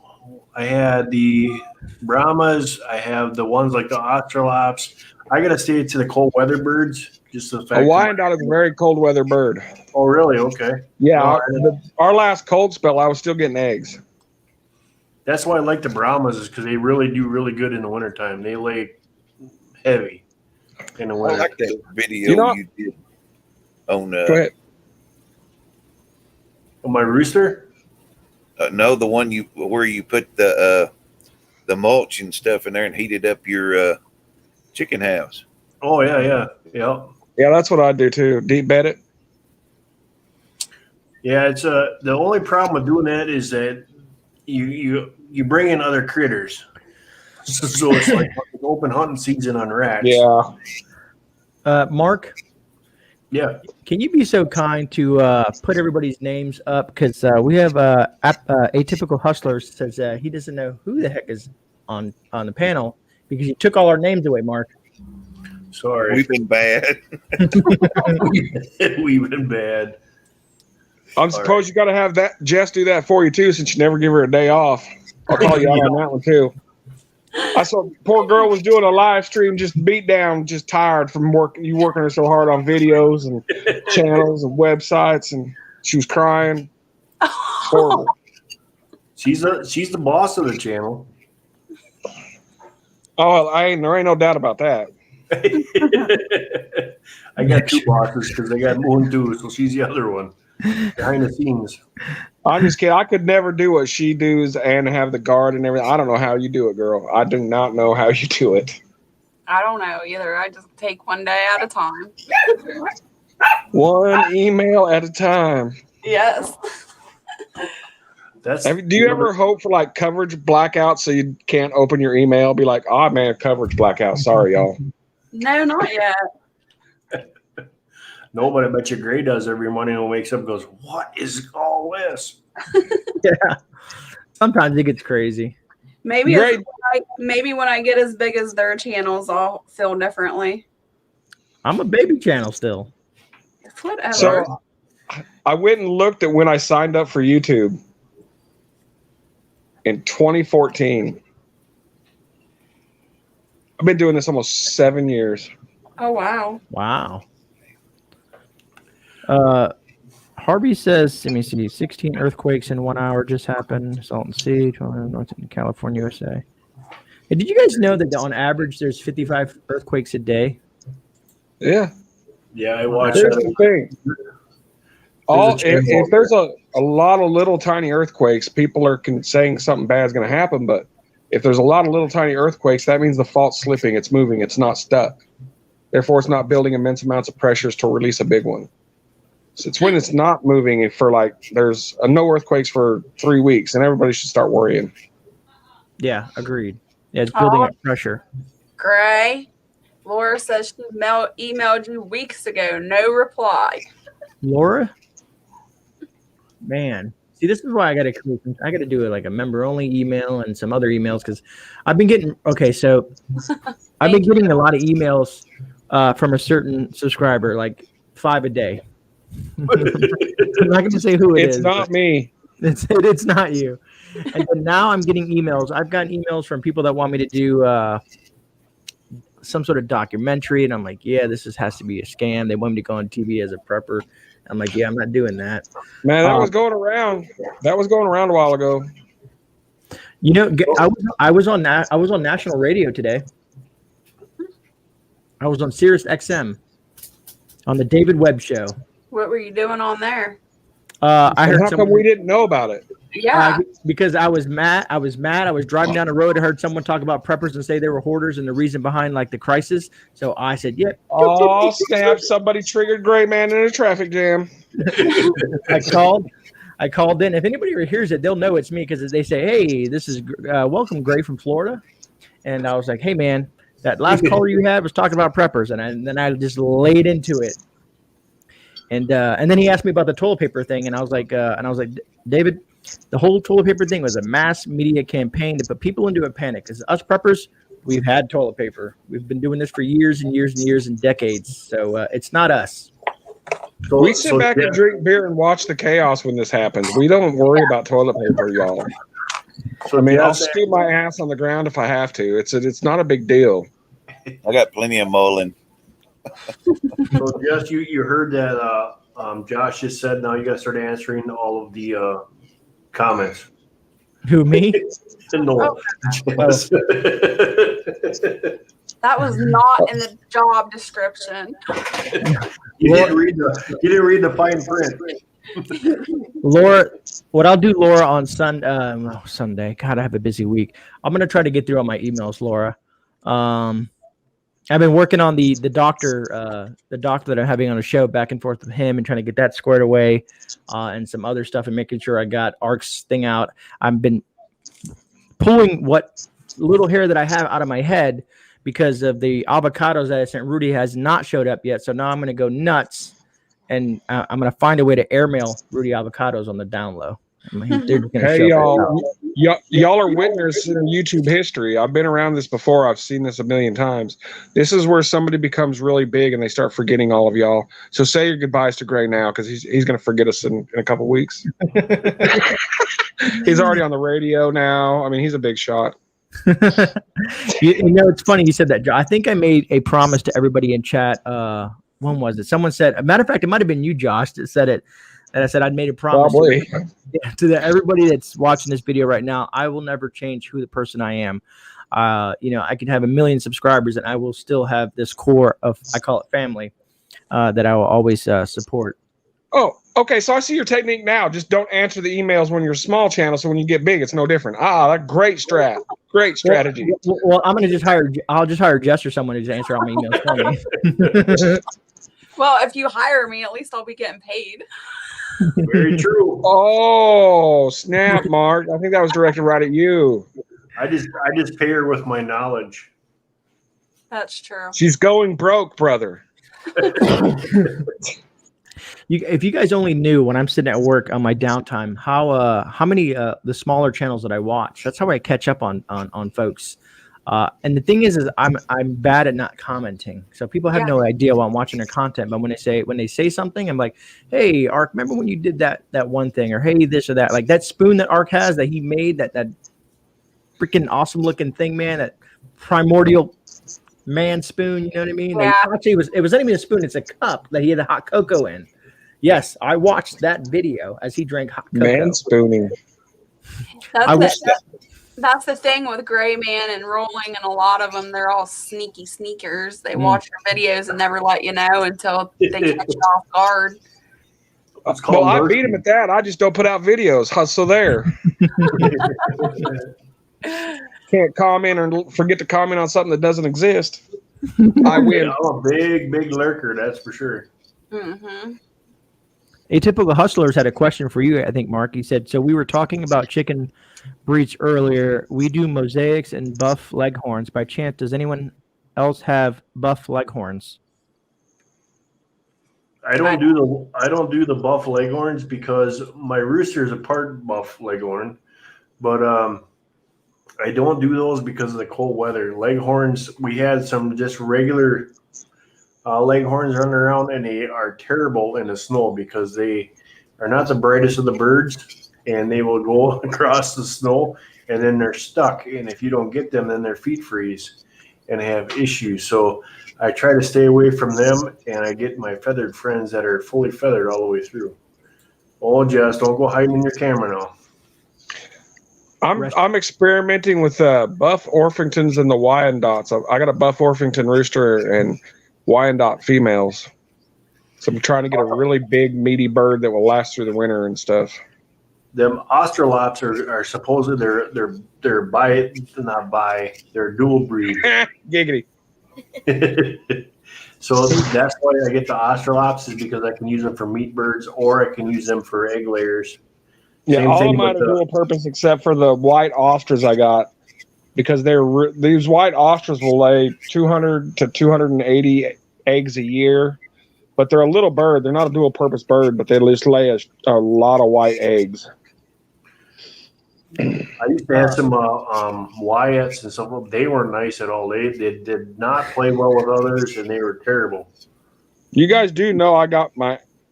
I had the Brahmas. I have the ones like the Australops. I got to stay to the cold weather birds. Just the fact. A Wyandotte is a very cold weather bird. Oh, really? Okay. Yeah, No, our last cold spell, I was still getting eggs. That's why I like the Brahmas is because they really do really good in the wintertime. They lay heavy in the I winter. like that video You know- you did on Go ahead. Oh, my rooster? no, the one where you put the mulch and stuff in there and heated up your chicken house. Oh, yeah. Yeah, that's what I do too. Deep bed it. Yeah, it's the only problem with doing that is that you bring in other critters. So it's like open hunting season on rats. Yeah. Mark, Yeah. can you be so kind to put everybody's names up? Because we have Atypical Hustler says he doesn't know who the heck is on the panel because you took all our names away, Mark. Sorry. We've been bad. We've been bad. I suppose you got to have that Jess do that for you too, since you never give her a day off. I'll call you out on that one too. I saw poor girl was doing a live stream, just beat down, just tired from working her so hard on videos and channels and websites, and she was crying. Horrible. She's the boss of the channel. Oh, there ain't no doubt about that. I got 2 bosses because I got Moon too, so she's the other one. behind the scenes. I'm just kidding. I could never do what she does and have the guard and everything. I don't know how you do it, girl. I do not know how you do it. I don't know either. I just take one day at a time. One email at a time. Yes. Do you ever hope for like coverage blackout so you can't open your email? Be like, oh man, coverage blackout. Sorry, y'all. No, not yet. No, but I bet you Gray does every morning and wakes up and goes, what is all this? Yeah. Sometimes it gets crazy. Maybe when I get as big as their channels, I'll feel differently. I'm a baby channel still. Whatever. So I went and looked at when I signed up for YouTube in 2014. I've been doing this almost 7 years. Oh, wow. Wow. Harvey says, let me see, 16 earthquakes in 1 hour just happened. Salton Sea, North in California, USA. Hey, did you guys know that on average there's 55 earthquakes a day? Yeah. Yeah, I watched Here's that. the thing. If there's a lot of little tiny earthquakes, people are saying something bad is going to happen. But if there's a lot of little tiny earthquakes, that means the fault's slipping. It's moving. It's not stuck. Therefore, it's not building immense amounts of pressures to release a big one. So it's when it's not moving for like there's no earthquakes for 3 weeks, and everybody should start worrying. Yeah, agreed. Yeah, it's building up pressure. Gray, Laura says she emailed you weeks ago. No reply. Laura? Man. See, this is why I got to do it like a member only email and some other emails because I've been getting I've been getting a lot of emails from a certain subscriber, like 5 a day. I'm not going to say who it is. It's not me. It's not you. And then now I'm getting emails. I've gotten emails from people that want me to do some sort of documentary, and I'm like, yeah, has to be a scam. They want me to go on TV as a prepper. I'm like, yeah, I'm not doing that. Man, that was going around. That was going around a while ago. You know, I was on national radio today. I was on Sirius XM on the David Webb show. What were you doing on there? I heard how come we didn't know about it? Yeah. Because I was mad. I was driving down the road. I heard someone talk about preppers and say they were hoarders and the reason behind like the crisis. So I said, yep. Oh, snap. Somebody triggered Gray Man in a traffic jam. I called in. If anybody hears it, they'll know it's me because they say, hey, this is welcome, Gray from Florida. And I was like, hey, man, that last caller you had was talking about preppers. And then I just laid into it. And then he asked me about the toilet paper thing. And I was like, David, the whole toilet paper thing was a mass media campaign to put people into a panic. Because us preppers, we've had toilet paper. We've been doing this for years and years and years and decades. So it's not us. We sit back and drink beer and watch the chaos when this happens. We don't worry about toilet paper, y'all. So I mean, I'll scoop my ass on the ground if I have to. It's not a big deal. I got plenty of mulling. So Jess, you heard that Josh just said now you got to start answering all of the comments. Who, me? No. That was not in the job description. You didn't read the fine print. Laura, what I'll do, Laura, on Sunday. God, I have a busy week. I'm gonna try to get through all my emails, Laura. I've been working on the doctor that I'm having on a show, back and forth with him and trying to get that squared away, and some other stuff, and making sure I got ARC's thing out. I've been pulling what little hair that I have out of my head because of the avocados that I sent Rudy has not showed up yet. So now I'm going to go nuts, and I'm going to find a way to airmail Rudy avocados on the down low. Hey, y'all are witness in YouTube history. I've been around this before. I've seen this a million times. This is where somebody becomes really big and they start forgetting all of y'all. So say your goodbyes to Gray now, because he's going to forget us in a couple weeks. He's already on the radio now. I mean, he's a big shot. You know, it's funny you said that, Joe. I think I made a promise to everybody in chat. When was it? Someone said, a matter of fact, it might have been you, Josh, that said it. And I said I'd made a promise to everybody that's watching this video right now. I will never change who the person I am. I can have 1 million subscribers and I will still have this core of, I call it family, that I will always support. Oh, okay. So I see your technique now. Just don't answer the emails when you're a small channel. So when you get big, it's no different. That great strat. Great strategy. Well, I'm gonna just hire. I'll just hire Jess or someone to just answer all my emails for me. Well, if you hire me, at least I'll be getting paid. Very true. Oh, snap, Mark. I think that was directed right at you. I just pay her with my knowledge. That's true. She's going broke, brother. If you guys only knew when I'm sitting at work on my downtime, how many the smaller channels that I watch. That's how I catch up on folks. And the thing is I'm bad at not commenting. So people have no idea while I'm watching their content. But when they say something, I'm like, hey, Ark, remember when you did that one thing, or hey, this or that, like that spoon that Ark has that he made, that freaking awesome looking thing, man, that primordial man spoon, you know what I mean? Yeah. Actually, it was not even a spoon, it's a cup that he had the hot cocoa in. Yes, I watched that video as he drank hot cocoa. Man spooning. That's the thing with Gray Man and Rolling, and a lot of them, they're all sneaky sneakers. They watch your videos and never let you know until they catch you off guard. Well, I beat him at that. I just don't put out videos. So there. Can't comment or forget to comment on something that doesn't exist. I win. I'm a big lurker, that's for sure. Mm-hmm. Atypical Hustlers had a question for you, I think, Mark. He said, so we were talking about chicken breeds earlier. We do mosaics and buff leghorns. By chance, does anyone else have buff leghorns? I don't do the buff leghorns because my rooster is a part buff leghorn, but I don't do those because of the cold weather. Leghorns, we had some just regular leghorns running around, and they are terrible in the snow because they are not the brightest of the birds, and they will go across the snow and then they're stuck. And if you don't get them, then their feet freeze and have issues. So I try to stay away from them, and I get my feathered friends that are fully feathered all the way through. Oh, Jess, don't go hiding in your camera now. I'm experimenting with buff Orpingtons and the Wyandottes. I got a buff Orpington rooster and Wyandotte females. So I'm trying to get a really big, meaty bird that will last through the winter and stuff. Them Australops are supposedly they're dual breed. Giggity. So that's why I get the Australops, is because I can use them for meat birds, or I can use them for egg layers. Yeah, Same all thing of mine with are dual purpose except for the white ostriches I got, because these white ostriches will lay 200 to 280 eggs a year, but they're a little bird. They're not a dual purpose bird, but they just lay a lot of white eggs. I used to have some Wyatts and stuff. They weren't nice at all. They did not play well with others, and they were terrible. You guys do know I got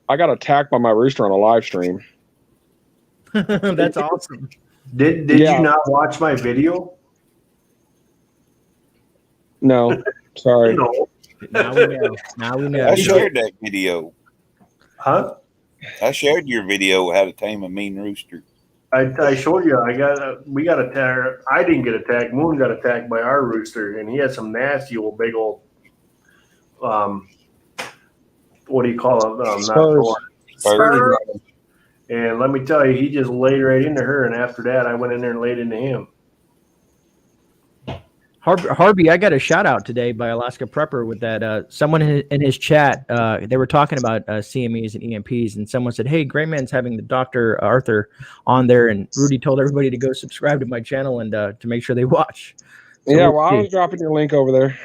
attacked by my rooster on a live stream. That's awesome. Did you not watch my video? No, sorry. No. Now we know. I shared that video. Huh? I shared your video, how to tame a mean rooster. I showed you. We got attacked. I didn't get attacked. Moon got attacked by our rooster, and he had some nasty old big old what do you call it? Spurs. And let me tell you, he just laid right into her. And after that, I went in there and laid into him. Harvey, I got a shout out today by Alaska Prepper with that. Someone in his chat, they were talking about CMEs and EMPs, and someone said, "Hey, Gray Man's having the Dr. Arthur on there," and Rudy told everybody to go subscribe to my channel and to make sure they watch. So yeah, well, I was dropping your link over there.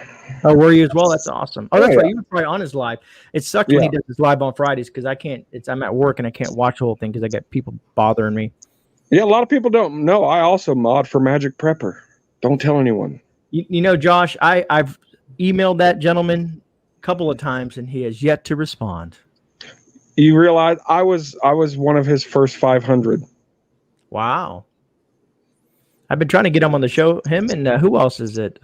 Oh, were you as well? That's awesome. Oh, that's right. You were probably on his live. It sucked when he does his live on Fridays because I'm at work and I can't watch the whole thing because I get people bothering me. Yeah, a lot of people don't know. I also mod for Magic Prepper. Don't tell anyone. You know, Josh, I've emailed that gentleman a couple of times and he has yet to respond. You realize I was one of his first 500. Wow. I've been trying to get him on the show. Him and who else is it?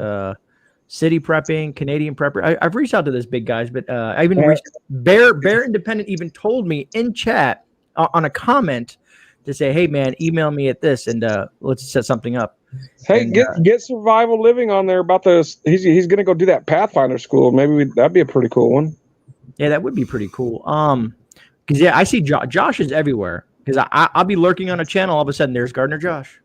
City Prepping, Canadian Prepper. I've reached out to those big guys, but I even reached Bear Independent even told me in chat on a comment to say, "Hey man, email me at this and let's set something up." Hey, and, get Survival Living on there about this. He's gonna go do that Pathfinder school. Maybe that'd be a pretty cool one. Yeah, that would be pretty cool. Because yeah, I see Josh is everywhere. Because I'll be lurking on a channel, all of a sudden there's Gardener Josh.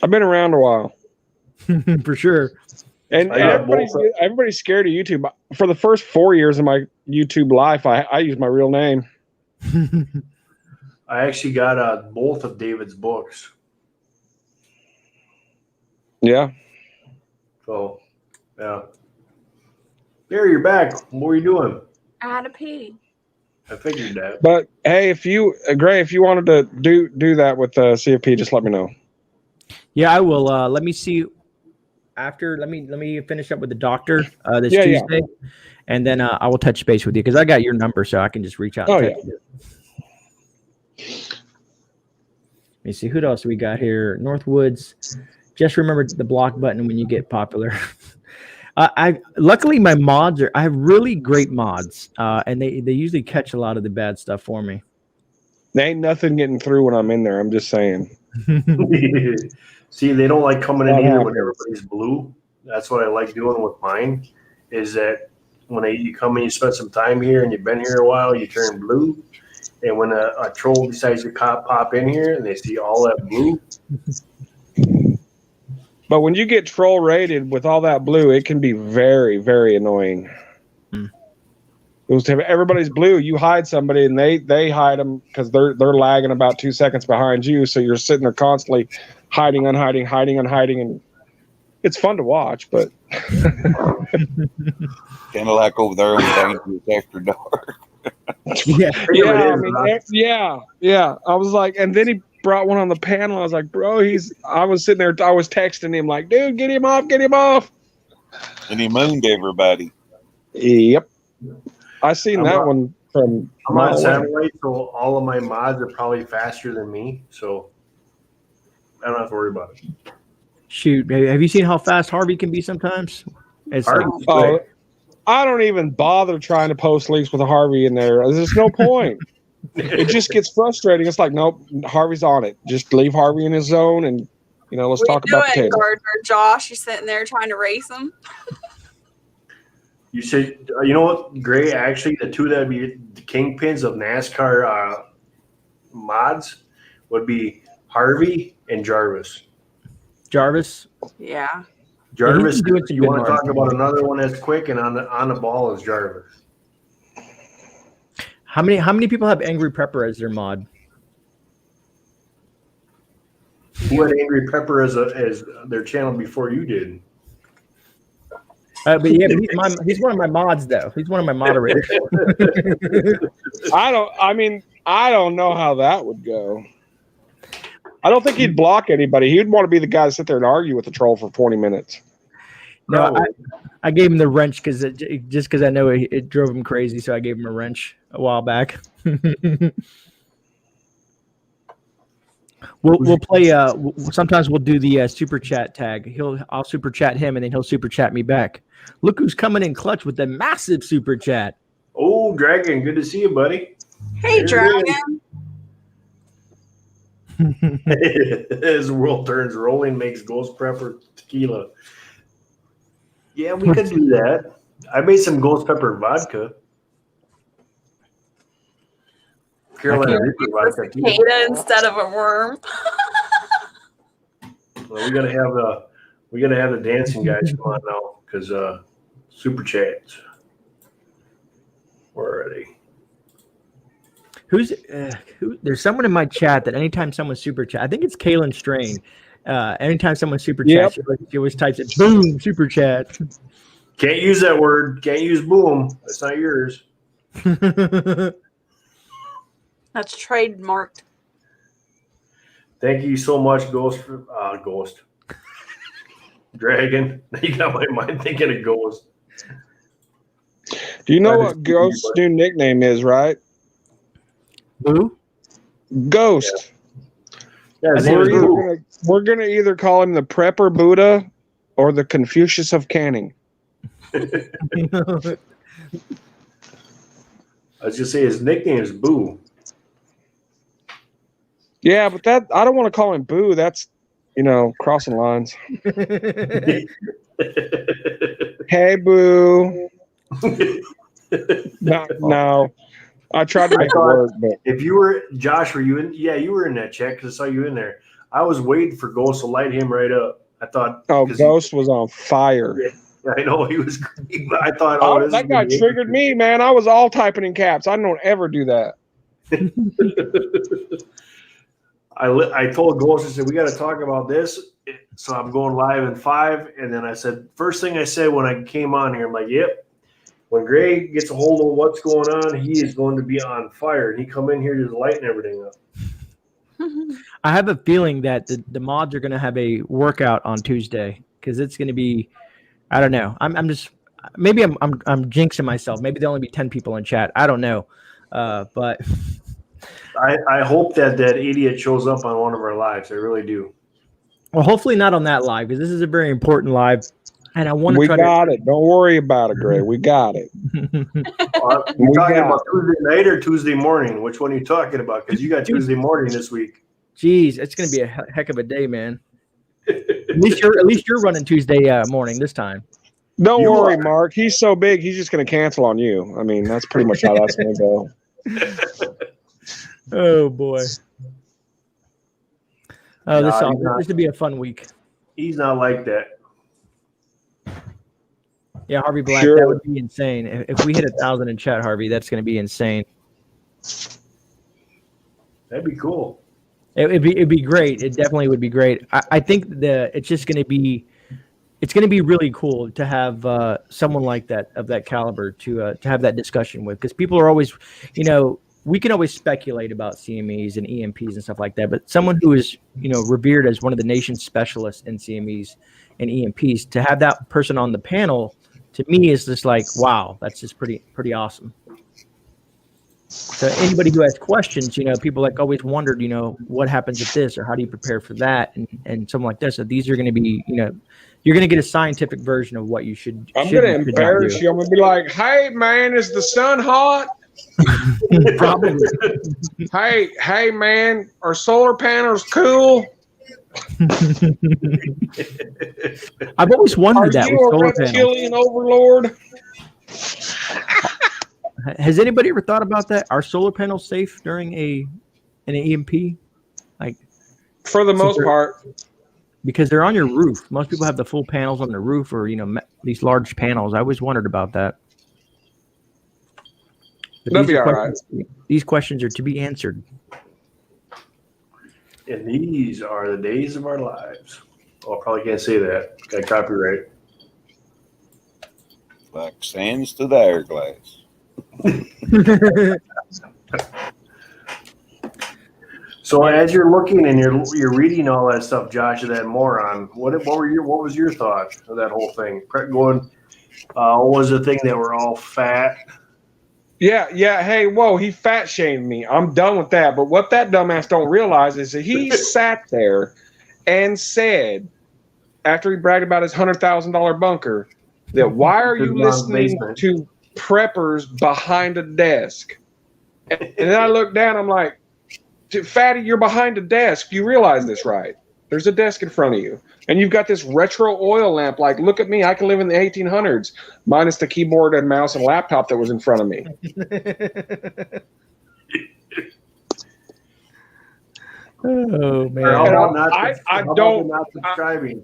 I've been around a while. For sure. And everybody's scared of YouTube. For the first 4 years of my YouTube life, I used my real name. I actually got both of David's books. Yeah. So, yeah. Gary, you're back. What were you doing? I had to pee. I figured that. But hey, Gray, if you wanted to do that with CFP, just let me know. Yeah, I will. Let me see. Let me finish up with the doctor this Tuesday, and then I will touch base with you because I got your number, so I can just reach out. And touch you. Let me see who else we got here. Northwoods. Just remember the block button when you get popular. Luckily my mods I have really great mods, and they usually catch a lot of the bad stuff for me. There ain't nothing getting through when I'm in there. I'm just saying. See, they don't like coming in here when everybody's blue. That's what I like doing with mine, is that when you come in, you spend some time here and you've been here a while, you turn blue. And when a troll decides to pop in here and they see all that blue. But when you get troll rated with all that blue, it can be very, very annoying. Everybody's blue. You hide somebody and they hide them because they're lagging about 2 seconds behind you. So you're sitting there constantly hiding, unhiding, and it's fun to watch. But kind of like over there on Dangerous After Dark. Yeah. I was like, and then he brought one on the panel. I was like, bro, I was sitting there. I was texting him like, dude, get him off. And he mooned everybody. Yep. I seen that one from. I'm on satellite, so all of my mods are probably faster than me, so I don't have to worry about it. Shoot, have you seen how fast Harvey can be sometimes? I don't even bother trying to post links with a Harvey in there. There's no point. It just gets frustrating. It's like, nope, Harvey's on it. Just leave Harvey in his zone, and let's talk about potatoes. Gardener Josh, you're sitting there trying to race him. You said, you know what, Gray? Actually, the two that would be the kingpins of NASCAR mods would be Harvey and Jarvis. Yeah. Jarvis. You want to talk about another one that's quick and on the ball is Jarvis. How many people have Angry Pepper as their mod? Who had Angry Pepper as their channel before you did? But he's one of my mods, though. He's one of my moderators. I don't know how that would go. I don't think he'd block anybody. He'd want to be the guy to sit there and argue with the troll for 20 minutes. No, I gave him the wrench because I know it drove him crazy, so I gave him a wrench a while back. We'll play. Sometimes we'll do the super chat tag. I'll super chat him, and then he'll super chat me back. Look who's coming in clutch with the massive super chat. Oh, Dragon, good to see you, buddy. Hey, Dragon. As the world turns, rolling makes Ghost Pepper tequila. Yeah, we could do that. I made some Ghost Pepper vodka. Carolina Reaper vodka. Cicada instead of a worm. Well, we gotta have the dancing guys come on now because super chats. Where are they? There's someone in my chat that anytime someone super chat, I think it's Kaylin Strain. Anytime someone super chats, she always types it, boom, super chat. Can't use that word. Can't use boom. That's not yours. That's trademarked. Thank you so much, Ghost. Dragon. You got my mind thinking of Ghost. Do you know what Ghost's new nickname is, right? Who? Ghost. Yeah, we're gonna either call him the Prepper Buddha or the Confucius of canning. I was just say his nickname is Boo. Yeah, but I don't want to call him Boo. That's crossing lines. Hey, Boo. No. I tried to make it work, but If you were Josh, were you in? Yeah, you were in that chat because I saw you in there. I was waiting for Ghost to light him right up. I thought. Ghost was on fire. I know he was great, but I thought, That guy triggered me, man. I was all typing in caps. I don't ever do that. I told Ghost, I said, we got to talk about this. So I'm going live in 5. And then I said, first thing I said when I came on here, I'm like, yep. When Greg gets a hold of what's going on, he is going to be on fire. And he come in here just lighting everything up. I have a feeling that the mods are going to have a workout on Tuesday because it's going to be, I don't know. I'm just maybe I'm jinxing myself. Maybe there'll only be 10 people in chat. I don't know, but I hope that idiot shows up on one of our lives. I really do. Well, hopefully not on that live because this is a very important live, and I want to. We got it. Don't worry about it, Greg. We got it. You're talking about Tuesday night or Tuesday morning? Which one are you talking about? Because you got Tuesday morning this week. Jeez, it's going to be a heck of a day, man. At least you're running Tuesday morning this time. Don't worry, Mark. He's so big, he's just going to cancel on you. I mean, that's pretty much how that's going to go. Oh boy. Oh, this would be a fun week. He's not like that. Yeah, Harvey Black, Sure. that would be insane. If we hit 1,000 in chat, Harvey, that's going to be insane. That'd be cool. It'd be great. It definitely would be great. I think it's just going to be, it's going to be really cool to have someone like that of that caliber to have that discussion with, because people are always, we can always speculate about CMEs and EMPs and stuff like that, but someone who is, revered as one of the nation's specialists in CMEs and EMPs, to have that person on the panel, to me is just like, wow, that's just pretty awesome. So anybody who has questions, people like always wondered, what happens if this, or how do you prepare for that, and something like this. So these are going to be, you're going to get a scientific version of what you should. I'm going to embarrass you. I'm going to be like, hey man, is the sun hot? Probably. Hey man, are solar panels cool? I've always wondered that with solar panels. Reptilian overlord? Has anybody ever thought about that? Are solar panels safe during an EMP? Like, for the most part, because they're on your roof. Most people have the full panels on their roof, or these large panels. I always wondered about that. That'd be all right. These questions are to be answered. And these are the days of our lives. Oh, I probably can't say that. Got copyright. Like sands to the hourglass. So as you're looking and you're reading all that stuff, Josh, of that moron, what was your thought of that whole thing? Going, what was the thing that we're all fat? Yeah. Hey, whoa, he fat shamed me. I'm done with that. But what that dumbass don't realize is that he sat there and said, after he bragged about his $100,000 bunker, that why are you listening to preppers behind a desk? And then I look down, I'm like, fatty, you're behind a desk. You realize this, right? There's a desk in front of you. And you've got this retro oil lamp. Like, look at me. I can live in the 1800s, minus the keyboard and mouse and laptop that was in front of me. Oh, man. I don't. Not subscribing.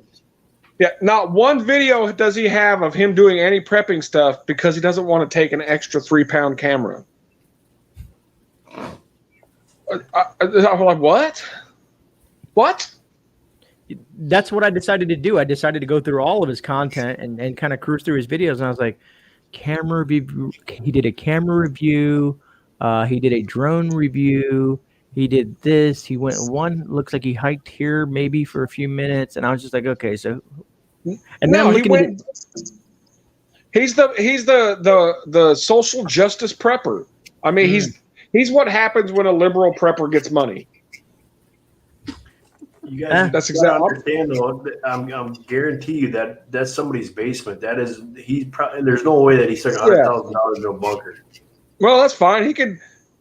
Yeah, not one video does he have of him doing any prepping stuff because he doesn't want to take an extra 3-pound camera. I'm like, what? What? That's what I decided to do. I decided to go through all of his content and kind of cruise through his videos. And I was like, camera review. He did a camera review. He did a drone review. He did this. He went looks like he hiked here maybe for a few minutes. And I was just like, okay, so. And then I'm looking at it. He's the social justice prepper. I mean, he's what happens when a liberal prepper gets money. You guys, that's exactly. Understand though. I'm guarantee you that that's somebody's basement. That is, there's no way that he stuck $100,000 in a bunker. Well, that's fine. He could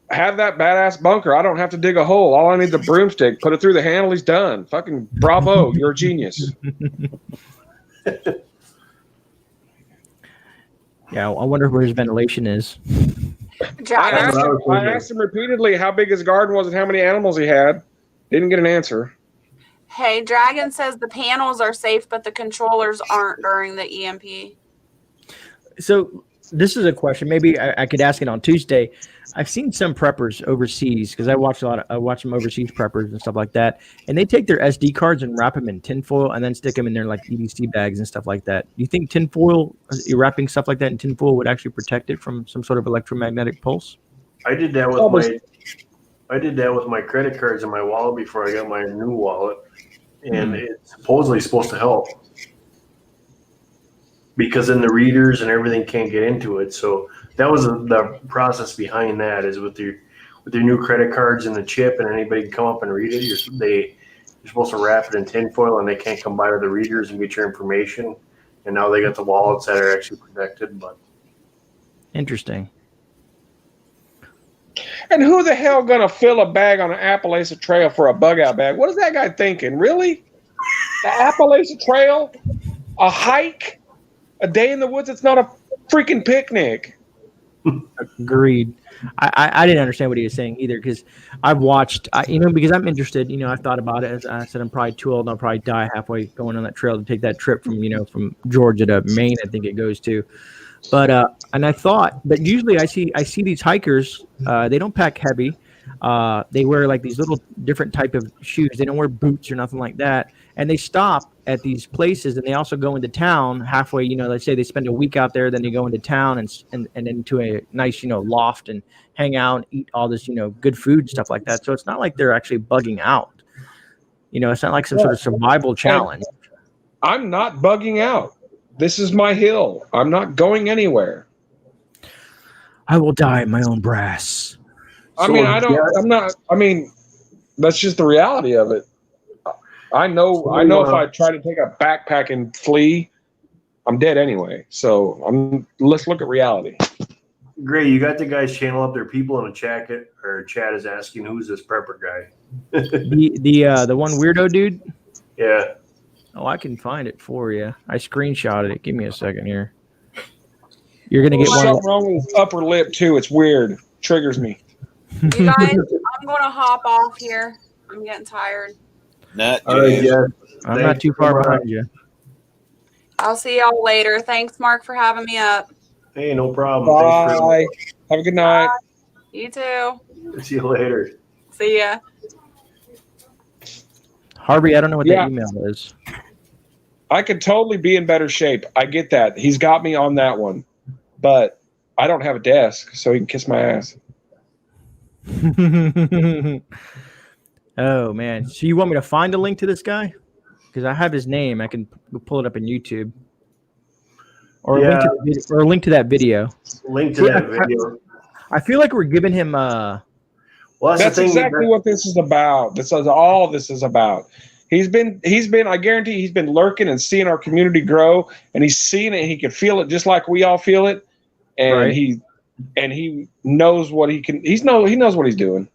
have that badass bunker. I don't have to dig a hole. All I need is the broomstick. Put it through the handle. He's done. Fucking bravo! You're a genius. Yeah, I wonder where his ventilation is. I Dragon, asked him repeatedly how big his garden was and how many animals he had. Didn't get an answer. hey, Dragon says the panels are safe, but the controllers aren't during the E EMP. So this is a question. Maybe I could ask it on Tuesday. I've seen some preppers overseas because I watch some overseas preppers and stuff like that, and they take their SD cards and wrap them in tinfoil and then stick them in their like EDC bags and stuff like that. Do you think tinfoil, wrapping stuff like that in tinfoil, would actually protect it from some sort of electromagnetic pulse? I did that with my credit cards in my wallet before I got my new wallet, and it's supposedly supposed to help because then the readers and everything can't get into it. So that was the process behind that. Is with your new credit cards and the chip, and anybody can come up and read it. You're supposed to wrap it in tinfoil, and they can't come by with the readers and get your information. And now they got the wallets that are actually protected. But Interesting. And who the hell gonna fill a bag on an Appalachian Trail for a bug out bag? What is that guy thinking? Really? The Appalachian Trail? A hike? A day in the woods? It's not a freaking picnic. Agreed. I didn't understand what he was saying either because I've watched, because I'm interested. I've thought about it. As I said, I'm probably too old. I'll probably die halfway going on that trail to take that trip from Georgia to Maine. I think it goes to. But and I thought, but usually I see these hikers. They don't pack heavy. They wear like these little different type of shoes. They don't wear boots or nothing like that. And they stop at these places, and they also go into town halfway. Let's say they spend a week out there, then they go into town and into a nice loft and hang out and eat all this good food and stuff like that. So it's not like they're actually bugging out. It's not like some sort of survival challenge. I'm not bugging out. This is my hill. I'm not going anywhere. I will die in my own brass. I mean, that's just the reality of it. I know if I try to take a backpack and flee, I'm dead anyway. So let's look at reality. Gray, you got the guy's channel up there. People in the chat is asking, who's this prepper guy? the one weirdo dude? Yeah. Oh, I can find it for you. I screenshotted it. Give me a second here. You're gonna get something wrong with his upper lip too. It's weird. Triggers me. You guys, I'm going to hop off here. I'm getting tired. All right, Jess. I'm not too far behind you. I'll see y'all later. Thanks, Mark, for having me up. Hey, no problem. Bye. Have a good night. Bye. You too. See you later. See ya. Harvey, I don't know what that email is. I could totally be in better shape. I get that. He's got me on that one. But I don't have a desk, so he can kiss my ass. Oh, man. So you want me to find a link to this guy? Because I have his name. I can pull it up in YouTube. Or a link to that video. Link to that video. I feel like we're giving him that's exactly what this is about. This is all this is about. He's been I guarantee he's been lurking and seeing our community grow, and he's seeing it. He can feel it just like we all feel it. And he knows what he knows what he's doing.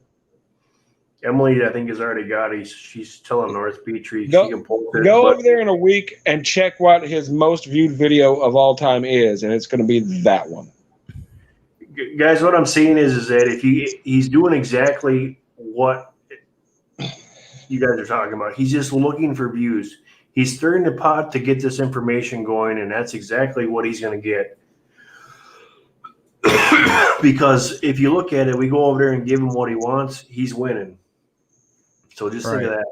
Emily, I think, has already got it. She's telling North Petrie go, she can post it. Go over there in a week and check what his most viewed video of all time is, and it's going to be that one. Guys, what I'm seeing is that if he's doing exactly what you guys are talking about. He's just looking for views. He's stirring the pot to get this information going, and that's exactly what he's going to get. Because if you look at it, we go over there and give him what he wants, he's winning. So just think of that.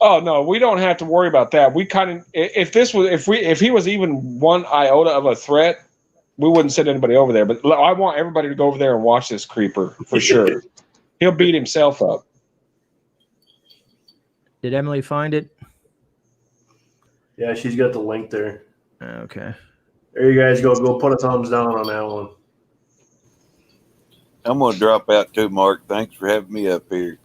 Oh no, we don't have to worry about that. We kind of if he was even one iota of a threat, we wouldn't send anybody over there. But I want everybody to go over there and watch this creeper for sure. He'll beat himself up. Did Emily find it? Yeah, she's got the link there. Okay. There you guys go. Go put a thumbs down on that one. I'm going to drop out too, Mark. Thanks for having me up here.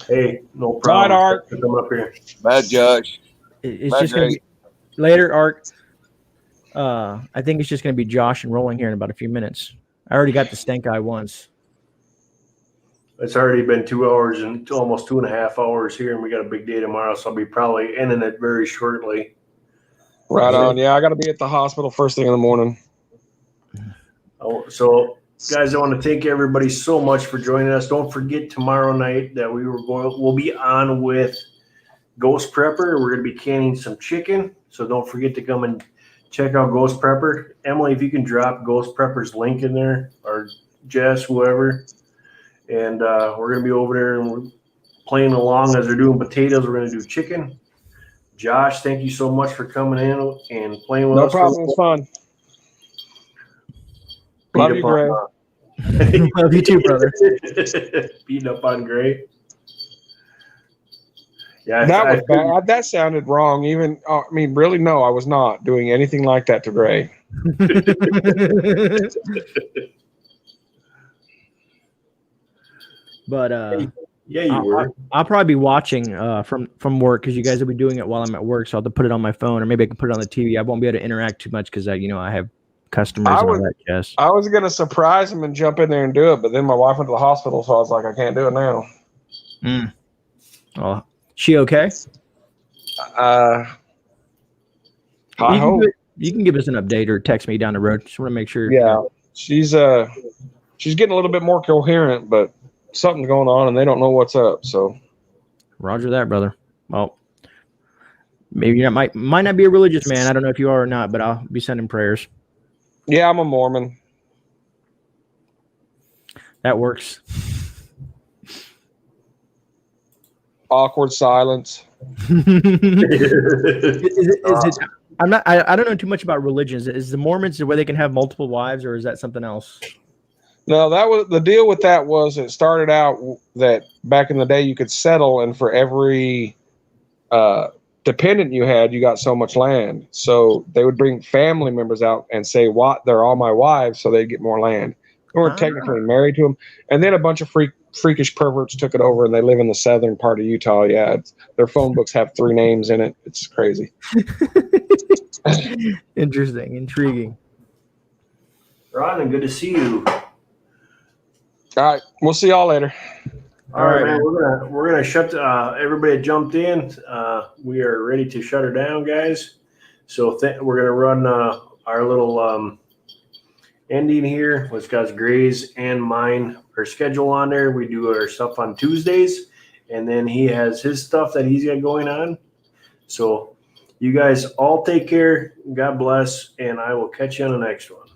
Hey, no problem. Bye, Art. Come up here. Bye, Josh. It's Bye, just going to be later, Art. I think it's just going to be Josh and rolling here in about a few minutes. I already got the stank eye once. It's already been 2 hours and almost 2.5 hours here, and we got a big day tomorrow, so I'll be probably ending it very shortly. Right on. Yeah, I got to be at the hospital first thing in the morning. So, guys, I want to thank everybody so much for joining us. Don't forget tomorrow night that we'll be on with Ghost Prepper. We're going to be canning some chicken. So don't forget to come and check out Ghost Prepper. Emily, if you can drop Ghost Prepper's link in there, or Jess, whoever. And we're going to be over there and we're playing along as they're doing potatoes. We're going to do chicken. Josh, thank you so much for coming in and playing with us. No problem. It's fun. Love you, Gray. Love you too, brother. Beating up on Gray. Yeah, That was bad. That sounded wrong. Even, I mean, really, no, I was not doing anything like that to Gray. But yeah, you were. I'll probably be watching from work because you guys will be doing it while I'm at work. So I'll have to put it on my phone, or maybe I can put it on the TV. I won't be able to interact too much because I have customers and all that jazz. I was gonna surprise him and jump in there and do it, but then my wife went to the hospital, so I was like, I can't do it now. Oh, she okay? I hope. You can give us an update or text me down the road. Just want to make sure. Yeah, she's getting a little bit more coherent, but something's going on and they don't know what's up. So, Roger that, brother. Well, maybe you might not be a religious man. I don't know if you are or not, but I'll be sending prayers. Yeah, I'm a Mormon. That works. Awkward silence. Is it? I don't know too much about religions. Is the Mormons where they can have multiple wives, or is that something else? No, that was the deal with that. Was it started out that back in the day you could settle, and for every dependent you had, you got so much land. So they would bring family members out and say, "What? They're all my wives," so they'd get more land. They weren't technically married to them, and then a bunch of freakish perverts took it over, and they live in the southern part of Utah. Yeah, their phone books have 3 names in it. It's crazy. Interesting, intriguing. Ron, good to see you. All right, we'll see y'all later. All right, man. We're gonna shut. Everybody jumped in. We are ready to shut her down, guys. So we're gonna run our little ending here, which got Gray's and mine. Our schedule on there. We do our stuff on Tuesdays, and then he has his stuff that he's got going on. So you guys all take care. God bless, and I will catch you on the next one.